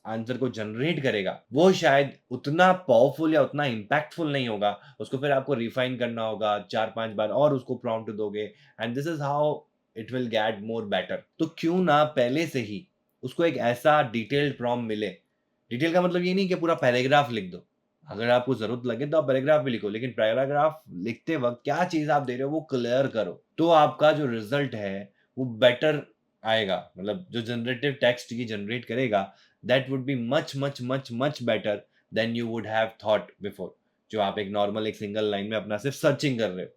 आंसर को जनरेट करेगा वो शायद उतना पावरफुल या उतना इम्पैक्टफुल नहीं होगा, उसको फिर आपको रिफाइन करना होगा 4-5 बार और उसको प्रॉम्प्ट दोगे, and this is how it will get more better. तो क्यों ना पहले से ही उसको एक ऐसा डिटेल्ड प्रॉम्प्ट मिले। डिटेल का मतलब ये नहीं कि पूरा पैराग्राफ लिख दो, अगर आपको जरूरत लगे तो आप पैराग्राफ भी लिखो, लेकिन पैराग्राफ लिखते वक्त क्या चीज आप दे रहे हो वो क्लियर करो, तो आपका जो रिजल्ट है वो बेटर आएगा। मतलब जो जनरेटिव टेक्स्ट ये जनरेट करेगा, that would be much much much much better than you would have thought before, जो आप एक नॉर्मल एक सिंगल लाइन में अपना सिर्फ सर्चिंग कर रहे हो।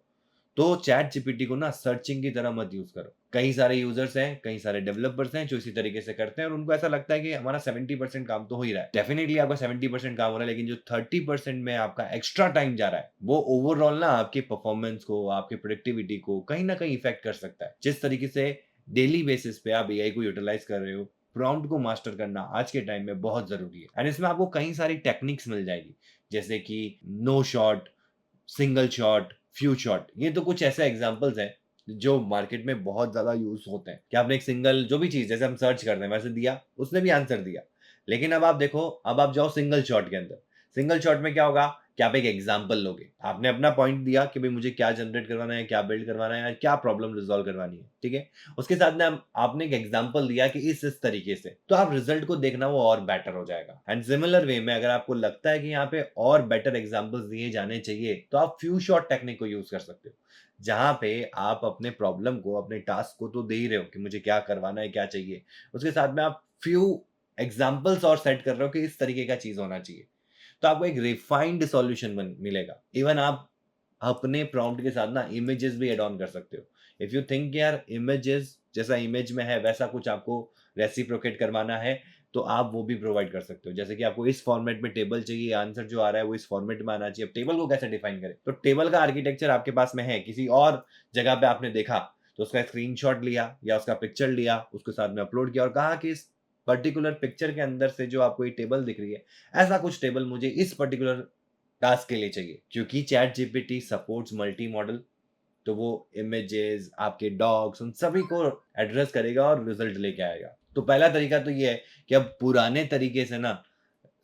तो चैट जीपीटी को ना सर्चिंग की तरह मत यूज करो। कई सारे यूजर्स हैं, कई सारे डेवलपर्स हैं जो इसी तरीके से करते हैं, और उनको ऐसा लगता है कि हमारा 70% काम तो हो ही रहा है। डेफिनेटली आपका 70% काम हो रहा है, लेकिन जो 30% में आपका एक्स्ट्रा टाइम जा रहा है वो ओवरऑल ना आपके परफॉर्मेंस को, आपके प्रोडक्टिविटी को कहीं ना कहीं इफेक्ट कर सकता है। जिस तरीके से डेली बेसिस पे आप एआई को यूटिलाइज कर रहे हो, प्रॉम्प्ट को मास्टर करना आज के टाइम में बहुत जरूरी है। एंड इसमें आपको कई सारी टेक्निक्स मिल जाएगी, जैसे कि no shot, single shot, few shot. ये तो कुछ ऐसे एग्जांपल्स हैं जो मार्केट में बहुत ज्यादा यूज होते हैं कि आपने एक सिंगल जो भी चीज जैसे हम सर्च करते हैं वैसे दिया, उसने भी आंसर दिया। लेकिन अब आप देखो, अब आप जाओ सिंगल शॉट के अंदर। सिंगल शॉट में क्या होगा कि आप एक एग्जांपल लोगे, आपने अपना पॉइंट दिया कि भाई मुझे क्या जनरेट करवाना है, क्या बिल्ड करवाना है, क्या प्रॉब्लम रिजॉल्व करवानी है, ठीक है। उसके साथ में आपने एक एग्जांपल दिया कि इस तरीके से, तो आप रिजल्ट को देखना वो और बेटर हो जाएगा। एंड सिमिलर वे में अगर आपको लगता है कि यहाँ पे और बेटर एग्जांपल्स दिए जाने चाहिए, तो आप फ्यू शॉट टेक्निक को यूज कर सकते हो, जहां पे आप अपने प्रॉब्लम को, अपने टास्क को तो दे ही रहे हो कि मुझे क्या करवाना है, क्या चाहिए, उसके साथ में आप फ्यू एग्जांपल्स और सेट कर रहे हो कि इस तरीके का चीज होना चाहिए। तो आपको एक रिफाइंड सॉल्यूशन मिलेगा। इवन आप अपने प्रॉम्प्ट के साथ ना इमेजेस भी एड ऑन कर सकते हो। इफ यू थिंक यार इमेजेस जैसा इमेज में है वैसा कुछ आपको रेसिप्रोकेट करवाना है, तो आप वो भी प्रोवाइड कर सकते हो। जैसे कि आपको इस फॉर्मेट में टेबल चाहिए, आंसर जो आ रहा है वो इस फॉर्मेट में आना चाहिए। अब टेबल को कैसे डिफाइन करें? तो टेबल का आर्किटेक्चर आपके पास में है, किसी और जगह पे आपने देखा तो उसका स्क्रीनशॉट लिया या उसका पिक्चर लिया, उसके साथ में अपलोड किया और कहा कि इस पर्टिकुलर पिक्चर के अंदर से जो आपको ये टेबल दिख रही है, ऐसा कुछ टेबल मुझे इस पर्टिकुलर टास्क के लिए चाहिए। क्योंकि chat GPT supports multi modal, तो वो इमेजेस, आपके डॉग्स, उन सभी को एड्रेस करेगा और रिजल्ट लेके आएगा। तो पहला तरीका तो ये है कि अब पुराने तरीके से ना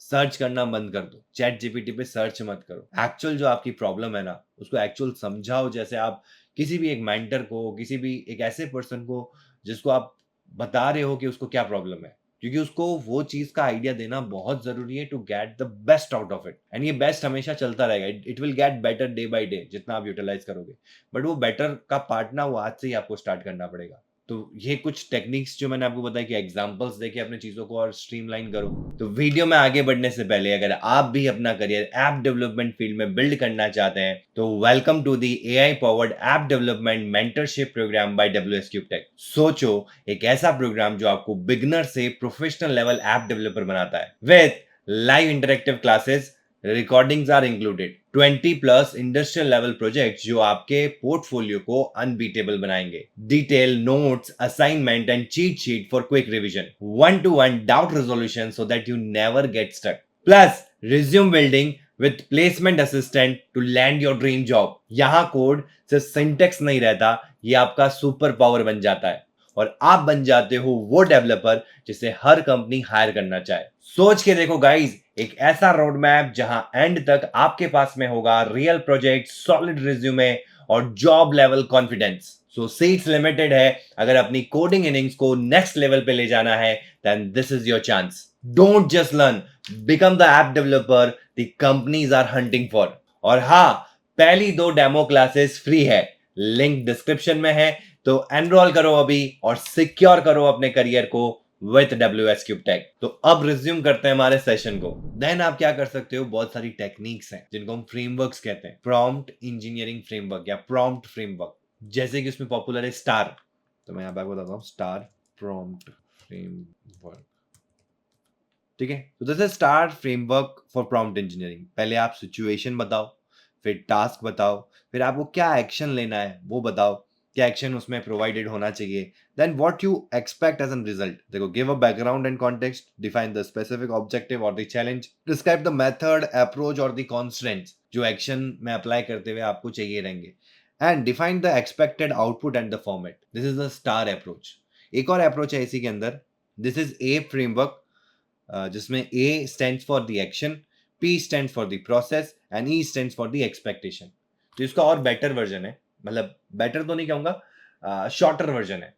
सर्च करना बंद कर दो। चैट जीपीटी पे सर्च मत करो। एक्चुअल जो आपकी प्रॉब्लम है ना, उसको एक्चुअल समझाओ। जैसे आप किसी भी एक मेंटर को, किसी भी एक ऐसे पर्सन को जिसको आप बता रहे हो कि उसको क्या प्रॉब्लम है, क्योंकि उसको वो चीज का आइडिया देना बहुत जरूरी है to get the best out of it. And ये बेस्ट हमेशा चलता रहेगा। It will get better day by day जितना आप यूटिलाइज करोगे। बट वो बेटर का पार्ट ना वो आज से ही आपको स्टार्ट करना पड़ेगा। तो ये कुछ टेक्निक्स जो मैंने आपको बताया कि एग्जांपल्स देके अपने चीजों को और स्ट्रीमलाइन करो। तो वीडियो में आगे बढ़ने से पहले अगर आप भी अपना करियर ऐप डेवलपमेंट फील्ड में बिल्ड करना चाहते हैं तो welcome to the AI powered app development mentorship program by WSCube Tech। सोचो, एक ऐसा प्रोग्राम जो आपको बिगनर से प्रोफेशनल लेवल ऐप डेवलपर बनाता है with live interactive classes, recordings are included, 20 plus industrial level projects जो आपके पोर्टफोलियो को अनबीटेबल बनाएंगे, detail notes, assignment and cheat sheet for quick revision, 1-to-1 doubt resolution so that you never get stuck, plus resume building with placement assistant to land your dream job. यहां code सिर्फ syntax नहीं रहता, ये आपका super power बन जाता है और आप बन जाते हो वो डेवलपर जिसे हर कंपनी हायर करना चाहे। सोच के देखो गाइस, एक ऐसा रोड मैप जहां एंड तक आपके पास में होगा रियल प्रोजेक्ट, सॉलिड रिज्यूमे और job level confidence. So seats limited है। अगर अपनी कोडिंग इनिंग्स को नेक्स्ट लेवल पे ले जाना है then this is your chance. Don't just learn, become the app developer the companies are hunting for. और हाँ, पहली 2 डेमो क्लासेस फ्री है, लिंक डिस्क्रिप्शन में है। तो एनरोल करो अभी और सिक्योर करो अपने करियर को विद WSCube Tech। तो अब रिज्यूम करते हैं हमारे सेशन को। देन आप क्या कर सकते हो, बहुत सारी टेक्निक्स हैं जिनको हम फ्रेमवर्क्स कहते हैं। प्रॉम्प्ट इंजीनियरिंग फ्रेमवर्क या प्रॉम्प्ट फ्रेमवर्क, जैसे कि उसमें पॉपुलर है स्टार। तो मैं यहाँ पे आपको बताता हूँ स्टार प्रॉम्प्ट फ्रेमवर्क। ठीक है, तो this is star framework for prompt engineering. पहले आप सिचुएशन बताओ, फिर टास्क बताओ, फिर आपको क्या एक्शन लेना है वो बताओ, क्या एक्शन उसमें प्रोवाइडेड होना चाहिए, then what you expect as an result. देखो, give a background and context, define the specific objective और the challenge, describe the method, approach और द कॉन्स्ट्रेंट्स जो एक्शन में अप्लाई करते हुए आपको चाहिए रहेंगे, and define the expected output and the format. This is the star approach. एक और अप्रोच है इसी के अंदर, दिस इज ए फ्रेमवर्क, जिसमें A stands for the action, P stands for the process and E stands for the expectation। तो इसका और बेटर वर्जन है, मतलब बेटर तो नहीं कहूंगा, शॉर्टर वर्जन है।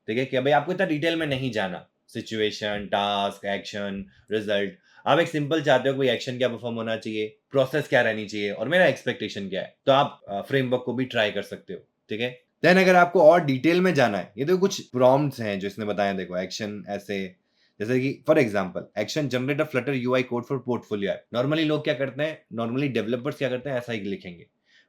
ठीक है, कि भाई आपको इतना डिटेल में नहीं जाना, सिचुएशन, टास्क, एक्शन, रिजल्ट। आप एक सिंपल चाहते हो कोई एक्शन क्या परफॉर्म होना चाहिए, प्रोसेस क्या रहनी चाहिए और मेरा एक्सपेक्टेशन क्या है, तो आप फ्रेमवर्क को भी ट्राई कर सकते हो। ठीक है, देन अगर आपको और डिटेल में जाना है, ये तो कुछ प्रॉम्प्ट्स हैं जो इसने बताया। देखो, एक्शन ऐसे, जैसे कि for example action generate a Flutter UI code for portfolio app. Normally लोग क्या करते हैं, नॉर्मली डेवलपर्स क्या करते हैं, ऐसा ही लिखेंगे।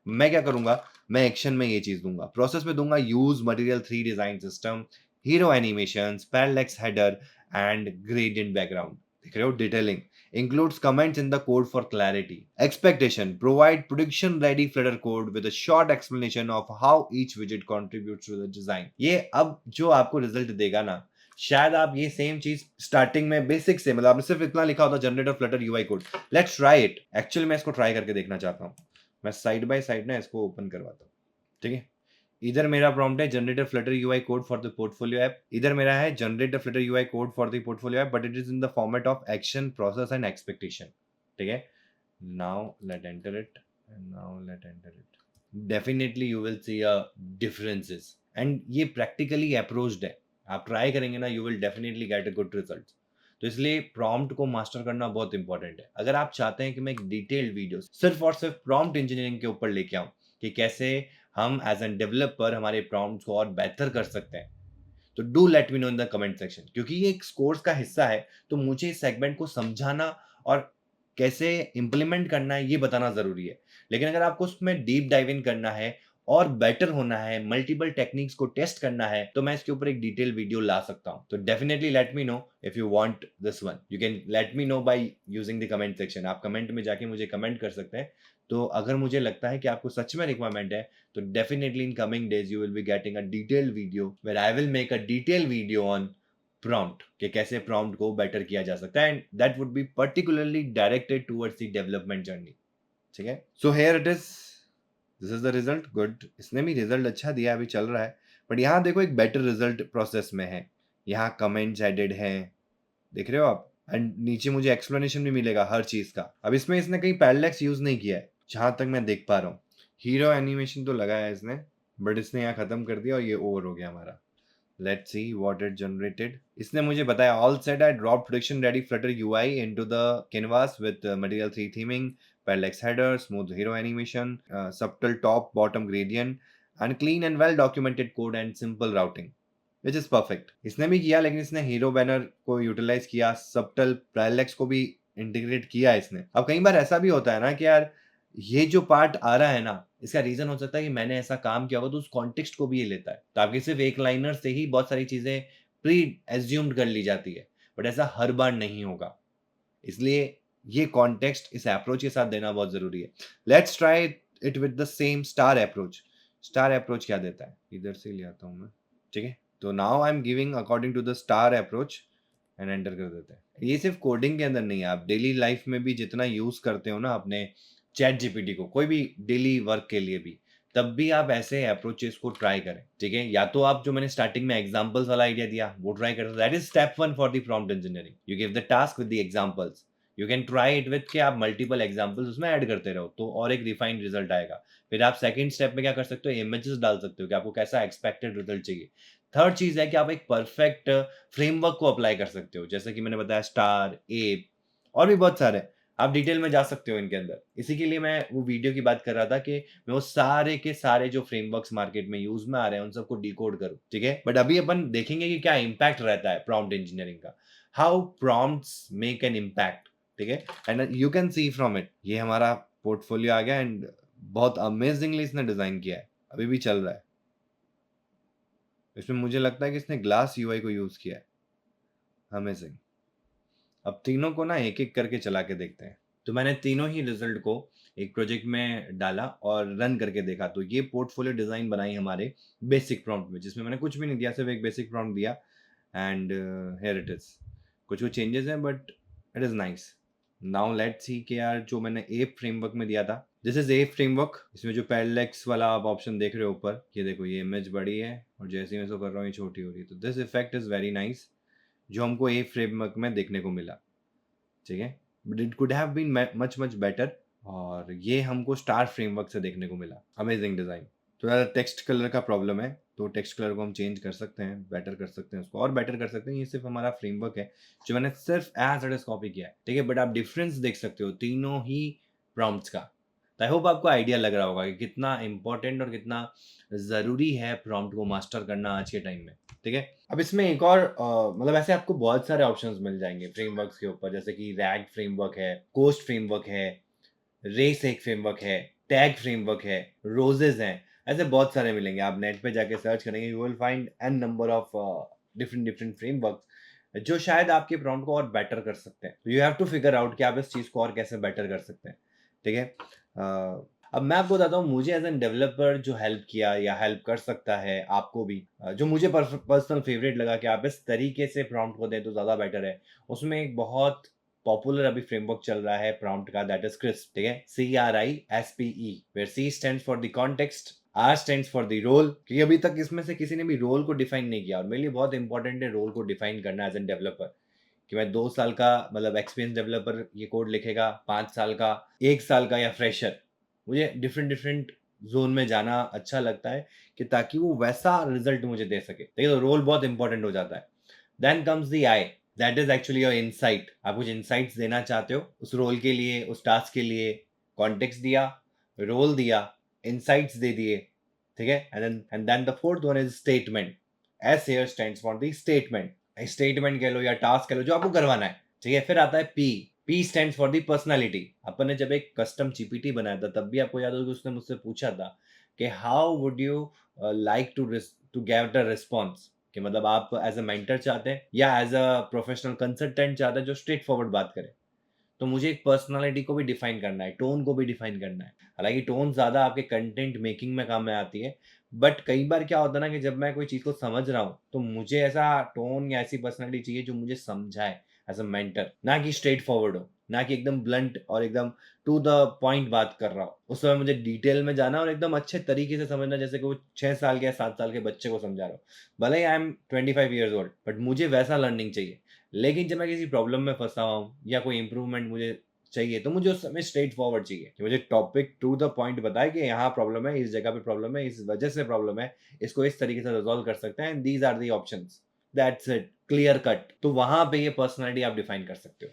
मैं क्या करूंगा, मैं एक्शन में ये चीज दूंगा, प्रोसेस में दूंगा use material 3 design system, hero animations, parallax header and gradient background. देख रहे हो, detailing includes comments in the code for clarity. Expectation, provide production ready Flutter code with a short explanation of how each widget contributes to the design। ये अब जो आपको result देगा ना, शायद आप ये सेम चीज स्टार्टिंग में बेसिक से, मतलब आपने सिर्फ इतना लिखा होता generator Flutter UI code. Let's try it. Actually मैं इसको ट्राई करके देखना चाहता हूँ। मैं साइड बाय साइड ना इसको ओपन करवाता हूँ। ठीक है, इधर मेरा प्रॉम्प्ट है generator Flutter UI code for the portfolio app, इधर मेरा है generator Flutter UI code for the portfolio app, but it is in the format of action, process and expectation. ठीक है, now let enter it, definitely you will see a differences, and ये practically approached है। आप try करेंगे ना, you will definitely get a good result. तो इसलिए prompt को मास्टर करना बहुत इंपॉर्टेंट है। अगर आप चाहते हैं कि मैं एक डिटेल्ड वीडियो सिर्फ और सिर्फ प्रॉम्प्ट इंजीनियरिंग के ऊपर लेके आऊं कि कैसे हम एज एन डेवलपर हमारे प्रॉम्प्ट्स को और बेहतर कर सकते हैं, तो do let me know in the comment section. क्योंकि ये एक कोर्स का हिस्सा है, तो मुझे इस सेगमेंट को समझाना और कैसे इम्प्लीमेंट करना है ये बताना ज़रूरी है। लेकिन अगर आपको उसमें डीप डाइव इन करना है और बेटर होना है, मल्टीपल टेक्निक्स को टेस्ट करना है, तो मैं इसके ऊपर एक डिटेल वीडियो ला सकता हूँ। तो definitely late me know if you want this one. You can let me no by using the comment section. आप कमेंट में जाके मुझे कमेंट कर सकते हैं। तो अगर मुझे लगता है कि आपको सच में रिक्वायरमेंट है, तो definitely in coming days you will be getting a detailed video where I will make a detailed video on prompt कि कैसे प्रॉम्प्ट को बेटर किया जा सकता है, and that would be particularly directed towards the development journey. ठीक है, so here it is, this is the result. Good, इसने भी रिजल्ट अच्छा दिया, अभी चल रहा है। बट यहाँ देखो एक बेटर रिजल्ट प्रोसेस में है। यहाँ कमेंट्स एडेड हैं, देख रहे हो आप, एंड नीचे मुझे एक्सप्लेनेशन भी मिलेगा हर चीज का। अब इसमें इसने कहीं पैरेलैक्स यूज नहीं किया है जहां तक मैं देख पा रहा हूँ। हीरो एनिमेशन तो लगाया है इसने, बट इसने यहाँ खत्म कर दिया और ये ओवर हो गया हमारा। Let's see what it generated. इसने मुझे बताया all set I drop production ready Flutter UI into the canvas with material 3 theming, parallax header, smooth hero animation, subtle top bottom gradient and clean and well documented code and simple routing, which is perfect. इसने भी किया, लेकिन इसने hero banner को utilise किया, subtle parallax को भी integrate किया इसने। अब कई बार ऐसा भी होता है ना कि यार ये जो पार्ट आ रहा है ना, इसका रीजन हो सकता है कि मैंने ऐसा काम किया होगा, तो उस कॉन्टेक्स्ट को भी ये लेता है। तो आपकी सिर्फ एक लाइनर से ही बहुत सारी चीजें प्री एज्यूम्ड कर ली जाती है, बट ऐसा हर बार नहीं होगा। इसलिए ये कॉन्टेक्स्ट इस अप्रोच के साथ देना बहुत जरूरी है। Let's try it with the same star approach. Star approach क्या देता है, इधर से ले आता हूं मैं। ठीक है, तो now I am giving according to the star approach and enter कर देते हैं। ये सिर्फ कोडिंग के अंदर नहीं है, आप डेली लाइफ में भी जितना यूज करते हो ना अपने चैट जीपीटी को, कोई भी डेली वर्क के लिए भी, तब भी आप ऐसे अप्रोचेस को ट्राई करें। ठीक है, या तो आप जो मैंने स्टार्टिंग में एग्जांपल्स वाला आइडिया दिया वो ट्राई करें, that is step 1 for the prompt engineering. You give the task with the examples, you can try it with के आप मल्टीपल एग्जांपल्स उसमें ऐड करते रहो, तो और एक रिफाइंड रिजल्ट आएगा। फिर आप सेकंड स्टेप में क्या कर सकते हो, इमेजेस डाल सकते हो कि आपको कैसा एक्सपेक्टेड रिजल्ट चाहिए। थर्ड चीज है कि आप एक परफेक्ट फ्रेमवर्क को अप्लाई कर सकते हो, जैसे कि मैंने बताया स्टार, एप और भी बहुत सारे। आप डिटेल में जा सकते हो इनके अंदर। इसी के लिए मैं वो वीडियो की बात कर रहा था कि मैं वो सारे के सारे जो फ्रेमवर्क्स मार्केट में यूज में आ रहे हैं उन सबको डिकोड करूं। ठीक है, बट अभी अपन देखेंगे कि क्या इंपैक्ट रहता है प्रॉम्प्ट इंजीनियरिंग का, how prompts make an impact. ठीक है, and you can see from it, ये हमारा पोर्टफोलियो आ गया एंड बहुत अमेजिंगली इसने डिजाइन किया है, अभी भी चल रहा है। इसमें मुझे लगता है कि इसने ग्लास यूआई को यूज किया है। अमेजिंग। अब तीनों को ना एक एक करके चला के देखते हैं। तो मैंने तीनों ही रिजल्ट को एक प्रोजेक्ट में डाला और रन करके देखा। तो ये पोर्टफोलियो डिजाइन बनाई हमारे बेसिक प्रॉम्प्ट में, जिसमें मैंने कुछ भी नहीं दिया, सिर्फ एक बेसिक प्रॉम्प्ट दिया एंड हियर इट इज। कुछ चेंजेस हैं but it is nice. Now let's see कि यार जो मैंने एप फ्रेमवर्क में दिया था, दिस इज एप फ्रेमवर्क। इसमें जो पैरेलैक्स वाला आप ऑप्शन देख रहे हो ऊपर, ये देखो ये इमेज बड़ी है और जैसे मैं इसको कर रहा हूँ ये छोटी हो रही है। तो this effect is very nice जो हमको ए फ्रेमवर्क में देखने को मिला। ठीक है, but it could have been much much better, और ये हमको स्टार फ्रेमवर्क से देखने को मिला। Amazing design. तो यार टेक्स्ट कलर का प्रॉब्लम है, तो टेक्स्ट कलर को हम चेंज कर सकते हैं, बेटर कर सकते हैं, उसको और बेटर कर सकते हैं। ये सिर्फ हमारा फ्रेमवर्क है जो मैंने सिर्फ एज इट इज कॉपी किया है। ठीक है, बट आप डिफरेंस देख सकते हो तीनों ही प्रॉम्प्ट्स का। आई होप आपको आइडिया लग रहा होगा कि कितना इंपॉर्टेंट और कितना जरूरी है प्रॉम्प्ट को मास्टर करना आज के टाइम में। ठीक है, अब इसमें एक और मतलब ऐसे आपको बहुत सारे ऑप्शंस मिल जाएंगे फ्रेमवर्क्स के ऊपर, जैसे कि रैग फ्रेमवर्क है, कोस्ट फ्रेमवर्क है, रेस एक फ्रेमवर्क है, टैग फ्रेमवर्क है, रोजेस हैं, ऐसे बहुत सारे मिलेंगे। आप नेट पे जाके सर्च करेंगे, you will find an number of different different frameworks जो शायद आपके प्रॉम्प्ट को और बेटर कर सकते हैं। You have to figure out कि आप इस चीज को और कैसे बेटर कर सकते हैं। ठीक है, अब मैं आपको बताता हूँ मुझे एज एन डेवलपर जो हेल्प किया या हेल्प कर सकता है आपको भी, जो मुझे पर्सनल फेवरेट लगा कि आप इस तरीके से प्रॉम्प्ट को दें तो ज़्यादा बेटर है। उसमें एक बहुत पॉपुलर अभी फ्रेमवर्क चल रहा है प्रॉम्प्ट का, दैट इज क्रिस्प। ठीक है, CRISPE, where C stands for the context, R stands for the role, क्योंकि अभी तक इसमें से किसी ने भी रोल को डिफाइन नहीं किया, और मेरे लिए बहुत इंपॉर्टेंट है रोल को डिफाइन करना एज एन डेवलपर। कि मैं 2 साल का मतलब एक्सपीरियंस डेवलपर ये कोड लिखेगा, 5 साल का, 1 साल का, या फ्रेशर। मुझे डिफरेंट डिफरेंट जोन में जाना अच्छा लगता है कि ताकि वो वैसा रिजल्ट मुझे दे सके। देखिए, तो रोल बहुत इंपॉर्टेंट हो जाता है। Then comes the I, that is actually your insight. आप कुछ इनसाइट्स देना चाहते हो उस रोल के लिए, उस टास्क के लिए। कॉन्टेक्स्ट दिया, रोल दिया, इनसाइट्स दे दिए। ठीक है, and then the fourth one is statement. S here stands for the statement. Statement कह लो या टास्क कह लो जो आपको करवाना है। ठीक है, फिर आता है P. P stands for the personality. अपन ने जब एक कस्टम जीपीटी बनाया था तब भी आपको याद होगा कि उसने मुझसे पूछा था कि how would you like to get a response, कि मतलब आप एज अ मेंटर चाहते हैं या एज अ प्रोफेशनल कंसल्टेंट चाहते हैं जो स्ट्रेट फॉरवर्ड बात करे। तो मुझे एक पर्सनालिटी को भी डिफाइन करना है, टोन को भी डिफाइन करना है। हालांकि टोन ज्यादा आपके कंटेंट मेकिंग में काम में आती है, बट कई बार क्या होता है ना कि जब मैं कोई चीज को समझ रहा हूँ तो मुझे ऐसा टोन या ऐसी पर्सनालिटी चाहिए जो मुझे समझाए एज अ मेंटर, ना कि स्ट्रेट फॉरवर्ड हो, ना कि एकदम ब्लंट और एकदम टू द पॉइंट बात कर रहा हो। उस समय मुझे डिटेल में जाना और एकदम अच्छे तरीके से समझना, जैसे कि वो 6 साल के या 7 साल के बच्चे को समझा रहा हो। भले ही I am 25 years old, but मुझे वैसा लर्निंग चाहिए। लेकिन जब मैं किसी प्रॉब्लम में फंसा हुआ हूँ या कोई इंप्रूवमेंट मुझे चाहिए तो मुझे उस समय स्ट्रेट फॉरवर्ड चाहिए कि मुझे टॉपिक टू द पॉइंट बताए कि यहाँ प्रॉब्लम है, इस जगह पे प्रॉब्लम है, इस वजह से प्रॉब्लम है, इसको इस तरीके से रिजॉल्व कर सकते हैं, and these are the options, that's it, clear cut. तो वहां पे ये पर्सनालिटी आप डिफाइन कर सकते हो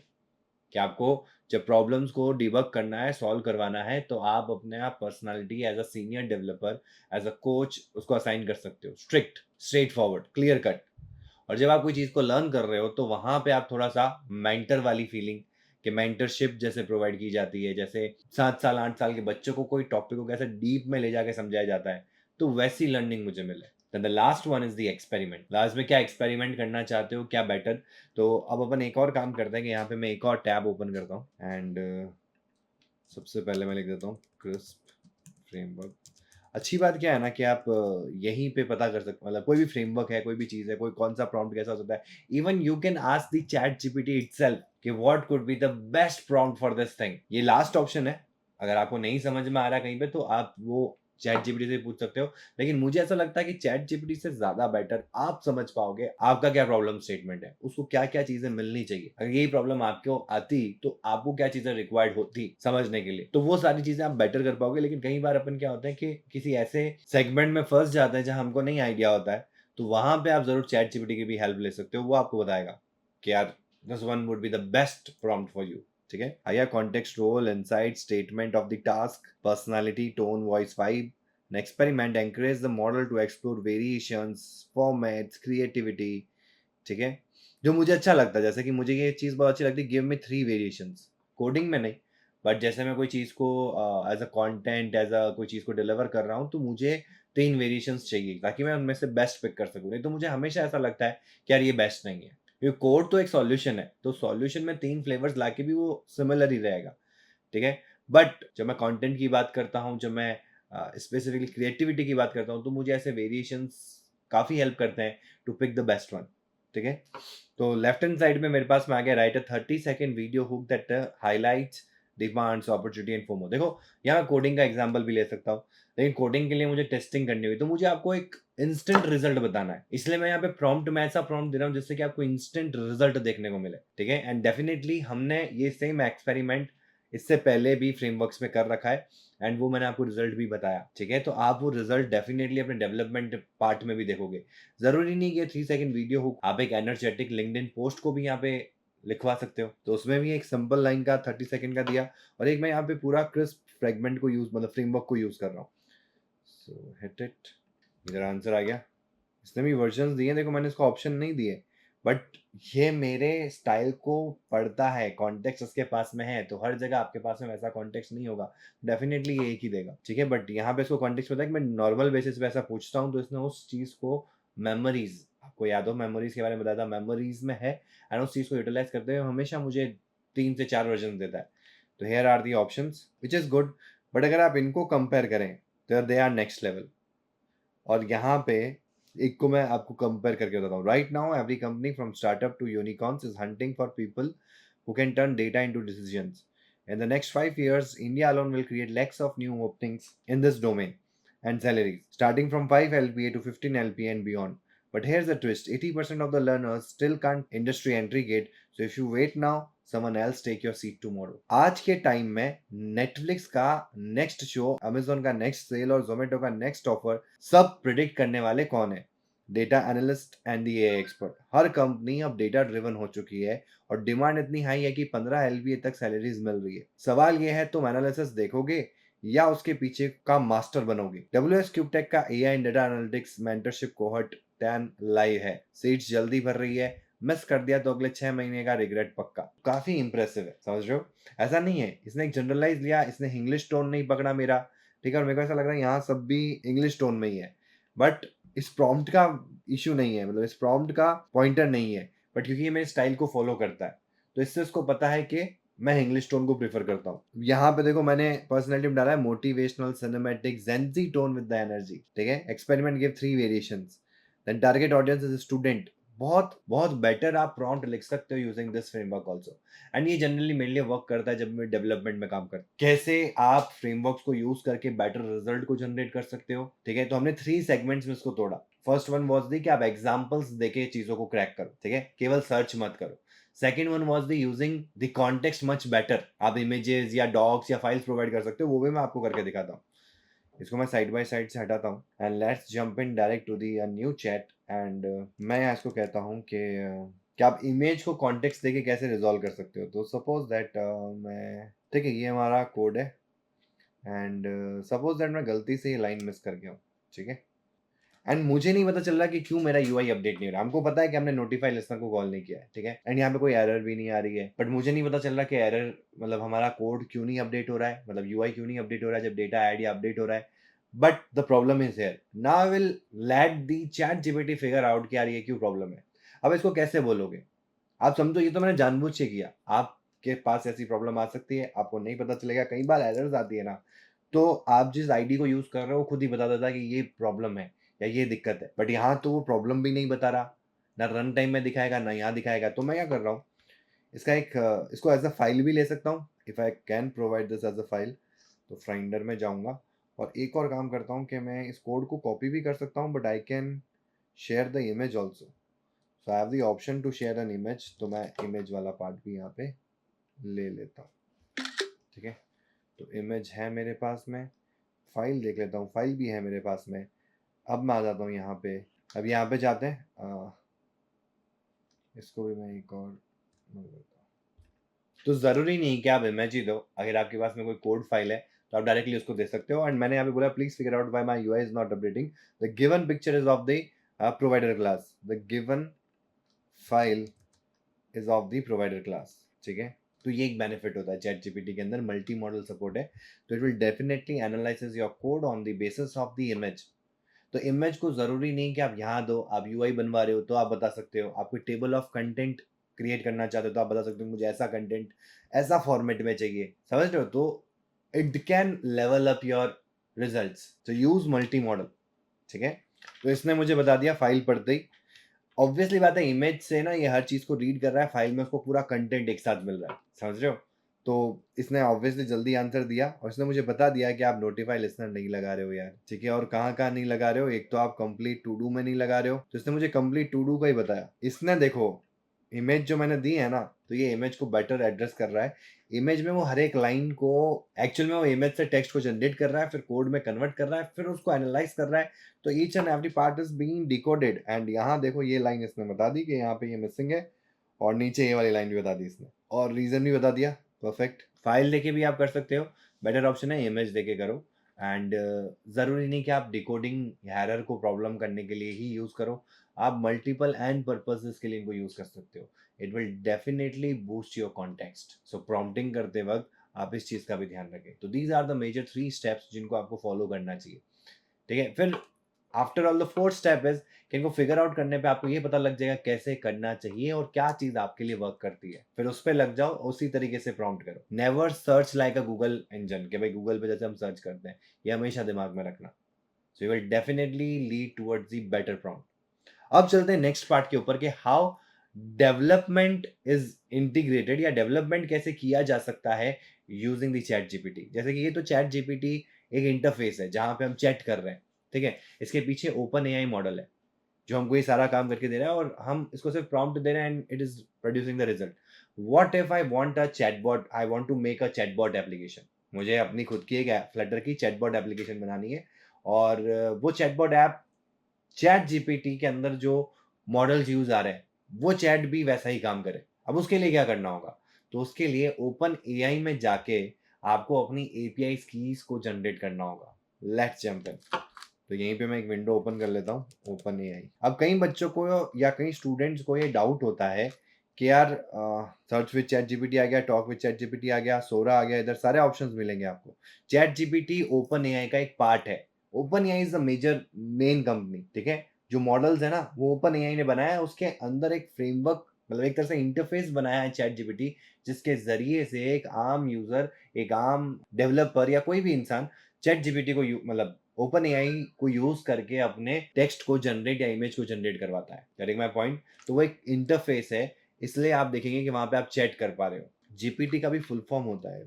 कि आपको जब प्रॉब्लम्स को डिबग करना है, सॉल्व करवाना है, तो आप अपने आप personality as a senior developer, as a coach उसको असाइन कर सकते हो। Strict, straightforward, clear cut. और जब आप कोई चीज को लर्न कर रहे हो तो वहां पे आप थोड़ा सा मेंटर वाली फीलिंग, कि मेंटरशिप जैसे प्रोवाइड की जाती है, जैसे 7 साल 8 साल के बच्चों को कोई टॉपिक को कैसे डीप में ले जाके समझाया जाता है, तो वैसी लर्निंग मुझे मिले। Then the last one is the experiment. Last में क्या एक्सपेरिमेंट करना चाहते हो, क्या बेटर। तो अब अपन एक और काम करते हैं कि यहाँ पे मैं एक और टैब ओपन करता हूँ एंड सबसे पहले मैं लिख देता हूँ क्रिस्प फ्रेमवर्क। अच्छी बात क्या है ना कि आप यहीं पे पता कर सकते, मतलब कोई भी फ्रेमवर्क है, कोई भी चीज है, कोई कौन सा प्रॉम्प्ट कैसा हो सकता है, even you can ask the chat GPT itself कि what could be the best prompt for this thing. ये लास्ट ऑप्शन है, अगर आपको नहीं समझ में आ रहा है कहीं पे तो आप वो चैट जीपीटी से पूछ सकते हो। लेकिन मुझे ऐसा लगता है कि चैट जीपीटी से ज्यादा बेटर आप समझ पाओगे आपका क्या प्रॉब्लम स्टेटमेंट है, उसको क्या क्या चीजें मिलनी चाहिए। अगर यही प्रॉब्लम आपको आती तो आपको क्या चीजें रिक्वायर्ड होती समझने के लिए, तो वो सारी चीजें आप बेटर कर पाओगे। लेकिन कई बार अपन क्या होता है कि किसी ऐसे सेगमेंट में फंस जाते हैं जहां हमको नहीं आइडिया होता है, तो वहां पे आप जरूर चैट जीपीटी की भी हेल्प ले सकते हो। वो आपको बताएगा कि यार this one would be the best prompt for you. ठीक है, higher context, role, insight, statement of the task, personality, tone, voice, vibe. An experiment encourage the model to explore variations, formats, creativity। ठीक है, जो मुझे अच्छा लगता है, जैसे कि मुझे ये चीज़ बहुत अच्छी लगती है, गिव मी 3 वेरिएशंस। कोडिंग में नहीं, बट जैसे मैं कोई चीज़ को as a content, as a कोई चीज़ को डिलीवर कर रहा हूँ तो मुझे 3 वेरिएशंस चाहिए ताकि मैं उनमें से बेस्ट पिक कर सकूँ। नहीं तो मुझे हमेशा ऐसा लगता है कि यार ये बेस्ट नहीं है, क्योंकि कोड तो एक सॉल्यूशन है, तो सॉल्यूशन में 3 फ्लेवर्स लाके भी वो सिमिलर ही रहेगा। ठीक है, बट जब मैं कंटेंट की बात करता हूँ, जब मैं स्पेसिफिकली क्रिएटिविटी की बात करता हूँ, तो मुझे ऐसे वेरिएशंस काफ़ी हेल्प करते हैं to pick the best one. ठीक है, तो लेफ्ट हैंड साइड में मेरे पास में आ गया right a 30 second video hook that highlights demands, opportunity and FOMO. देखो यहाँ कोडिंग का एग्जांपल भी ले सकता हूँ, लेकिन कोडिंग के लिए मुझे टेस्टिंग करनी हुई तो मुझे आपको एक इंस्टेंट रिजल्ट बताना है, इसलिए मैं यहाँ पे प्रॉम्प्ट में ऐसा प्रॉम्प्ट दे रहा हूँ जिससे कि आपको इंस्टेंट रिजल्ट देखने को मिले। ठीक है, एंड डेफिनेटली हमने ये सेम एक्सपेरिमेंट इससे पहले भी फ्रेमवर्क्स में कर रखा है एंड वो मैंने आपको रिजल्ट भी बताया। ठीक है, तो आप वो रिजल्ट डेफिनेटली अपने डेवलपमेंट पार्ट में भी देखोगे। जरूरी नहीं कि 3 सेकंड वीडियो हो, आप एक एनर्जेटिक लिंक्डइन पोस्ट को भी यहाँ पे लिखवा सकते हो, तो उसमें भी एक सिंपल लाइन का 30 सेकंड का दिया, और एक मैं यहाँ पे पूरा क्रिस्प फ्रेगमेंट को यूज, मतलब फ्रेमवर्क को यूज कर रहा हूँ। सो हिट इट, इधर आंसर आ गया। इसने भी वर्जन्स दिए, देखो मैंने इसको ऑप्शन नहीं दिए, बट ये मेरे स्टाइल को पढ़ता है, कॉन्टेक्स्ट उसके पास में है, तो हर जगह आपके पास में वैसा कॉन्टेक्स्ट नहीं होगा, डेफिनेटली ये एक ही देगा। ठीक है, बट यहाँ पे इसको कॉन्टेक्स्ट पता है कि मैं नॉर्मल बेसिस पे ऐसा पूछता हूँ, तो इसने उस चीज को मेमोरीज, आपको याद हो मेमोरीज के बारे में बताया था, मेमोरीज में है, एंड उस चीज को यूटिलाइज करते हुए हमेशा मुझे 3 से 4 वर्जन देता है। तो here are the options which is good, but अगर आप इनको कंपेयर करें तो दे आर नेक्स्ट लेवल। और यहाँ पे एक को मैं आपको कंपेयर करके बताता हूँ। Right now every company from startup to unicorns is hunting for people who can turn data into decisions. In the next 5 years, India alone will create lakhs of new openings in this domain and salaries, starting from 5 LPA to 15 LPA and beyond. But here's the twist, 80% of the learners still can't industry entry gate. So if you wait now, someone else take your seat tomorrow. आज के time में Netflix का next show, Amazon का next cell और जोमेटो का next offer सब predict करने वाले कौन है? Data analyst and the AI expert. Her company अब डेटा ड्रिवन हो चुकी है और डिमांड इतनी हाई है कि 15 एलपीए तक सैलरीज मिल रही है। सवाल यह है, तुम एनालिसिस देखोगे या उसके पीछे का मास्टर बनोगे? WS क्यूब टेक का AI and data analytics mentorship cohort 10 live है, सीट्स जल्दी भर रही है, मिस कर दिया तो अगले 6 महीने का रिग्रेट पक्का। काफी इंप्रेसिव है, समझ रहे हो? ऐसा नहीं है, इसने एक जनरलाइज लिया, इसने इंग्लिश टोन नहीं पकड़ा मेरा, ठीक है, और मेरे को ऐसा लग रहा है यहाँ सब भी इंग्लिश टोन में ही है, बट इस प्रॉम्प्ट का इशू नहीं है, मतलब इस प्रॉम्प्ट का पॉइंटर नहीं है, बट क्योंकि ये मेरे स्टाइल को फॉलो करता है तो इससे उसको पता है कि मैं इंग्लिश टोन को प्रीफर करता हूँ। यहाँ पे देखो मैंने पर्सनैलिटी में डाला है motivational cinematic Gen Z tone with the energy, ठीक है। Experiment give 3 variations, then target audience is student. बहुत बहुत बेटर आप प्रॉम्प्ट लिख सकते हो using this framework also, and ये जनरली मेरे लिए वर्क करता है जब मैं डेवलपमेंट में काम करता हूँ। कैसे आप फ्रेमवर्क्स को यूज करके बेटर रिजल्ट को जनरेट कर सकते हो, ठीक है। तो हमने 3 सेगमेंट्स में इसको तोड़ा। फर्स्ट वन वाज दी कि आप एग्जांपल्स देके चीजों को क्रैक करो, ठीक है, केवल सर्च मत करो। Second one was the using the context much better, आप इमेजेस या डॉक्स या फाइल्स प्रोवाइड कर सकते हो, वो भी मैं आपको करके दिखाता हूँ। इसको मैं साइड बाय साइड से हटाता हूँ and let's jump in direct to the new chat and मैं यहाँ इसको कहता हूँ कि क्या आप इमेज को कॉन्टेक्स्ट देके कैसे रिजॉल्व कर सकते हो। तो सपोज दैट मैं, ठीक है, ये हमारा कोड है एंड सपोज दैट मैं गलती से ये लाइन मिस कर गया हूँ, ठीक है, एंड मुझे नहीं पता चल रहा कि क्यों मेरा यूआई अपडेट नहीं हो रहा। हमको पता है कि हमने नोटिफाई लिस्नर को कॉल नहीं किया है, ठीक है, एंड यहाँ पे कोई एरर भी नहीं आ रही है, बट मुझे नहीं पता चल रहा कि एरर मतलब हमारा कोड क्यों नहीं अपडेट हो रहा है, मतलब यूआई क्यों नहीं अपडेट हो रहा है जब डेटा ऐड या अपडेट हो रहा है। But the problem is here, now I will let the chat GPT figure out कि यार ये क्यों प्रॉब्लम है। अब इसको कैसे बोलोगे आप, समझो ये तो मैंने जानबूझ के किया, आपके पास ऐसी प्रॉब्लम आ सकती है, आपको नहीं पता चलेगा, कई बार एरर्स आती है ना, तो आप जिस आईडी को यूज कर रहे हो खुद ही बता देता है कि ये प्रॉब्लम है या ये दिक्कत है, बट यहाँ तो वो प्रॉब्लम भी नहीं बता रहा, ना रन टाइम में दिखाएगा ना यहाँ दिखाएगा। तो मैं क्या कर रहा हूँ, इसका एक इसको एज अ फाइल भी ले सकता हूँ, if I can provide this as a file. तो फाइंडर में जाऊँगा और एक और काम करता हूँ कि मैं इस कोड को कॉपी भी कर सकता हूँ, but I can share the image also. So I have the option to share an image, तो मैं इमेज वाला पार्ट भी यहाँ पे ले लेता हूँ, ठीक है। तो इमेज है मेरे पास में, फाइल देख लेता हूँ, फाइल भी है मेरे पास में। अब मैं आ जाता हूँ यहाँ पे, अब यहाँ पे जाते हैं, इसको भी मैं एक और बोल देता हूँ। तो ज़रूरी नहीं कि आप इमेज ही दो, अगर आपके पास में कोई कोड फाइल है तो आप डायरेक्टली उसको दे सकते हो। एंड मैंने यहाँ पे बोला please figure out why my UI is not updating, the given picture is of the provider class, the given file is of the provider class, ठीक है। तो ये एक बेनिफिट होता है चैट जीपीटी के अंदर, मल्टी मॉडल सपोर्ट है, तो it will definitely analyses your code on the basis of the image. तो इमेज को जरूरी नहीं कि आप यहाँ दो, आप यूआई बनवा रहे हो तो आप बता सकते हो, आप कोई टेबल ऑफ कंटेंट क्रिएट करना चाहते हो तो आप बता सकते हो मुझे ऐसा कंटेंट ऐसा फॉर्मेट में चाहिए, समझ रहे हो। तो it can level up your results, तो यूज मल्टी मॉडल, ठीक है। तो इसने मुझे बता दिया फाइल पढ़ते ही, ऑब्वियसली बात है इमेज से ना ये हर चीज को रीड कर रहा है, फाइल में उसको पूरा कंटेंट एक साथ मिल रहा है, समझ रहे हो। तो इसने ऑब्वियसली जल्दी आंसर दिया और इसने मुझे बता दिया कि आप नोटिफाई लिसनर नहीं लगा रहे हो यार, ठीक है। और कहाँ कहाँ नहीं लगा रहे हो, एक तो आप कंप्लीट टू डू में नहीं लगा रहे हो, तो इसने मुझे कंप्लीट टू डू का ही बताया। इसने देखो इमेज जो मैंने दी है ना, तो ये इमेज को बेटर एड्रेस कर रहा है। इमेज में वो हर एक लाइन को एक्चुअल में वो इमेज से टेक्स्ट को जनरेट कर रहा है, फिर कोड में कन्वर्ट कर रहा है, फिर उसको एनालाइज कर रहा है। तो each and every part is being decoded. And यहाँ देखो ये लाइन इसने बता दी कि यहाँ पे ये मिसिंग है, और नीचे ये वाली लाइन भी बता दी इसने, और रीजन भी बता दिया। परफेक्ट। फाइल देके भी आप कर सकते हो, बेटर ऑप्शन है इमेज देके करो। एंड ज़रूरी नहीं कि आप डिकोडिंग एरर को प्रॉब्लम करने के लिए ही यूज़ करो, आप मल्टीपल एंड पर्पसेस के लिए इनको यूज़ कर सकते हो। It will definitely boost your context. So prompting करते वक्त आप इस चीज़ का भी ध्यान रखें। तो these are the major 3 steps जिनको आपको फॉलो करना चाहिए, ठीक है। फिर after all the 4th step is कि इनको फिगर आउट करने पे आपको ये पता लग जाएगा कैसे करना चाहिए और क्या चीज आपके लिए वर्क करती है, फिर उस पर लग जाओ, उसी तरीके से प्रॉम्प्ट करो। नेवर सर्च लाइक अ गूगल इंजन, कि भाई गूगल पे जैसे हम सर्च करते हैं, ये हमेशा दिमाग में रखना। So you will definitely lead towards the better prompt. अब चलते हैं नेक्स्ट पार्ट के ऊपर कि हाउ डेवलपमेंट इज इंटीग्रेटेड, या डेवलपमेंट कैसे किया जा सकता है यूजिंग द चैट जीपीटी। जैसे कि ये तो चैट जीपीटी एक इंटरफेस है जहां पे हम चैट कर रहे हैं, ठीक है। इसके पीछे ओपन एआई मॉडल है जो हमको ये सारा काम करके दे रहा है, और हम इसको सिर्फ प्रॉम्प्ट दे रहे हैं and it is producing the result. What if I want a chatbot, I want to make a chatbot application. मुझे अपनी खुद की एक फ्लटर की चैटबॉट एप्लीकेशन बनानी है, और वो चैटबॉट ऐप चैट जीपीटी के अंदर जो मॉडल्स यूज आ रहे हैं वो चैट भी वैसा ही काम करे। अब उसके लिए क्या करना होगा, तो उसके लिए ओपन एआई में जाके आपको अपनी एपीआई कीज को जनरेट करना होगा। लेट्स जंप इन। तो यहीं पे मैं एक विंडो ओपन कर लेता हूँ, ओपन एआई। अब कई बच्चों को या कई स्टूडेंट्स को ये डाउट होता है कि यार सर्च विद चैट जीपीटी आ गया, टॉक विद चैट जीपीटी आ गया, सोरा आ गया, इधर सारे ऑप्शंस मिलेंगे आपको। चैट जीपीटी ओपन एआई का एक पार्ट है। OpenAI is the major main company, ठीक है। जो मॉडल्स है ना वो ओपन एआई ने बनाया है, उसके अंदर एक फ्रेमवर्क मतलब एक तरह से इंटरफेस बनाया है चैट जीपीटी, जिसके जरिए से एक आम यूजर, एक आम डेवलपर या कोई भी इंसान चैट जीपीटी को मतलब ओपन एआई को यूज करके अपने टेक्स्ट को जनरेट या इमेज को जनरेट करवाता है। Getting my point? तो वो एक इंटरफेस है, इसलिए आप देखेंगे कि वहां पे आप चैट कर पा रहे हो। जीपीटी का भी फुल फॉर्म होता है,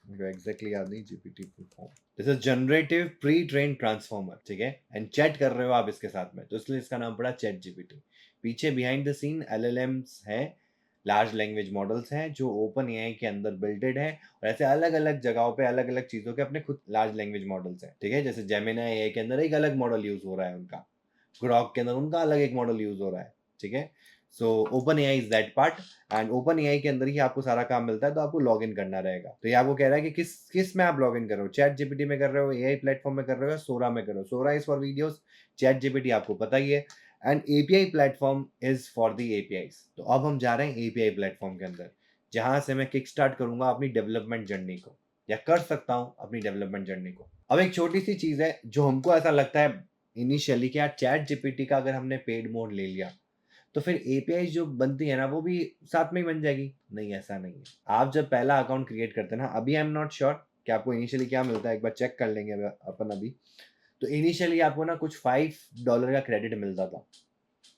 मेरे को एग्जैक्टली याद नहीं GPT full form. This is generative pre train transformer, ठीक है। एंड चैट कर रहे हो आप इसके साथ में, तो इसलिए इसका नाम पड़ा चैट जीपीटी। पीछे बिहाइंड द सीन एलएलएम्स हैं, लार्ज लैंग्वेज मॉडल्स हैं जो ओपन एआई के अंदर बिल्टेड है, और ऐसे अलग अलग जगहों पे अलग अलग चीजों के अपने खुद लार्ज लैंग्वेज मॉडल्स हैं, ठीक है। जैसे जेमिनी एआई के अंदर एक अलग मॉडल यूज हो रहा है उनका, ग्रॉक के अंदर उनका अलग एक मॉडल यूज हो रहा है, ठीक है। So open AI is that part, and open AI के अंदर ही आपको सारा काम मिलता है, तो आपको लॉग इन करना रहेगा। तो ये आपको कह रहा है कि किस किस में आप लॉग इन कर रहे हो, चैट जीपीटी में कर रहे हो, एआई प्लेटफॉर्म में कर रहे हो, सोरा में कर रहे हो। Sora is for videos, chat GPT आपको पता ही है, and API platform is for the APIs. तो अब हम जा रहे हैं एपीआई प्लेटफॉर्म के अंदर, जहां से मैं किक स्टार्ट करूंगा अपनी डेवलपमेंट जर्नी को, या कर सकता हूं अपनी डेवलपमेंट जर्नी को। अब एक छोटी सी चीज है जो हमको ऐसा लगता है इनिशियली कि यार चैट जीपीटी का अगर हमने पेड मोड ले लिया तो फिर एपीआई जो बनती है ना वो भी साथ में ही बन जाएगी। नहीं, ऐसा नहीं है। आप जब पहला अकाउंट क्रिएट करते हैं ना, अभी आई एम नॉट श्योर कि आपको इनिशियली क्या मिलता है, एक बार चेक कर लेंगे अपन अभी। तो इनिशियली आपको ना कुछ $5 का क्रेडिट मिलता था,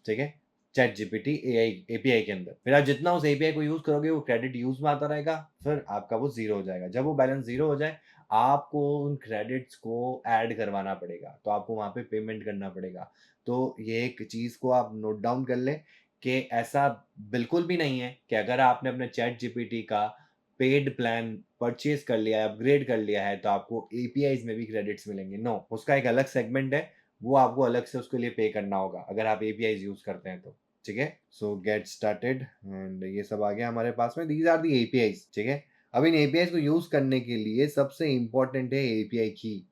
ठीक है, चैट जीपीटी एआई एपीआई के अंदर। फिर आप जितना उस एपीआई को यूज करोगे वो क्रेडिट यूज में आता रहेगा, फिर आपका वो जीरो हो जाएगा। जब वो बैलेंस जीरो हो जाए आपको उन क्रेडिट्स को ऐड करवाना पड़ेगा, तो आपको वहां पे पेमेंट करना पड़ेगा। तो ये एक चीज को आप नोट डाउन कर लें कि ऐसा बिल्कुल भी नहीं है कि अगर आपने अपने चैट जीपीटी का पेड प्लान परचेज कर लिया है, अपग्रेड कर लिया है, तो आपको एपीआईज में भी क्रेडिट्स मिलेंगे। नो, उसका एक अलग सेगमेंट है, वो आपको अलग से उसके लिए पे करना होगा अगर आप एपीआईज यूज करते हैं तो, ठीक है। सो गेट स्टार्टेड, एंड ये सब आ गया हमारे पास में, दीज आर दी एपीआईज, ठीक है। अब इन एपीआईज को यूज करने के लिए सबसे इंपॉर्टेंट है एपीआई की।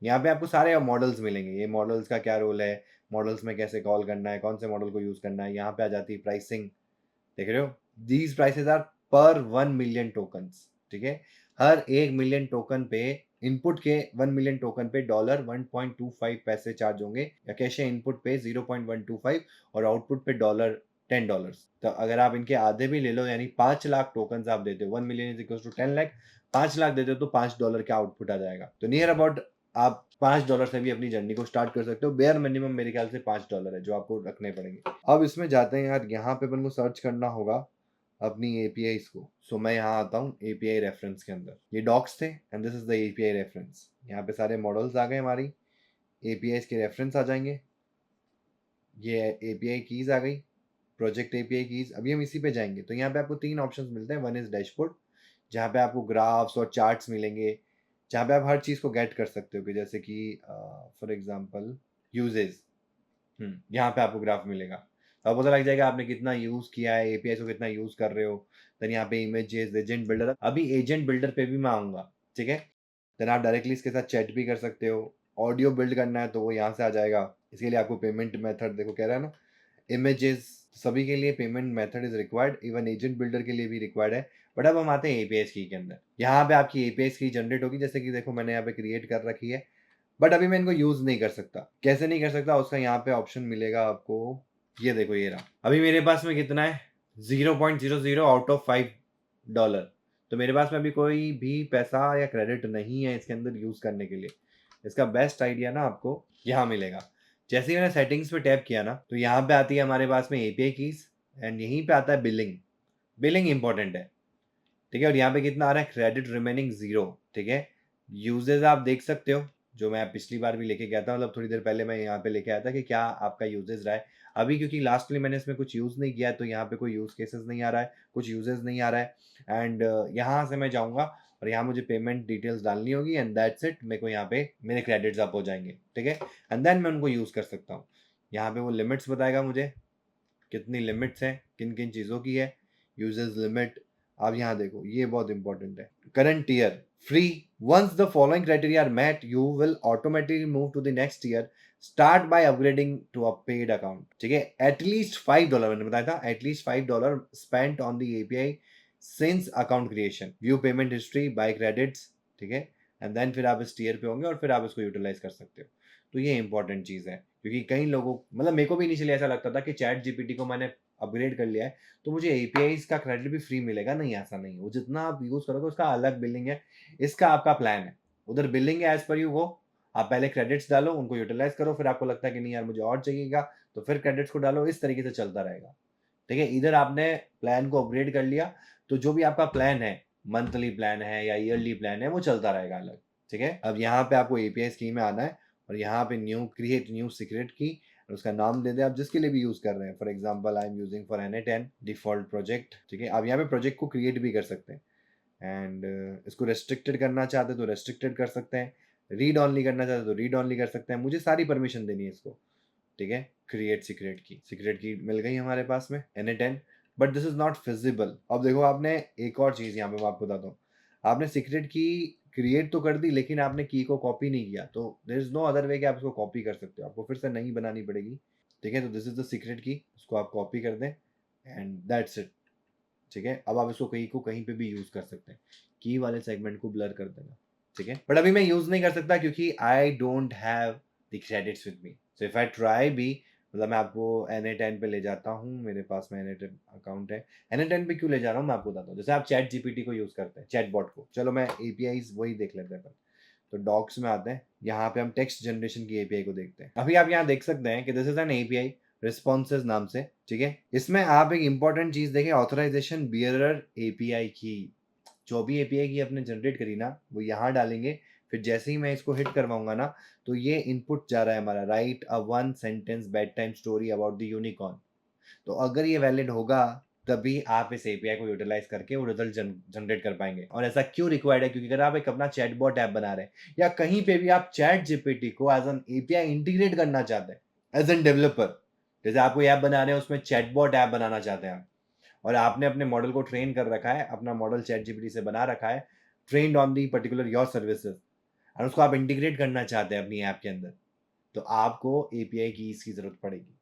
यहाँ पे आपको सारे मॉडल्स मिलेंगे, ये मॉडल्स का क्या रोल है, मॉडल्स में कैसे कॉल करना है, कौन से मॉडल को यूज करना है। यहाँ पे आ जाती है प्राइसिंग, देख रहे हो, दीज प्राइसेस आर पर 1 मिलियन टोकन्स, ठीक है। हर 1 मिलियन टोकन पे, इनपुट के 1 मिलियन टोकन पे $1.25 पैसे चार्ज होंगे, या कैशे इनपुट पे 0.125 और आउटपुट पे $10। तो अगर आप इनके आधे भी ले लो, यानी 5 लाख टोकन आप देते हो, 1 million is equal to 10 lakh, 5 lakh देते हो तो $5 का आउटपुट आ जाएगा। तो नियर अबाउट आप $5 से भी अपनी जर्नी को स्टार्ट कर सकते हो। बेयर मिनिमम मेरे ख्याल से $5 है जो आपको रखने पड़ेंगे। अब इसमें जाते हैं यार, यहाँ पे अपन को सर्च करना होगा अपनी एपीआईज को। सो मैं यहाँ आता हूँ एपीआई रेफरेंस के अंदर, ये डॉक्स थे and this is the API reference. यहाँ पे सारे मॉडल्स आ गए, हमारी एपीआईज के रेफरेंस आ जाएंगे, ये एपीआई कीज आ गई, प्रोजेक्ट एपीआई कीज। अभी हम इसी पे जाएंगे तो यहाँ पे आपको 3 ऑप्शंस मिलते हैं। वन इज डैशबोर्ड, जहाँ पे आपको ग्राफ्स और चार्ट्स मिलेंगे, जहाँ पे आप हर चीज़ को गेट कर सकते हो कि जैसे कि फॉर एग्जांपल यूजेज, यहाँ पे आपको ग्राफ मिलेगा, तो आपको पता लग जाएगा आपने कितना यूज किया है, एपीआई को कितना यूज कर रहे हो। देन यहाँ पे इमेजेस, एजेंट बिल्डर, अभी एजेंट बिल्डर पे भी मैं आऊंगा, ठीक है। देन आप डायरेक्टली इसके साथ चैट भी कर सकते हो। ऑडियो बिल्ड करना है तो वो यहाँ से आ जाएगा, इसके लिए आपको पेमेंट मेथड देखो कह रहा है ना, इमेजेस, सभी के लिए payment method is required, even agent builder के लिए भी रिक्वायर्ड है। बट अब हम आते हैं एपीआई की के अंदर। यहाँ पे आपकी एपीआई की जनरेट होगी, जैसे कि देखो मैंने यहाँ पे क्रिएट कर रखी है, बट अभी मैं इनको यूज नहीं कर सकता। कैसे नहीं कर सकता, उसका यहाँ पे ऑप्शन मिलेगा आपको, ये देखो ये रहा। अभी मेरे पास में कितना है, 0.00 आउट ऑफ $5। तो मेरे पास में अभी कोई भी पैसा या क्रेडिट नहीं है इसके अंदर यूज करने के लिए। इसका बेस्ट आइडिया ना आपको यहाँ मिलेगा। जैसे ही मैंने सेटिंग्स पे टैप किया ना, तो यहाँ पे आती है हमारे पास में एपीआई कीज, एंड यहीं पे आता है बिलिंग। बिलिंग इंपॉर्टेंट है, ठीक है। और यहाँ पे कितना आ रहा है, क्रेडिट रिमेनिंग 0, ठीक है। यूजेज आप देख सकते हो, जो मैं पिछली बार भी लेके गया था, मतलब थोड़ी देर पहले मैं यहाँ पे लेके आया था कि क्या आपका यूजेज रहा है। अभी क्योंकि लास्टली मैंने इसमें कुछ यूज नहीं किया है, तो यहाँ पे कोई यूज केसेस नहीं आ रहा है, कुछ यूजेज नहीं आ रहा है। एंड यहाँ से मैं जाऊँगा और यहाँ मुझे पेमेंट डिटेल्स डालनी होगी, एंड दैट्स इट। मेरे को यहाँ पे मेरे क्रेडिट्स अप हो जाएंगे, ठीक है। एंड देन मैं उनको यूज कर सकता हूँ। यहाँ पे वो लिमिट्स बताएगा मुझे, कितनी लिमिट्स हैं, किन किन चीज़ों की है, यूजेस लिमिट, आप यहाँ देखो, ये बहुत इंपॉर्टेंट है। Current year free, once the following criteria are met you will automatically move to the next year, start by upgrading to a paid account. ठीक है, एटलीस्ट $5, मैंने बताया था, at least $5 spent on the API since account creation, view payment history, buy credits. ठीक है, and then फिर आप इस टीयर पे होंगे और फिर आप इसको यूटिलाइज कर सकते हो। तो ये इंपॉर्टेंट चीज़ है, क्योंकि कई लोगों, मतलब मेरे को भी इनिशियली ऐसा लगता था कि चैट जीपीटी को मैंने अपग्रेड कर लिया है तो मुझे एपीआईज का क्रेडिट भी फ्री मिलेगा। नहीं, ऐसा नहीं है। वो जितना आप यूज करोगे उसका अलग बिलिंग है, इसका आपका प्लान है। उधर बिलिंग है एज पर यू गो, आप पहले क्रेडिट्स डालो, उनको यूटिलाइज करो, फिर आपको लगता है कि नहीं यार मुझे और चाहिएगा तो फिर क्रेडिट्स को डालो, इस तरीके से चलता रहेगा। ठीक है, इधर आपने प्लान को अपग्रेड कर लिया तो जो भी आपका प्लान है, मंथली प्लान है या ईयरली प्लान है, वो चलता रहेगा अलग। ठीक है, अब यहाँ पे आपको एपीआई स्कीम में आना है और यहाँ पे न्यू क्रिएट न्यू सीक्रेट की, उसका नाम दे दें आप जिसके लिए भी यूज कर रहे हैं। For example I am using for NA10 default project. ठीक है, आप यहाँ पे प्रोजेक्ट को क्रिएट भी कर सकते हैं एंड इसको रेस्ट्रिक्टेड करना चाहते हैं तो रेस्ट्रिक्टेड कर सकते हैं, रीड ऑनली करना चाहते हैं तो रीड ऑनली कर सकते हैं। मुझे सारी परमिशन देनी है इसको। ठीक है, क्रिएट सीक्रेट की मिल गई हमारे पास में NA10, but this is not feasible. अब देखो, आपने एक और चीज यहाँ पे मैं आपको बताता हूँ, आपने सीक्रेट की क्रिएट तो कर दी लेकिन आपने की को कॉपी नहीं किया, तो there is no other way कि आप इसको कॉपी कर सकते हो, आपको फिर से नई बनानी पड़ेगी। ठीक है, तो दिस इज द सीक्रेट की, उसको आप कॉपी कर दें एंड दैट्स इट। ठीक है, अब आप इसको कहीं पे भी यूज कर सकते हैं, की वाले सेगमेंट को ब्लर कर देना। ठीक है, बट अभी मैं यूज नहीं कर सकता क्योंकि I don't have the credits with me. So if I try be, मतलब मैं आपको NA10 पे ले जाता हूँ, मेरे पास में NA10 अकाउंट है। NA10 पे क्यों ले जा रहा हूँ मैं आपको बताता हूँ। जैसे आप चैट जीपीटी को यूज करते हैं, चैट बॉट को, चलो मैं एपीआई वही देख लेते हैं। तो डॉक्स में आते हैं, यहाँ पे हम टेक्स्ट जनरेशन की एपीआई को देखते हैं। अभी आप यहाँ देख सकते हैं कि this is an API responses नाम से। ठीक है, इसमें आप एक इंपॉर्टेंट चीज देखें, ऑथराइजेशन बियरर एपीआई की। जो भी एपीआई की आपने जनरेट करी ना, वो यहाँ डालेंगे, फिर जैसे ही मैं इसको हिट करवाऊंगा ना, तो ये इनपुट जा रहा है हमारा, right a 1 sentence bed time story about the unicorn. तो अगर ये वैलिड होगा तभी आप इस एपीआई को यूटिलाइज करके वो रिजल्ट जनरेट कर पाएंगे। और ऐसा क्यों रिक्वायर्ड है? क्योंकि अगर आप एक अपना चैटबॉट ऐप बना रहे हैं या कहीं पे भी आप चैट जीपीटी को एज एन एपीआई इंटीग्रेट करना चाहते हैं एज एन डेवलपर, जैसे आप कोई ऐप बना रहे हैं उसमें चैटबॉट ऐप बनाना चाहते हैं आप, और आपने अपने मॉडल को ट्रेन कर रखा है, अपना मॉडल चैट जीपीटी से बना रखा है, trained on the particular your services, और उसको आप इंटीग्रेट करना चाहते हैं अपनी ऐप के अंदर, तो आपको एपीआई की इसकी जरूरत पड़ेगी।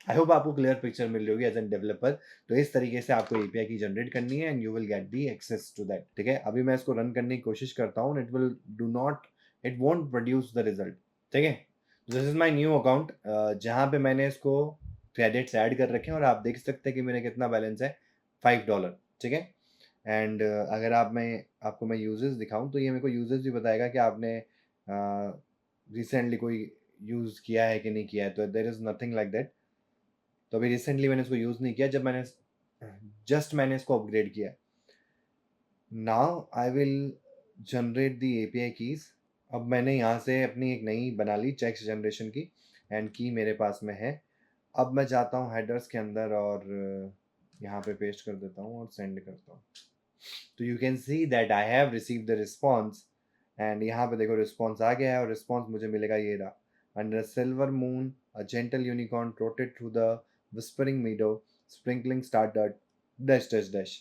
आई होप आपको क्लियर पिक्चर मिल रही होगी एज एन डेवलपर। तो इस तरीके से आपको एपीआई की जनरेट करनी है and you will get the access to that. ठीक है, अभी मैं इसको रन करने की कोशिश करता हूँ, it won't produce the result. ठीक है, this is my new account जहाँ पे मैंने इसको क्रेडिट्स ऐड कर रखे हैं और आप देख सकते हैं कि मेरा कितना बैलेंस है, $5। ठीक है, एंड अगर आपको मैं यूजेस दिखाऊं तो ये मेरे को यूजेस भी बताएगा कि आपने रिसेंटली कोई यूज किया है कि नहीं किया है, तो there is nothing like that. तो अभी रिसेंटली मैंने इसको यूज नहीं किया, जब मैंने इसको अपग्रेड किया। Now I will generate the API keys. अब मैंने यहाँ से अपनी एक नई बना ली टेक्स्ट जनरेशन की एंड की मेरे पास में है। अब मैं जाता हूँ हेडर्स के अंदर और यहाँ पे पेस्ट कर देता हूँ और सेंड करता हूँ। तो you can see that I have received the response and यहाँ पे देखो रिस्पॉन्स आ गया है और रिस्पॉन्स मुझे मिलेगा ये रहा, under silver moon a gentle unicorn ट्रोटेड through the whispering मीडो sprinkling starter dash dash dash.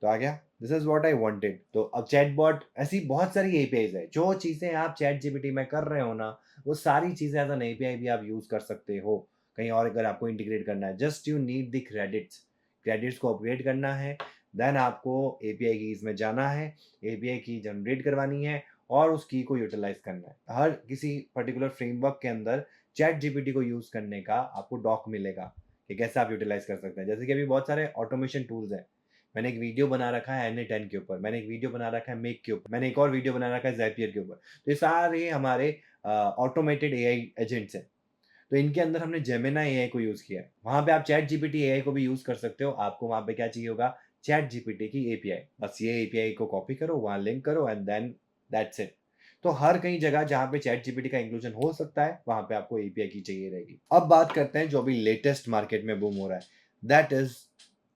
तो आ गया, this is what I wanted. तो अब चैटबॉट, ऐसी बहुत सारी एपीआईज है, जो चीजें आप चैट जीपीटी में कर रहे हो ना, वो सारी चीजें एज एन एपीआई भी आप यूज कर सकते हो कहीं और अगर आपको इंटीग्रेट करना है। Just you need the credits को अपग्रेड करना है, देन आपको एपीआई कीज में जाना है, एपीआई की जनरेट करवानी है और उस की को यूटिलाइज करना है। हर किसी पर्टिकुलर फ्रेमवर्क के अंदर चैट जीपीटी को यूज करने का आपको डॉक मिलेगा कि कैसे आप यूटिलाइज कर सकते हैं। जैसे कि अभी बहुत सारे ऑटोमेशन टूल्स हैं, मैंने एक वीडियो बना रखा है NA10 के ऊपर, मैंने एक वीडियो बना रखा है मेक के ऊपर, मैंने एक और वीडियो बना रखा है ज़ैपियर के ऊपर। तो ये सारे हमारे ऑटोमेटेड एआई एजेंट्स हैं। तो इनके अंदर हमने जेमिनी एआई को यूज किया है। वहां पे आप चैट जीपीटी एआई को भी यूज कर सकते हो। आपको वहां पे क्या चाहिए होगा, चैट जीपीटी की एपीआई। बस ये एपीआई को कॉपी करो, वहां लिंक करो एंड देन दैट्स इट। तो हर कहीं जगह जहां पे चैट जीपीटी का इंक्लूजन हो सकता है वहां पे आपको एपीआई की चाहिए रहेगी। अब बात करते हैं जो अभी लेटेस्ट मार्केट में बूम हो रहा है, that is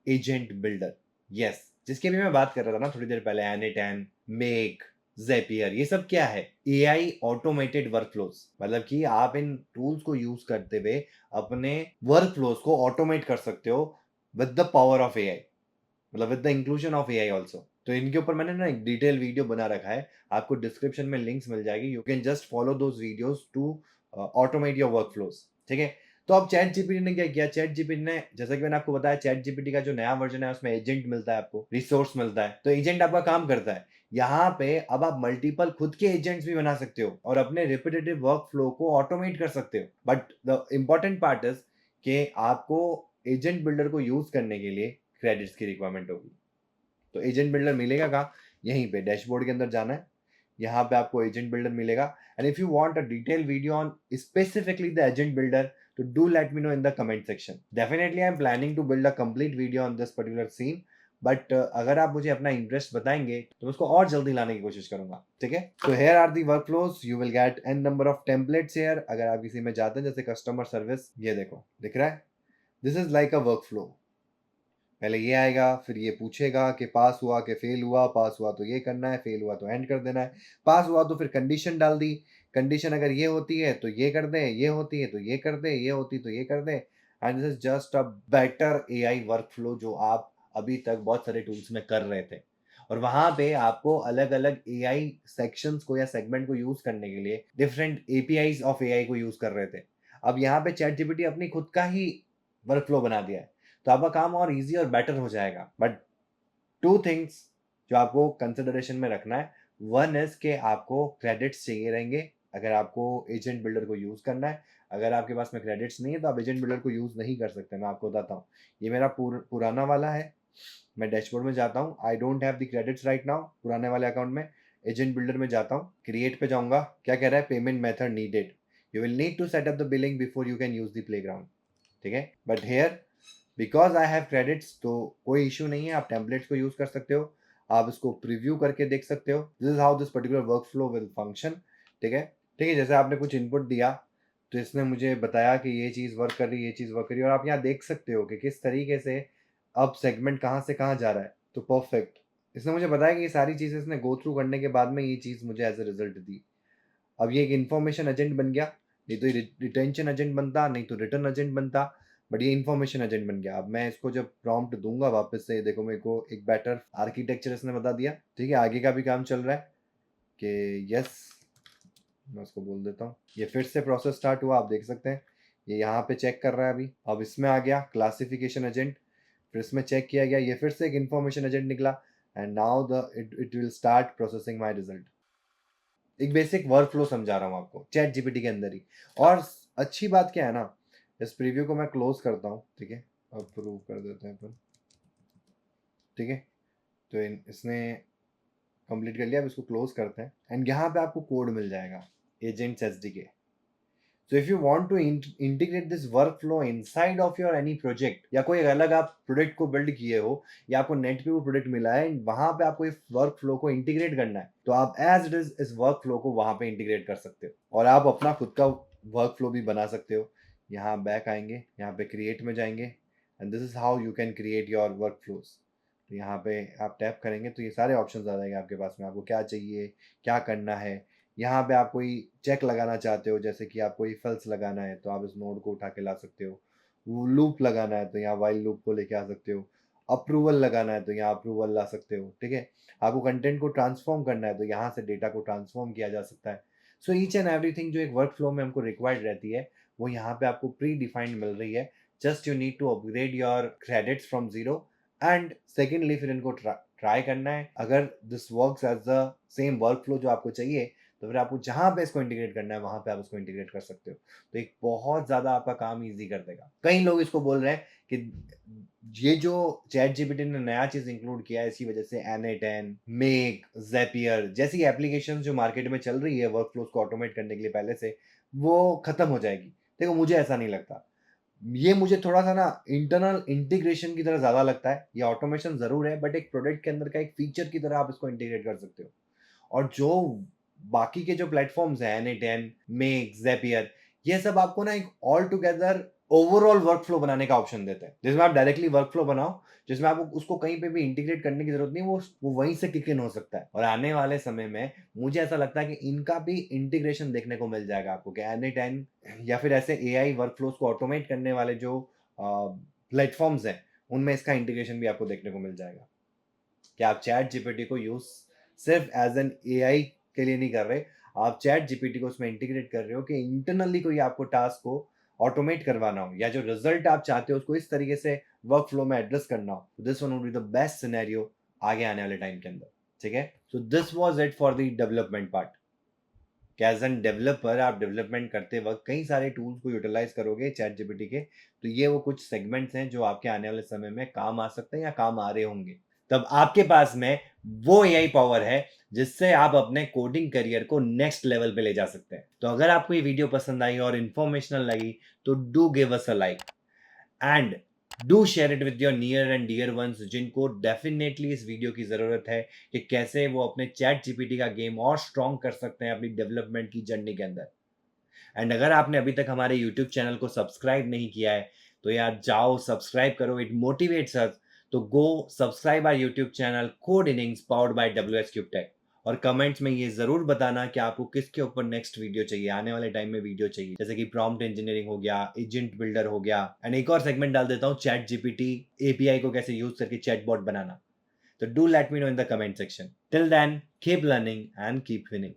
agent builder. Yes, जिसकी भी मैं बात कर रहा था ना थोड़ी देर पहले, NA10, मेक, ज़ैपियर, ये सब क्या है? AI automated workflows. मतलब कि आप इन टूल्स को यूज करते हुए अपने वर्कफ्लोज को ऑटोमेट कर सकते हो with the power of AI. मतलब with the inclusion of AI also. तो इनके ऊपर मैंने ना एक डिटेल वीडियो बना रखा है, आपको डिस्क्रिप्शन में लिंक्स मिल जाएगी, you can just follow those videos to automate your workflows. ठीक है, तो अब चैट जीपीटी ने क्या किया, चैट जीपीटी ने, जैसा कि मैंने आपको बताया, चैट जीपीटी का जो नया वर्जन है उसमें एजेंट मिलता है, आपको रिसोर्स मिलता है, तो एजेंट आपका काम करता है। यहाँ पे अब आप मल्टीपल खुद के एजेंट्स भी बना सकते हो और अपने रिपीटेटिव वर्क फ्लो को ऑटोमेट कर सकते हो। But the important part is कि आपको एजेंट बिल्डर को यूज करने के लिए क्रेडिट्स की रिक्वायरमेंट होगी। तो एजेंट बिल्डर मिलेगा कहाँ, यहीं पे डैशबोर्ड के अंदर जाना है, यहाँ पे आपको एजेंट बिल्डर मिलेगा। And if you want a detail video on specifically the agent builder, तो do let me know in the comment section. Definitely I am planning to build a complete video on this particular scene, but अगर आप मुझे अपना interest बताएंगे तो मैं उसको और जल्दी लाने की कोशिश करूंगा। ठीक है, तो here are the workflows, you will get an number of templates here. अगर आप किसी में जाते हैं जैसे कस्टमर सर्विस, ये देखो दिख रहा है, this is like a work flow. पहले ये आएगा, फिर ये पूछेगा कि पास हुआ कि फेल हुआ, पास हुआ तो ये करना है, फेल हुआ तो एंड कर देना है, पास हुआ तो फिर कंडीशन डाल दी, कंडीशन अगर ये होती है तो ये कर दें, ये होती है तो ये कर दें, ये होती तो ये कर दें। And this is just a better AI work flow जो आप अभी तक बहुत सारे टूल्स में कर रहे थे। और वहां पे आपको अलग अलग एआई सेक्शंस को या सेगमेंट को यूज करने के लिए डिफरेंट एपीआईज ऑफ एआई को यूज कर रहे थे। अब यहाँ पे चैट जीपीटी अपनी खुद का ही वर्क फ्लो बना दिया है, तो आपका काम और इजी और बेटर हो जाएगा। बट टू थिंग्स जो आपको कंसिडरेशन में रखना है, वन इज के आपको क्रेडिट्स चाहिए रहेंगे अगर आपको एजेंट बिल्डर को यूज करना है। अगर आपके पास में क्रेडिट्स नहीं है तो आप एजेंट बिल्डर को यूज नहीं कर सकते। मैं आपको बताता हूँ, ये मेरा पुराना वाला है, मैं डैशबोर्ड में जाता हूँ, आई don't have the credits right now पुराने वाले अकाउंट में। एजेंट बिल्डर में जाता हूँ, क्रिएट पे जाऊंगा, क्या कह रहा है, payment method needed, you will need to set up the billing before you can use the playground. ठीक है, but here because I have credits तो कोई इशू नहीं है, आप टेम्पलेट्स को यूज कर सकते हो, आप इसको प्रीव्यू करके देख सकते हो, this is how this particular work flow will function. ठीक है, ठीक है, जैसे आपने कुछ इनपुट दिया तो इसने मुझे बताया कि ये चीज़ वर्क कर रही है, ये चीज़ वर्क कर रही है, और आप यहाँ देख सकते हो कि किस तरीके से अब सेगमेंट कहाँ से कहाँ जा रहा है। तो परफेक्ट, इसने मुझे बताया कि ये सारी चीज़ें इसने गो थ्रू करने के बाद में ये चीज़ मुझे एज ए रिजल्ट दी। अब ये एक इन्फॉर्मेशन एजेंट बन गया, नहीं तो रिटेंशन एजेंट बनता, नहीं तो रिटर्न एजेंट बनता, बट ये इन्फॉर्मेशन एजेंट बन गया। अब मैं इसको जब प्रॉम्प्ट दूंगा वापस से, देखो मेरे को एक बेटर आर्किटेक्चर इसने बता दिया। ठीक है, आगे का भी काम चल रहा है कि यस, मैं उसको बोल देता हूँ, ये फिर से प्रोसेस स्टार्ट हुआ, आप देख सकते हैं ये यहाँ पे चेक कर रहा है अभी। अब इसमें आ गया क्लासिफिकेशन एजेंट, फिर इसमें चेक किया गया, ये फिर से एक इन्फॉर्मेशन एजेंट निकला, and now the it will start processing my result. एक बेसिक वर्क फ्लो समझा रहा हूँ आपको चैट जीपीटी के अंदर ही। और अच्छी बात क्या है ना, इस प्रीव्यू को मैं क्लोज करता हूँ। ठीक है, अप्रूव कर देते हैं अपन। ठीक है, तो इसने कंप्लीट कर लिया, अब इसको क्लोज करते हैं, एंड यहाँ पे आपको कोड मिल जाएगा agents SDK. So if you want to integrate this workflow inside of your any project, या कोई अलग आप प्रोडक्ट को बिल्ड किए हो, या आपको नेट पे वो प्रोडक्ट मिला है, वहां पे आपको इस वर्क फ्लो को इंटीग्रेट करना है, तो आप एज इट इज इस वर्क फ्लो को वहां पे इंटीग्रेट कर सकते हो और आप अपना खुद का वर्क फ्लो भी बना सकते हो। यहाँ बैक आएंगे, यहाँ पे क्रिएट में जाएंगे, and this is how you can create your work flows. तो यहाँ पे आप टैप करेंगे तो ये सारे ऑप्शन आ जाएंगे आपके पास में, आपको क्या चाहिए, क्या करना है। यहाँ पे आप कोई चेक लगाना चाहते हो, जैसे कि आपको इफ एल्स लगाना है तो आप इस नोड को उठा के ला सकते हो, वो लूप लगाना है तो यहाँ वाइल लूप को लेके आ सकते हो, अप्रूवल लगाना है तो यहाँ अप्रूवल ला सकते हो। ठीक है, आपको कंटेंट को ट्रांसफॉर्म करना है तो यहाँ से डेटा को ट्रांसफॉर्म किया जा सकता है। सो ईच एंड एवरीथिंग जो एक वर्क फ्लो में हमको रिक्वायर्ड रहती है वो यहाँ पे आपको प्री डिफाइंड मिल रही है। Just you need to upgrade your credits from zero, and secondly फिर इनको ट्राई करना है। अगर this works as the same workflow जो आपको चाहिए, तो फिर आपको जहां पे इसको इंटीग्रेट करना है वहां पे आप इसको इंटीग्रेट कर सकते हो, तो एक बहुत ज्यादा आपका काम इजी कर देगा। कई लोग इसको बोल रहे हैं कि ये जो चैट जीपीटी ने नया चीज इंक्लूड किया है, इसी वजह से N8N, मेक, ज़ेपियर जैसी एप्लीकेशन जो मार्केट में चल रही है वर्क फ्लोज को ऑटोमेट करने के लिए पहले से, वो खत्म हो जाएगी। देखो मुझे ऐसा नहीं लगता, ये मुझे थोड़ा सा ना इंटरनल इंटीग्रेशन की तरह ज्यादा लगता है। ये ऑटोमेशन जरूर है, बट एक प्रोडक्ट के अंदर का एक फीचर की तरह आप इसको इंटीग्रेट कर सकते हो। और जो बाकी के जो प्लेटफॉर्म्स हैं, N8N, मेक, ज़ेपियर, ये सब आपको ना एक all together overall work flow बनाने का ऑप्शन देते हैं, जिसमें आप डायरेक्टली वर्क फ्लो बनाओ, जिसमें आपको उसको कहीं पे भी इंटीग्रेट करने की जरूरत नहीं, वो वहीं से किक इन हो सकता है। और आने वाले समय में मुझे ऐसा लगता है कि इनका भी इंटीग्रेशन देखने को मिल जाएगा आपको, कि N8N या फिर ऐसे एआई वर्क फ्लोज को ऑटोमेट करने वाले जो प्लेटफॉर्म्स हैं, उनमें इसका इंटीग्रेशन भी आपको देखने को मिल जाएगा कि आप चैट जीपीटी को यूज सिर्फ एज एन एआई के लिए नहीं कर रहे, आप चैट जीपीटी को उसमें इंटीग्रेट कर रहे हो कि इंटरनली कोई आपको टास्क को ऑटोमेट करवाना हो या जो रिजल्ट आप चाहते हो उसको इस तरीके से वर्क फ्लो में एड्रेस करना हो। This one would be the best scenario आगे आने वाले टाइम के अंदर। ठीक है, so this was it for the development part. As an developer आप डेवलपमेंट करते वक्त कई सारे टूल्स को यूटिलाइज करोगे चैट जीपीटी के, तो ये वो कुछ सेगमेंट्स हैं जो आपके आने वाले समय में काम आ सकते हैं या काम आ रहे होंगे। तब आपके पास में वो एआई पावर है जिससे आप अपने कोडिंग करियर को नेक्स्ट लेवल पे ले जा सकते हैं। तो अगर आपको ये वीडियो पसंद आई और इंफॉर्मेशनल लगी तो do give us a like and do share it with your near and dear ones जिनको डेफिनेटली इस वीडियो की जरूरत है कि कैसे वो अपने चैट जीपीटी का गेम और स्ट्रॉन्ग कर सकते हैं अपनी डेवलपमेंट की जर्नी के अंदर। एंड अगर आपने अभी तक हमारे यूट्यूब चैनल को सब्सक्राइब नहीं किया है तो यार जाओ सब्सक्राइब करो, इट मोटिवेट्स अस। तो go subscribe our YouTube channel code innings powered by WS Cube Tech और कमेंट्स में ये जरूर बताना कि आपको किसके ऊपर नेक्स्ट वीडियो चाहिए, आने वाले टाइम में वीडियो चाहिए, जैसे कि प्रॉम्प्ट इंजीनियरिंग हो गया, एजेंट बिल्डर हो गया, एंड एक और सेगमेंट डाल देता हूँ चैट जीपीटी एपीआई को कैसे यूज करके चैटबॉट बनाना। तो do let me know in the comment section. Till then keep learning and keep winning.